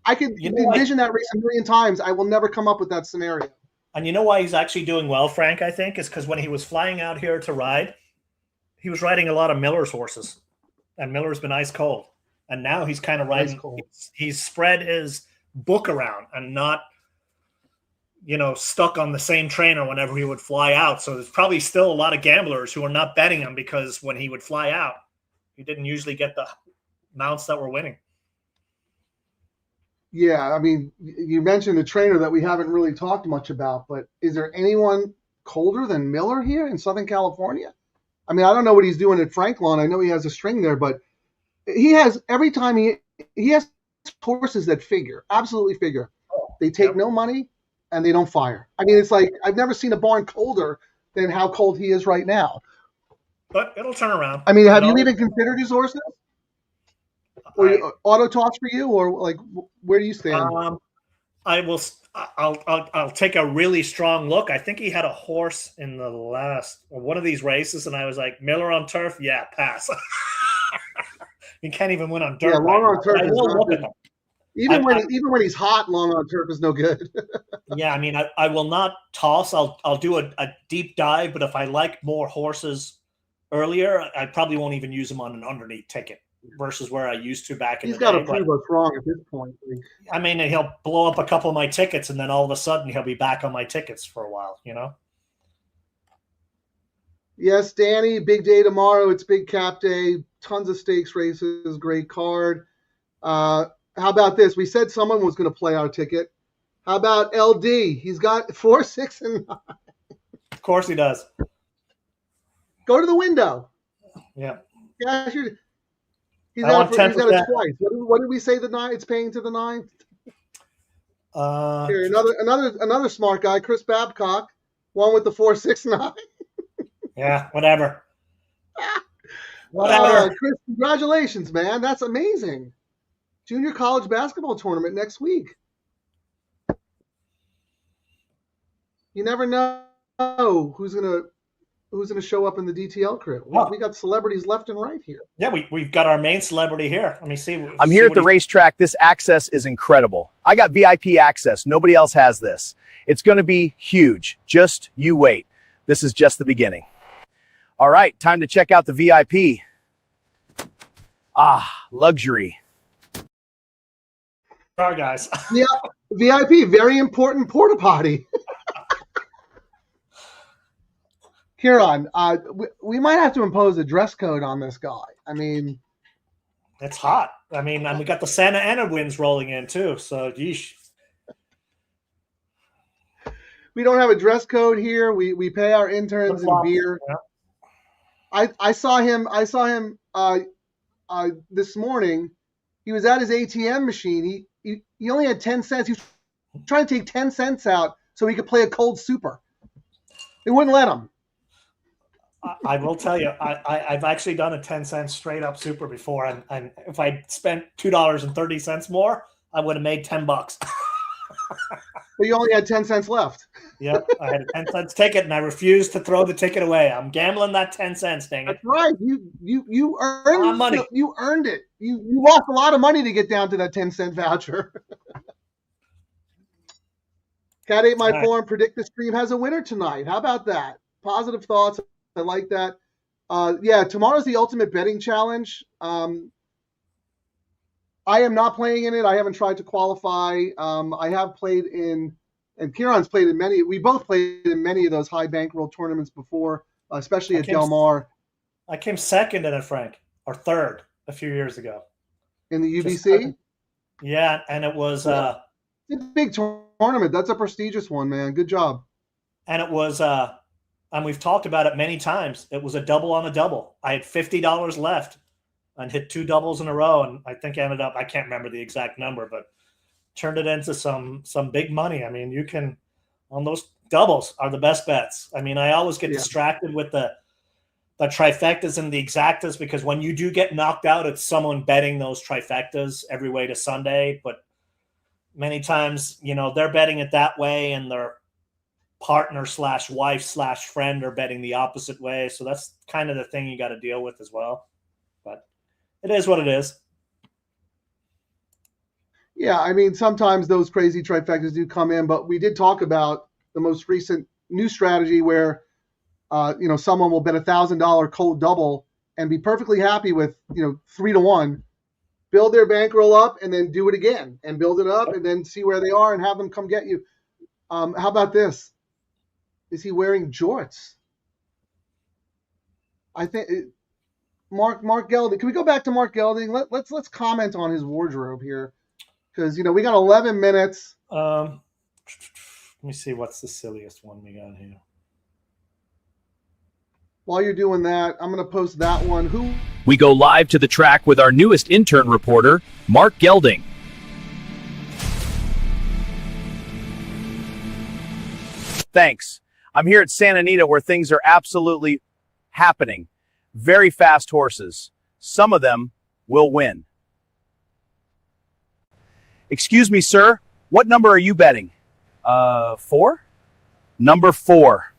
I could envision that race a million times. I will never come up with that scenario. And you know why he's actually doing well, Frank, I think, is because when he was flying out here to ride, he was riding a lot of Miller's horses. And Miller's been ice cold. And now he's kind of riding. He's spread his book around and not, stuck on the same trainer whenever he would fly out. So there's probably still a lot of gamblers who are not betting him because when he would fly out, he didn't usually get the mounts that were winning. Yeah, I mean, you mentioned the trainer that we haven't really talked much about, but is there anyone colder than Miller here in Southern California? I mean, I don't know what he's doing at Franklin. I know he has a string there, but he has every time he has horses that figure, absolutely figure. They take no money and they don't fire. I mean, it's like I've never seen a barn colder than how cold he is right now. But it'll turn around. I mean, have you even considered his horses? Or auto toss for you, or like where do you stand? I will. I'll take a really strong look. I think he had a horse in the last one of these races, and I was like, Miller on turf, yeah, pass. He can't even win on dirt. Yeah, long on turf is not good. Even when he's hot, long on turf is no good. Yeah, I mean, I will not toss. I'll do a deep dive, but if I like more horses earlier, I probably won't even use them on an underneath ticket versus where I used to back in the day. He's got to prove us wrong at this point. I mean, he'll blow up a couple of my tickets, and then all of a sudden he'll be back on my tickets for a while, Yes, Danny, big day tomorrow. It's big cap day. Tons of stakes races. Great card. How about this? We said someone was going to play our ticket. How about LD? He's got 4, 6, and 9. Of course he does. Go to the window. Yeah. Yeah, he's got it twice. What did we say the 9? It's paying to the 9. Here, another smart guy, Chris Babcock, one with the 4, 6, 9. Yeah, whatever. Whatever. Chris, congratulations, man. That's amazing. Junior college basketball tournament next week. You never know who's gonna show up in the DTL crew. We got celebrities left and right here. Yeah, we've got our main celebrity here. Let me see. I'm here at the racetrack. This access is incredible. I got VIP access. Nobody else has this. It's going to be huge. Just you wait. This is just the beginning. All right, time to check out the VIP. Luxury. All right, guys. Yeah, VIP, very important porta potty. Ciaran, we might have to impose a dress code on this guy. I mean, it's hot. I mean, and we got the Santa Anita winds rolling in too. So, yeesh. We don't have a dress code here. We pay our interns in beer. Yeah. I saw him this morning. He was at his ATM machine. He only had 10 cents. He was trying to take 10 cents out so he could play a cold super. They wouldn't let him. I will tell you, I've actually done a 10-cent straight up super before, and if I spent $2.30 more, I would have made $10. But you only had 10 cents left. Yep, I had a 10 cents ticket, and I refused to throw the ticket away. I'm gambling that 10 cents, dang it. That's right. You earned money. You earned it. You lost a lot of money to get down to that 10-cent voucher. Cat ate my form. Predict the stream has a winner tonight. How about that? Positive thoughts. I like that. Yeah, tomorrow's the ultimate betting challenge. I am not playing in it. I haven't tried to qualify. I have played in, and Ciaran's played in many. We both played in many of those high bankroll tournaments before, especially at Del Mar. I came second in it, Frank, or third a few years ago. In the UBC? Yeah, and it was it's a big tournament. That's a prestigious one, man. Good job. And it was and we've talked about it many times. It was a double on a double. I had $50 left and hit 2 doubles in a row, and I think ended up, I can't remember the exact number, but turned it into some big money. I mean, you can, on those doubles are the best bets. I mean, I always get distracted with the the trifectas and the exactas, because when you do get knocked out, it's someone betting those trifectas every way to Sunday. But many times, you know, they're betting it that way, and their partner / wife / friend are betting the opposite way. So that's kind of the thing you got to deal with as well. But it is what it is. Yeah, I mean, sometimes those crazy trifectas do come in, but we did talk about the most recent new strategy where, you know, someone will bet $1,000 cold double and be perfectly happy with, you know, 3-1, build their bankroll up and then do it again and build it up and then see where they are and have them come get you. How about this? Is he wearing jorts? I think Mark Gelding. Can we go back to Mark Gelding? Let's comment on his wardrobe here. Because, you know, we got 11 minutes. Let me see. What's the silliest one we got here? While you're doing that, I'm going to post that one. We go live to the track with our newest intern reporter, Mark Gelding. Thanks. I'm here at Santa Anita where things are absolutely happening. Very fast horses. Some of them will win. Excuse me, sir. What number are you betting? 4? Number 4.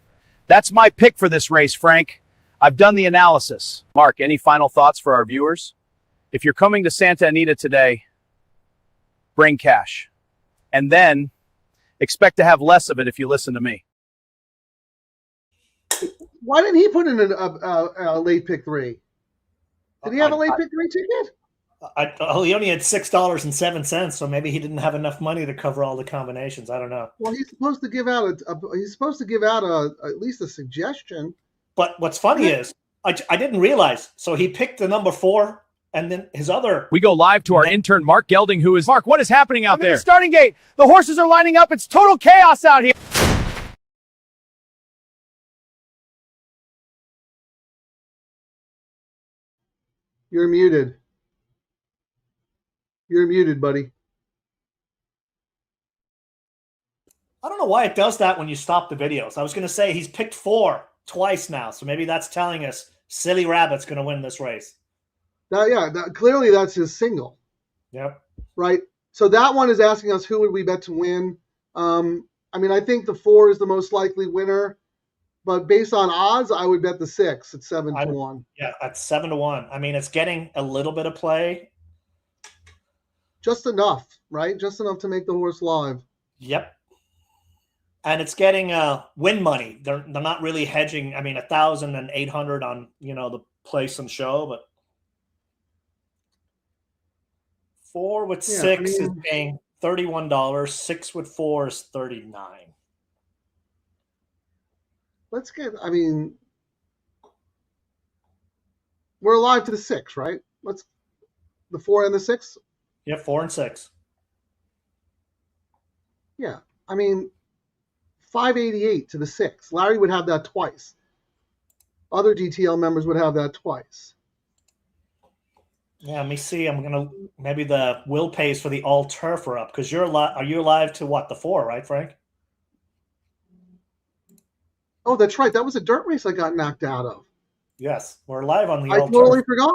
That's my pick for this race, Frank. I've done the analysis. Mark, any final thoughts for our viewers? If you're coming to Santa Anita today, bring cash. And then expect to have less of it if you listen to me. Why didn't he put in a late pick 3? Did he have a late pick 3 ticket? He only had $6.07, so maybe he didn't have enough money to cover all the combinations. I don't know. Well, he's supposed to give out at least a suggestion. But what's funny is I didn't realize. So he picked the number 4, and then his other. We go live to our intern, Mark Gelding, who is Mark. What is happening out there? The starting gate. The horses are lining up. It's total chaos out here. You're muted. You're muted, buddy. I don't know why it does that when you stop the videos. I was going to say he's picked 4 twice now, so maybe that's telling us Silly Rabbit's going to win this race. Clearly that's his single. Yep. Right. So that one is asking us who would we bet to win. I mean, I think the 4 is the most likely winner, but based on odds, I would bet the 6 at 7-1. Yeah, at 7-1. I mean, it's getting a little bit of play. Just enough, right? Just enough to make the horse live. Yep. And it's getting win money. They're not really hedging. I mean, 1,800 on, you know, the place and show, but 4 with 6 is paying $31. 6 with 4 is $39. Let's get. I mean, we're alive to the 6, right? The 4 and the 6. Yeah, 4 and 6. Yeah, I mean, 588 to the 6. Larry would have that twice. Other DTL members would have that twice. Yeah, let me see. I'm gonna maybe the will pays for the all turf are up because are you alive to what, the 4, right, Frank? Oh, that's right. That was a dirt race I got knocked out of. Yes, we're live on the I all totally turf. forgot.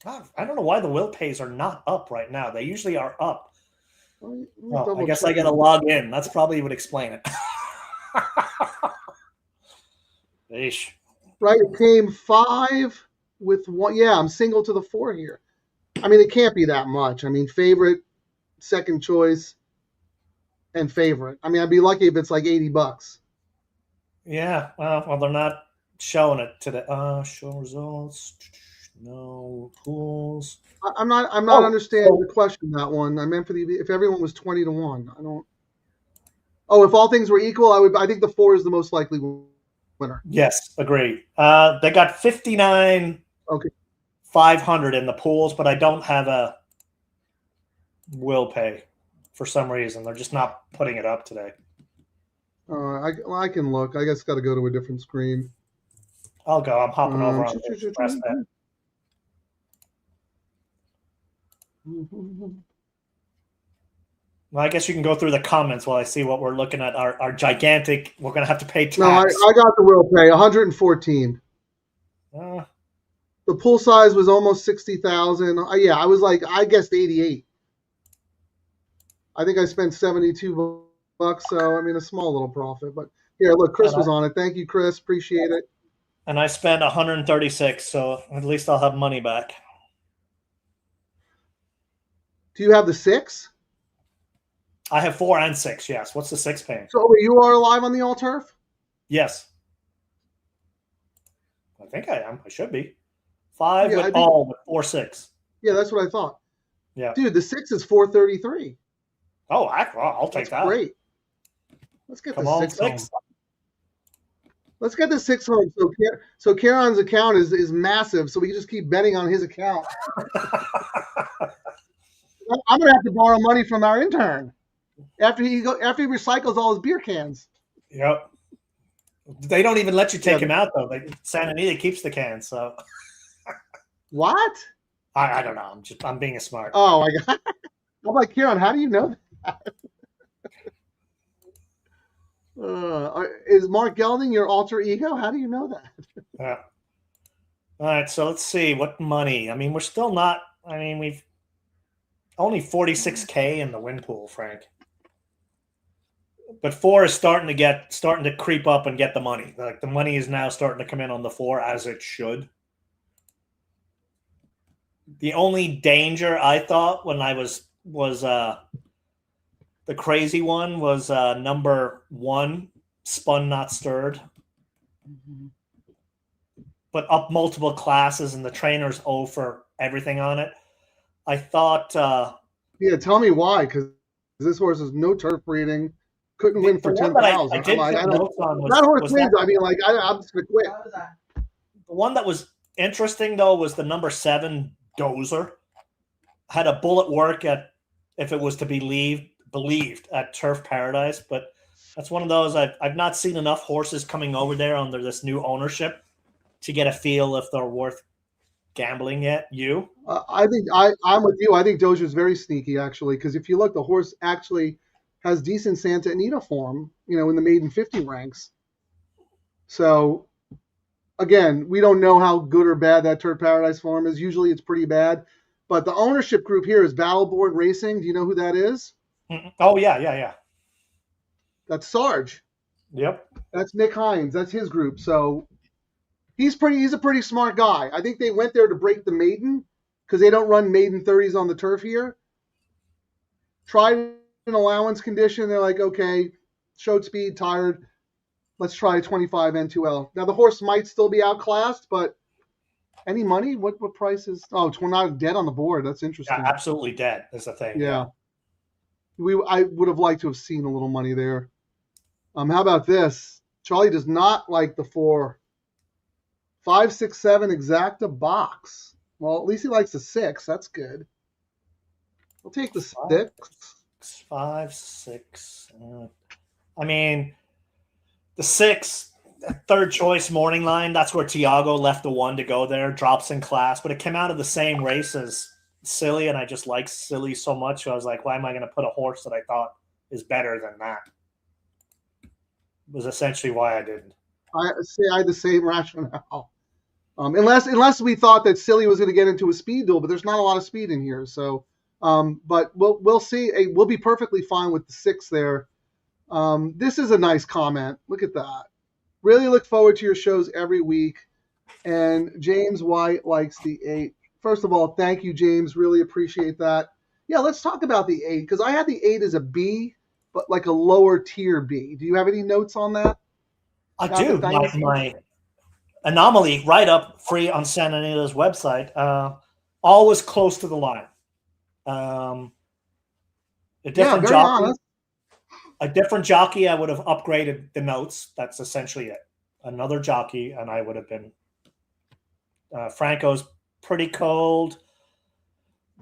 God, I don't know why the will pays are not up right now. They usually are up. I guess I got to log in. That's probably would explain it. Eesh. Right, it came 5 with 1. Yeah, I'm single to the 4 here. I mean, it can't be that much. I mean, favorite, second choice, and favorite. I mean, I'd be lucky if it's like $80. Yeah, well, they're not showing it today. Show results. No pools. I'm not understanding the question. That one I meant for if everyone was 20-1. I don't. Oh, if all things were equal, I think the 4 is the most likely winner. Yes, agreed. They got 59. Okay. 500 in the pools, but I don't have a will pay for some reason. They're just not putting it up today. I can look. I guess got to go to a different screen. I'll go. I'm hopping over on the press bet. Well, I guess you can go through the comments while I see what we're looking at. Our gigantic. We're going to have to pay tax. No, I got the real pay. 114. Uh, The pool size was almost 60,000. Yeah, I was like, I guessed 88. I think I spent 72 bucks. So I mean, a small little profit. But yeah, look, Chris was on it. Thank you, Chris. Appreciate it. and I spent 136, so at least I'll have money back. Do you have the 6? I have 4 and 6. Yes. What's the 6 paying? So you are live on the all turf? Yes. I think I am. I should be. 5 Yeah, with all with 4 6. Yeah, that's what I thought. Yeah. Dude, the 6 is 433. Oh, I'll take that. Great. Let's get Come the on, 6 home. 6. Let's get the 6 home. So Ciaran's account is massive, so we can just keep betting on his account. I'm gonna have to borrow money from our intern after he recycles all his beer cans. Yep. They don't even let you take him out though. Santa Anita keeps the cans, so What? I don't know. I'm being a smart. Oh my god! I'm like, Ciaran, how do you know that? Is Mark Gelding your alter ego? How do you know that? Yeah. All right, so let's see what money. I mean, we're still not. I mean, we've only 46K in the win pool, Frank. But 4 is starting to creep up and get the money. Like the money is now starting to come in on the 4 as it should. The only danger I thought when I was the crazy one was number 1, spun not stirred. But up multiple classes and the trainer's O for everything on it. I thought yeah, tell me why, because this horse is no turf breeding. Couldn't win for 10,000. That horse wins. I mean, like, I'm just gonna quit. The one that was interesting though was the number 7 Dozer. Had a bullet work at if it was to be believed at Turf Paradise, but that's one of those I've not seen enough horses coming over there under this new ownership to get a feel if they're worth gambling yet. I think I'm with you. I think Dozier's very sneaky actually, because if you look, the horse actually has decent Santa Anita form, in the maiden 50 ranks. So again, we don't know how good or bad that Turf Paradise form is. Usually it's pretty bad. But the ownership group here is Battleborn Racing. Do you know who that is? Oh, yeah. That's Sarge. Yep. That's Nick Hines. That's his group. So he's a pretty smart guy. I think they went there to break the maiden because they don't run maiden 30s on the turf here. Tried an allowance condition. They're like, okay, showed speed, tired. Let's try 25 N2L. Now the horse might still be outclassed, but any money? What price is? Oh, it's not dead on the board. That's interesting. Yeah, absolutely dead is the thing. Yeah. I would have liked to have seen a little money there. How about this? Charlie does not like the 4. 5, 6, 7 exacta box. Well, at least he likes the 6. That's good. I'll take the 6. 5, 6. I mean, the 6, third choice morning line. That's where Tiago left the 1 to go there. Drops in class, but it came out of the same race as Silly, and I just like Silly so much. So I was like, why am I going to put a horse that I thought is better than that? Was essentially why I didn't. I had the same rationale. Unless we thought that Silly was going to get into a speed duel, but there's not a lot of speed in here. So, but we'll see. We'll be perfectly fine with the 6 there. This is a nice comment. Look at that. Really look forward to your shows every week. And James White likes the 8. First of all, thank you, James. Really appreciate that. Yeah, let's talk about the 8 because I had the 8 as a B, but like a lower tier B. Do you have any notes on that? I do. My anomaly right up free on Santa Anita's website. Always close to the line. A different jockey, I would have upgraded the notes. That's essentially it. Another jockey, and I would have been. Franco's pretty cold.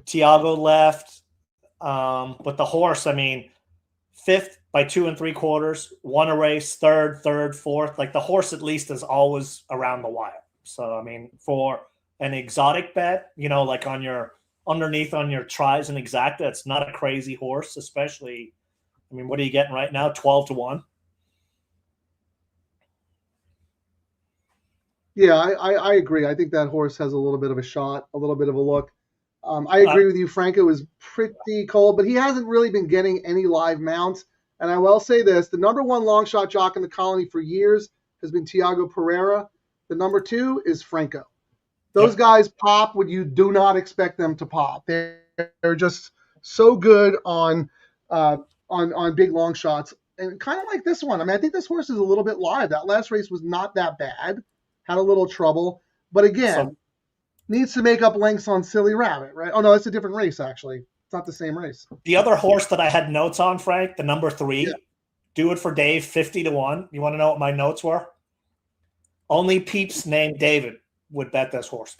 Tiago left. But the horse, I mean, 5th by 2 3/4, won a race, 3rd, 4th. Like the horse at least is always around the wire. So, I mean, for an exotic bet, like on your underneath on your tries and exacta. It's not a crazy horse, especially. I mean, what are you getting right now? 12-1. Yeah, I agree. I think that horse has a little bit of a shot, a little bit of a look. I agree with you. Franco is pretty cold, but he hasn't really been getting any live mounts. And I will say this, the number one long shot jock in the colony for years has been Tiago Pereira. The number two is Franco. Those guys pop when you do not expect them to pop. They're just so good on big long shots. And kind of like this one. I mean, I think this horse is a little bit live. That last race was not that bad. Had a little trouble. But again, needs to make up lengths on Silly Rabbit, right? Oh, no, it's a different race, actually. It's not the same race. The other horse that I had notes on, Frank, the number 3, Do It for Dave, 50-1. You want to know what my notes were? Only peeps named David would bet this horse.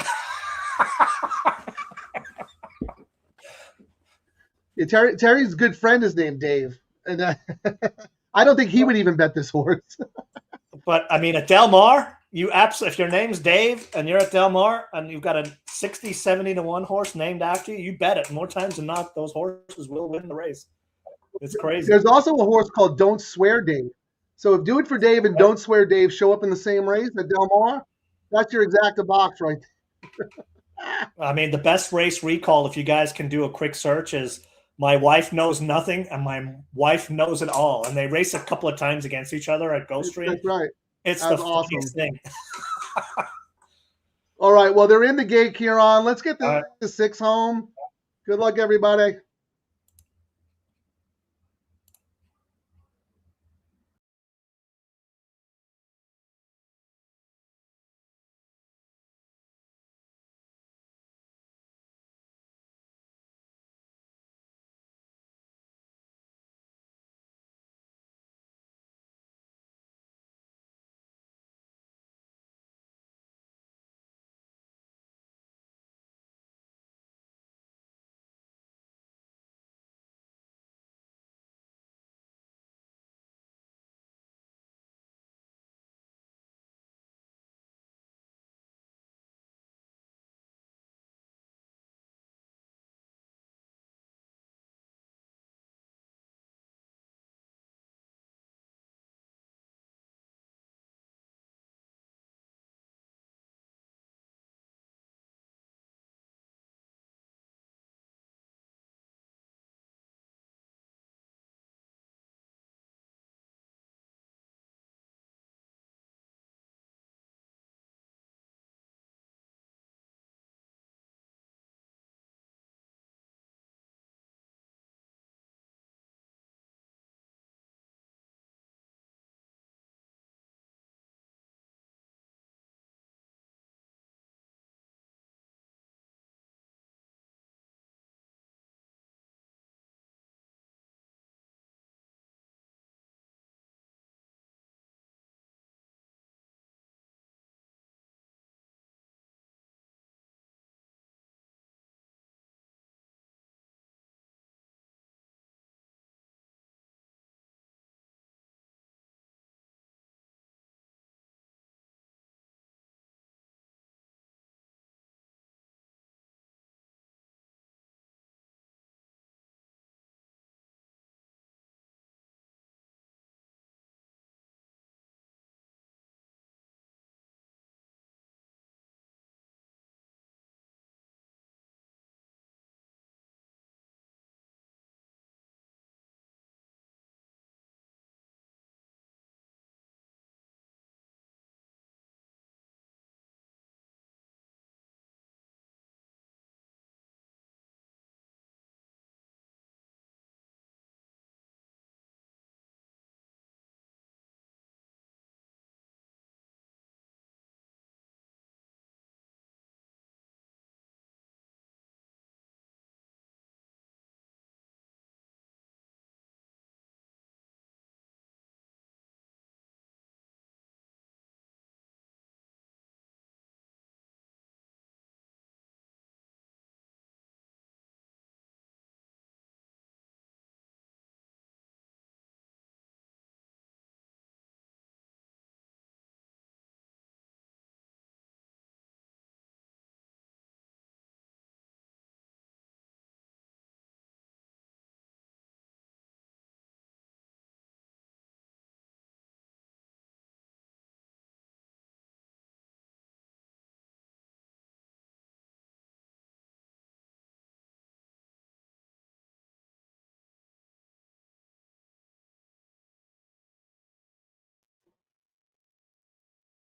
Yeah, Terry's good friend is named Dave. And I don't think he would even bet this horse. But, I mean, at Del Mar, if your name's Dave and you're at Del Mar and you've got a 60, 70-1 horse named after you, you bet it. More times than not, those horses will win the race. It's crazy. There's also a horse called Don't Swear Dave. So if Do It for Dave and Don't Swear Dave show up in the same race at Del Mar, that's your exacta box right there. I mean, the best race recall, if you guys can do a quick search, is My Wife Knows Nothing and My Wife Knows It All. And they race a couple of times against each other at Gulf Stream. That's right. It's That's the awesome. funniest thing. All right. Well, they're in the gate, Ciaran. Let's get the 6 home. Good luck, everybody.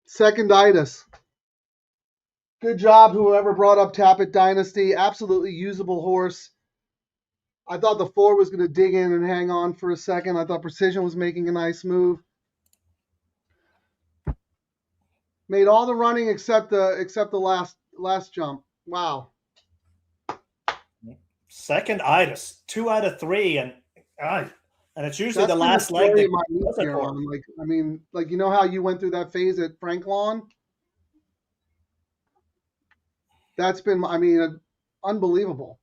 Seconditis. Good job, whoever brought up Tappet Dynasty. Absolutely usable horse. I thought the 4 was going to dig in and hang on for a second. I thought Precision was making a nice move. Made all the running except the last jump. Wow. Seconditis, 2 out of 3, and it's usually That's the been last story leg. of my week here on. Like, you know how you went through that phase at Frank Lawn? That's been, unbelievable.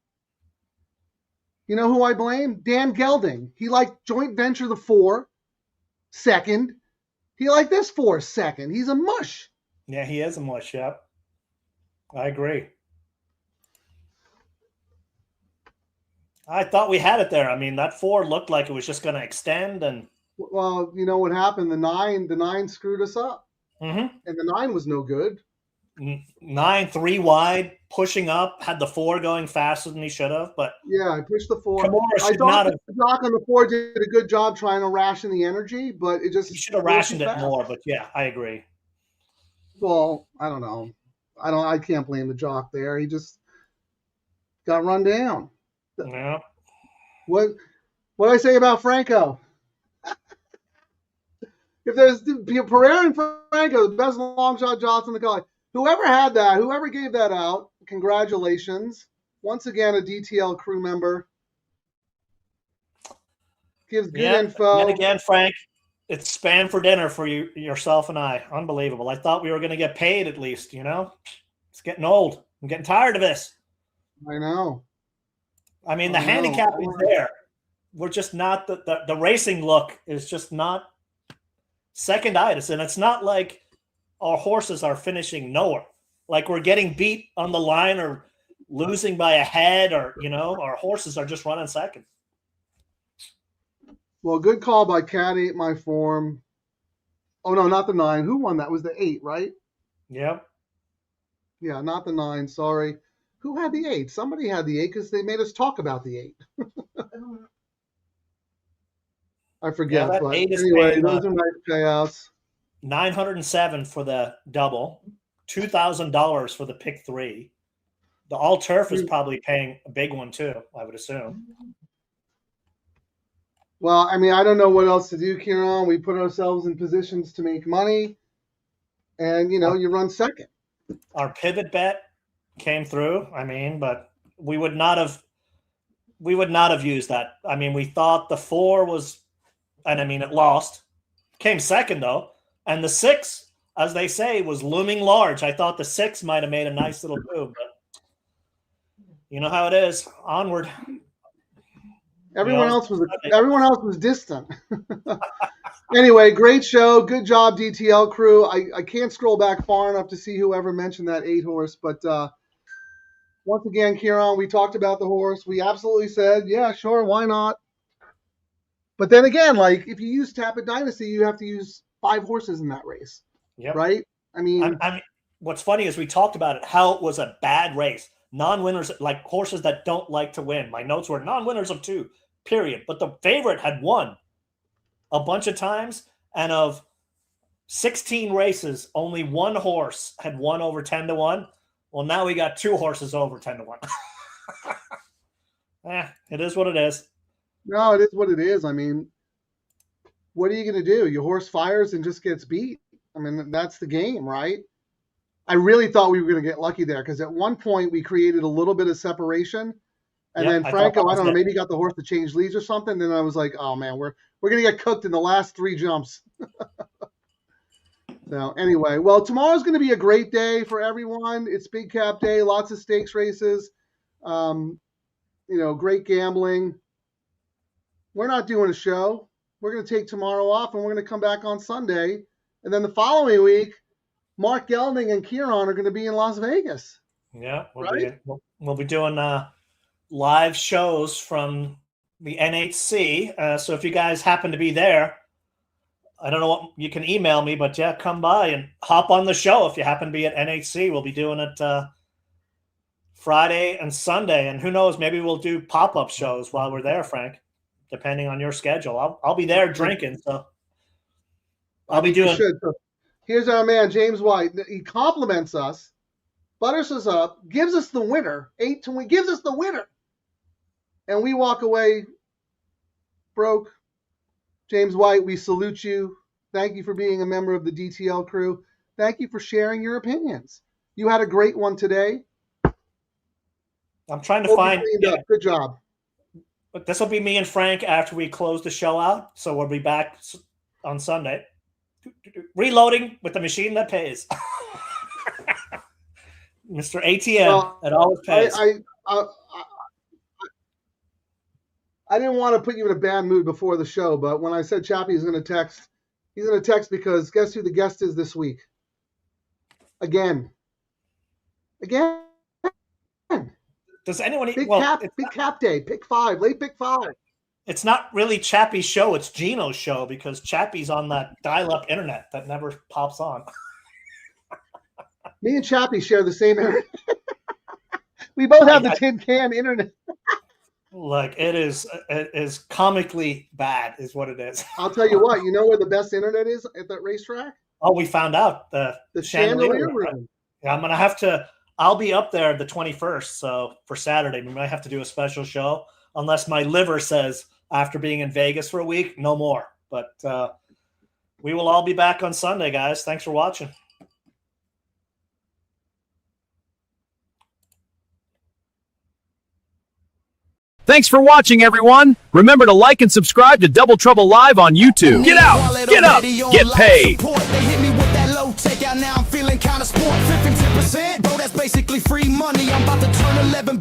You know who I blame? Dan Gelding. He liked Joint Venture the 4 second. He liked this 4 second. He's a mush. Yeah, he is a mush. Yep, I agree. I thought we had it there. I mean, that 4 looked like it was just going to extend, and well, you know what happened? The nine screwed us up, and the 9 was no good. 9 3 wide, pushing up, had the 4 going faster than he should have. But yeah, I pushed the 4. I thought the jock on the 4 did a good job trying to ration the energy, but it just he should have rationed it more. But yeah, I agree. Well, I don't know. I can't blame the jock there. He just got run down. Yeah. What I say about Franco? If there's Pereira and Franco, the best long shot jots in the college. Whoever had that, whoever gave that out, congratulations. Once again, a DTL crew member. Gives good info. And again, Frank, it's spam for dinner for you, yourself and I. Unbelievable. I thought we were going to get paid at least, you know? It's getting old. I'm getting tired of this. I know. I mean, the handicapping there. We're just not, the racing look is just not seconditis. And it's not like our horses are finishing nowhere. Like we're getting beat on the line or losing by a head, or, you know, our horses are just running second. Well, good call by Cat 8 My Form. Oh, no, not the 9. Who won that? Was the 8, right? Yep. Yeah, not the 9. Sorry. Who had the 8? Somebody had the 8 because they made us talk about the 8. I forget. Yeah, but anyway, those are nice payouts. $907 for the double, $2,000 for the pick 3. The all turf is probably paying a big one too, I would assume. Well, I mean, I don't know what else to do, Ciaran. We put ourselves in positions to make money, and you run second. Our pivot bet came through. I mean, but we would not have used that. I mean, we thought the 4 was, and I mean, it lost. Came second though, and the 6, as they say, was looming large. I thought the 6 might have made a nice little move, but you know how it is. Onward. Everyone else was distant. Anyway, great show. Good job, DTL crew. I can't scroll back far enough to see whoever mentioned that 8 horse, but once again, Ciaran, we talked about the horse. We absolutely said, yeah, sure, why not? But then again, like if you use Tappet Dynasty, you have to use 5 horses in that race. Yep. Right? I mean, what's funny is we talked about it, how it was a bad race. Non-winners, like horses that don't like to win. My notes were non-winners of 2, period. But the favorite had won a bunch of times, and of 16 races, only 1 horse had won over 10-1. Well, now we got 2 horses over 10-1. It is what it is. No, it is what it is. I mean, what are you going to do? Your horse fires and just gets beat. I mean, that's the game, right? I really thought we were going to get lucky there because at one point we created a little bit of separation, and then Franco, I don't know, maybe got the horse to change leads or something. Then I was like, oh man, we're going to get cooked in the last 3 jumps. So anyway, well, tomorrow's going to be a great day for everyone. It's Big Cap Day, lots of stakes races, great gambling. We're not doing a show. We're going to take tomorrow off, and we're going to come back on Sunday. And then the following week, Mark Gelding and Ciaran are going to be in Las Vegas. Yeah, we'll be doing live shows from the NHC. So if you guys happen to be there, I don't know what, you can email me, but yeah, come by and hop on the show if you happen to be at NHC. We'll be doing it Friday and Sunday, and who knows, maybe we'll do pop-up shows while we're there, Frank, depending on your schedule. I'll be there drinking, so I'll be doing. Here's our man, James White. He compliments us, butters us up, gives us the winner, 8-20, gives us the winner. And we walk away broke. James White, we salute you. Thank you for being a member of the DTL crew. Thank you for sharing your opinions. You had a great one today. I'm trying to find. Yeah. Good job. But this will be me and Frank after we close the show out. So we'll be back on Sunday. Reloading with the machine that pays. Mr. ATM, Well, it always pays. I didn't want to put you in a bad mood before the show, but when I said Chappie's going to text, he's going to text because guess who the guest is this week? Again. Does anyone? Big cap day, pick 5, late pick 5. It's not really Chappie's show; it's Gino's show because Chappie's on that dial-up internet that never pops on. Me and Chappie share the same internet. We both have the tin can internet. Like it is comically bad, is what it is. I'll tell you what. You know where the best internet is at that racetrack? Oh, we found out the chandelier room. Yeah, I'm gonna have to. I'll be up there the 21st, so for Saturday we might have to do a special show, unless my liver says after being in Vegas for a week, no more. But we will all be back on Sunday, guys. Thanks for watching. Thanks for watching, everyone. Remember to like and subscribe to Double Trouble Live on YouTube. Get out, get up, get paid. They hit me with that low takeout. Now I'm feeling kind of sport. 15%, bro, that's basically free money. I'm about to turn $11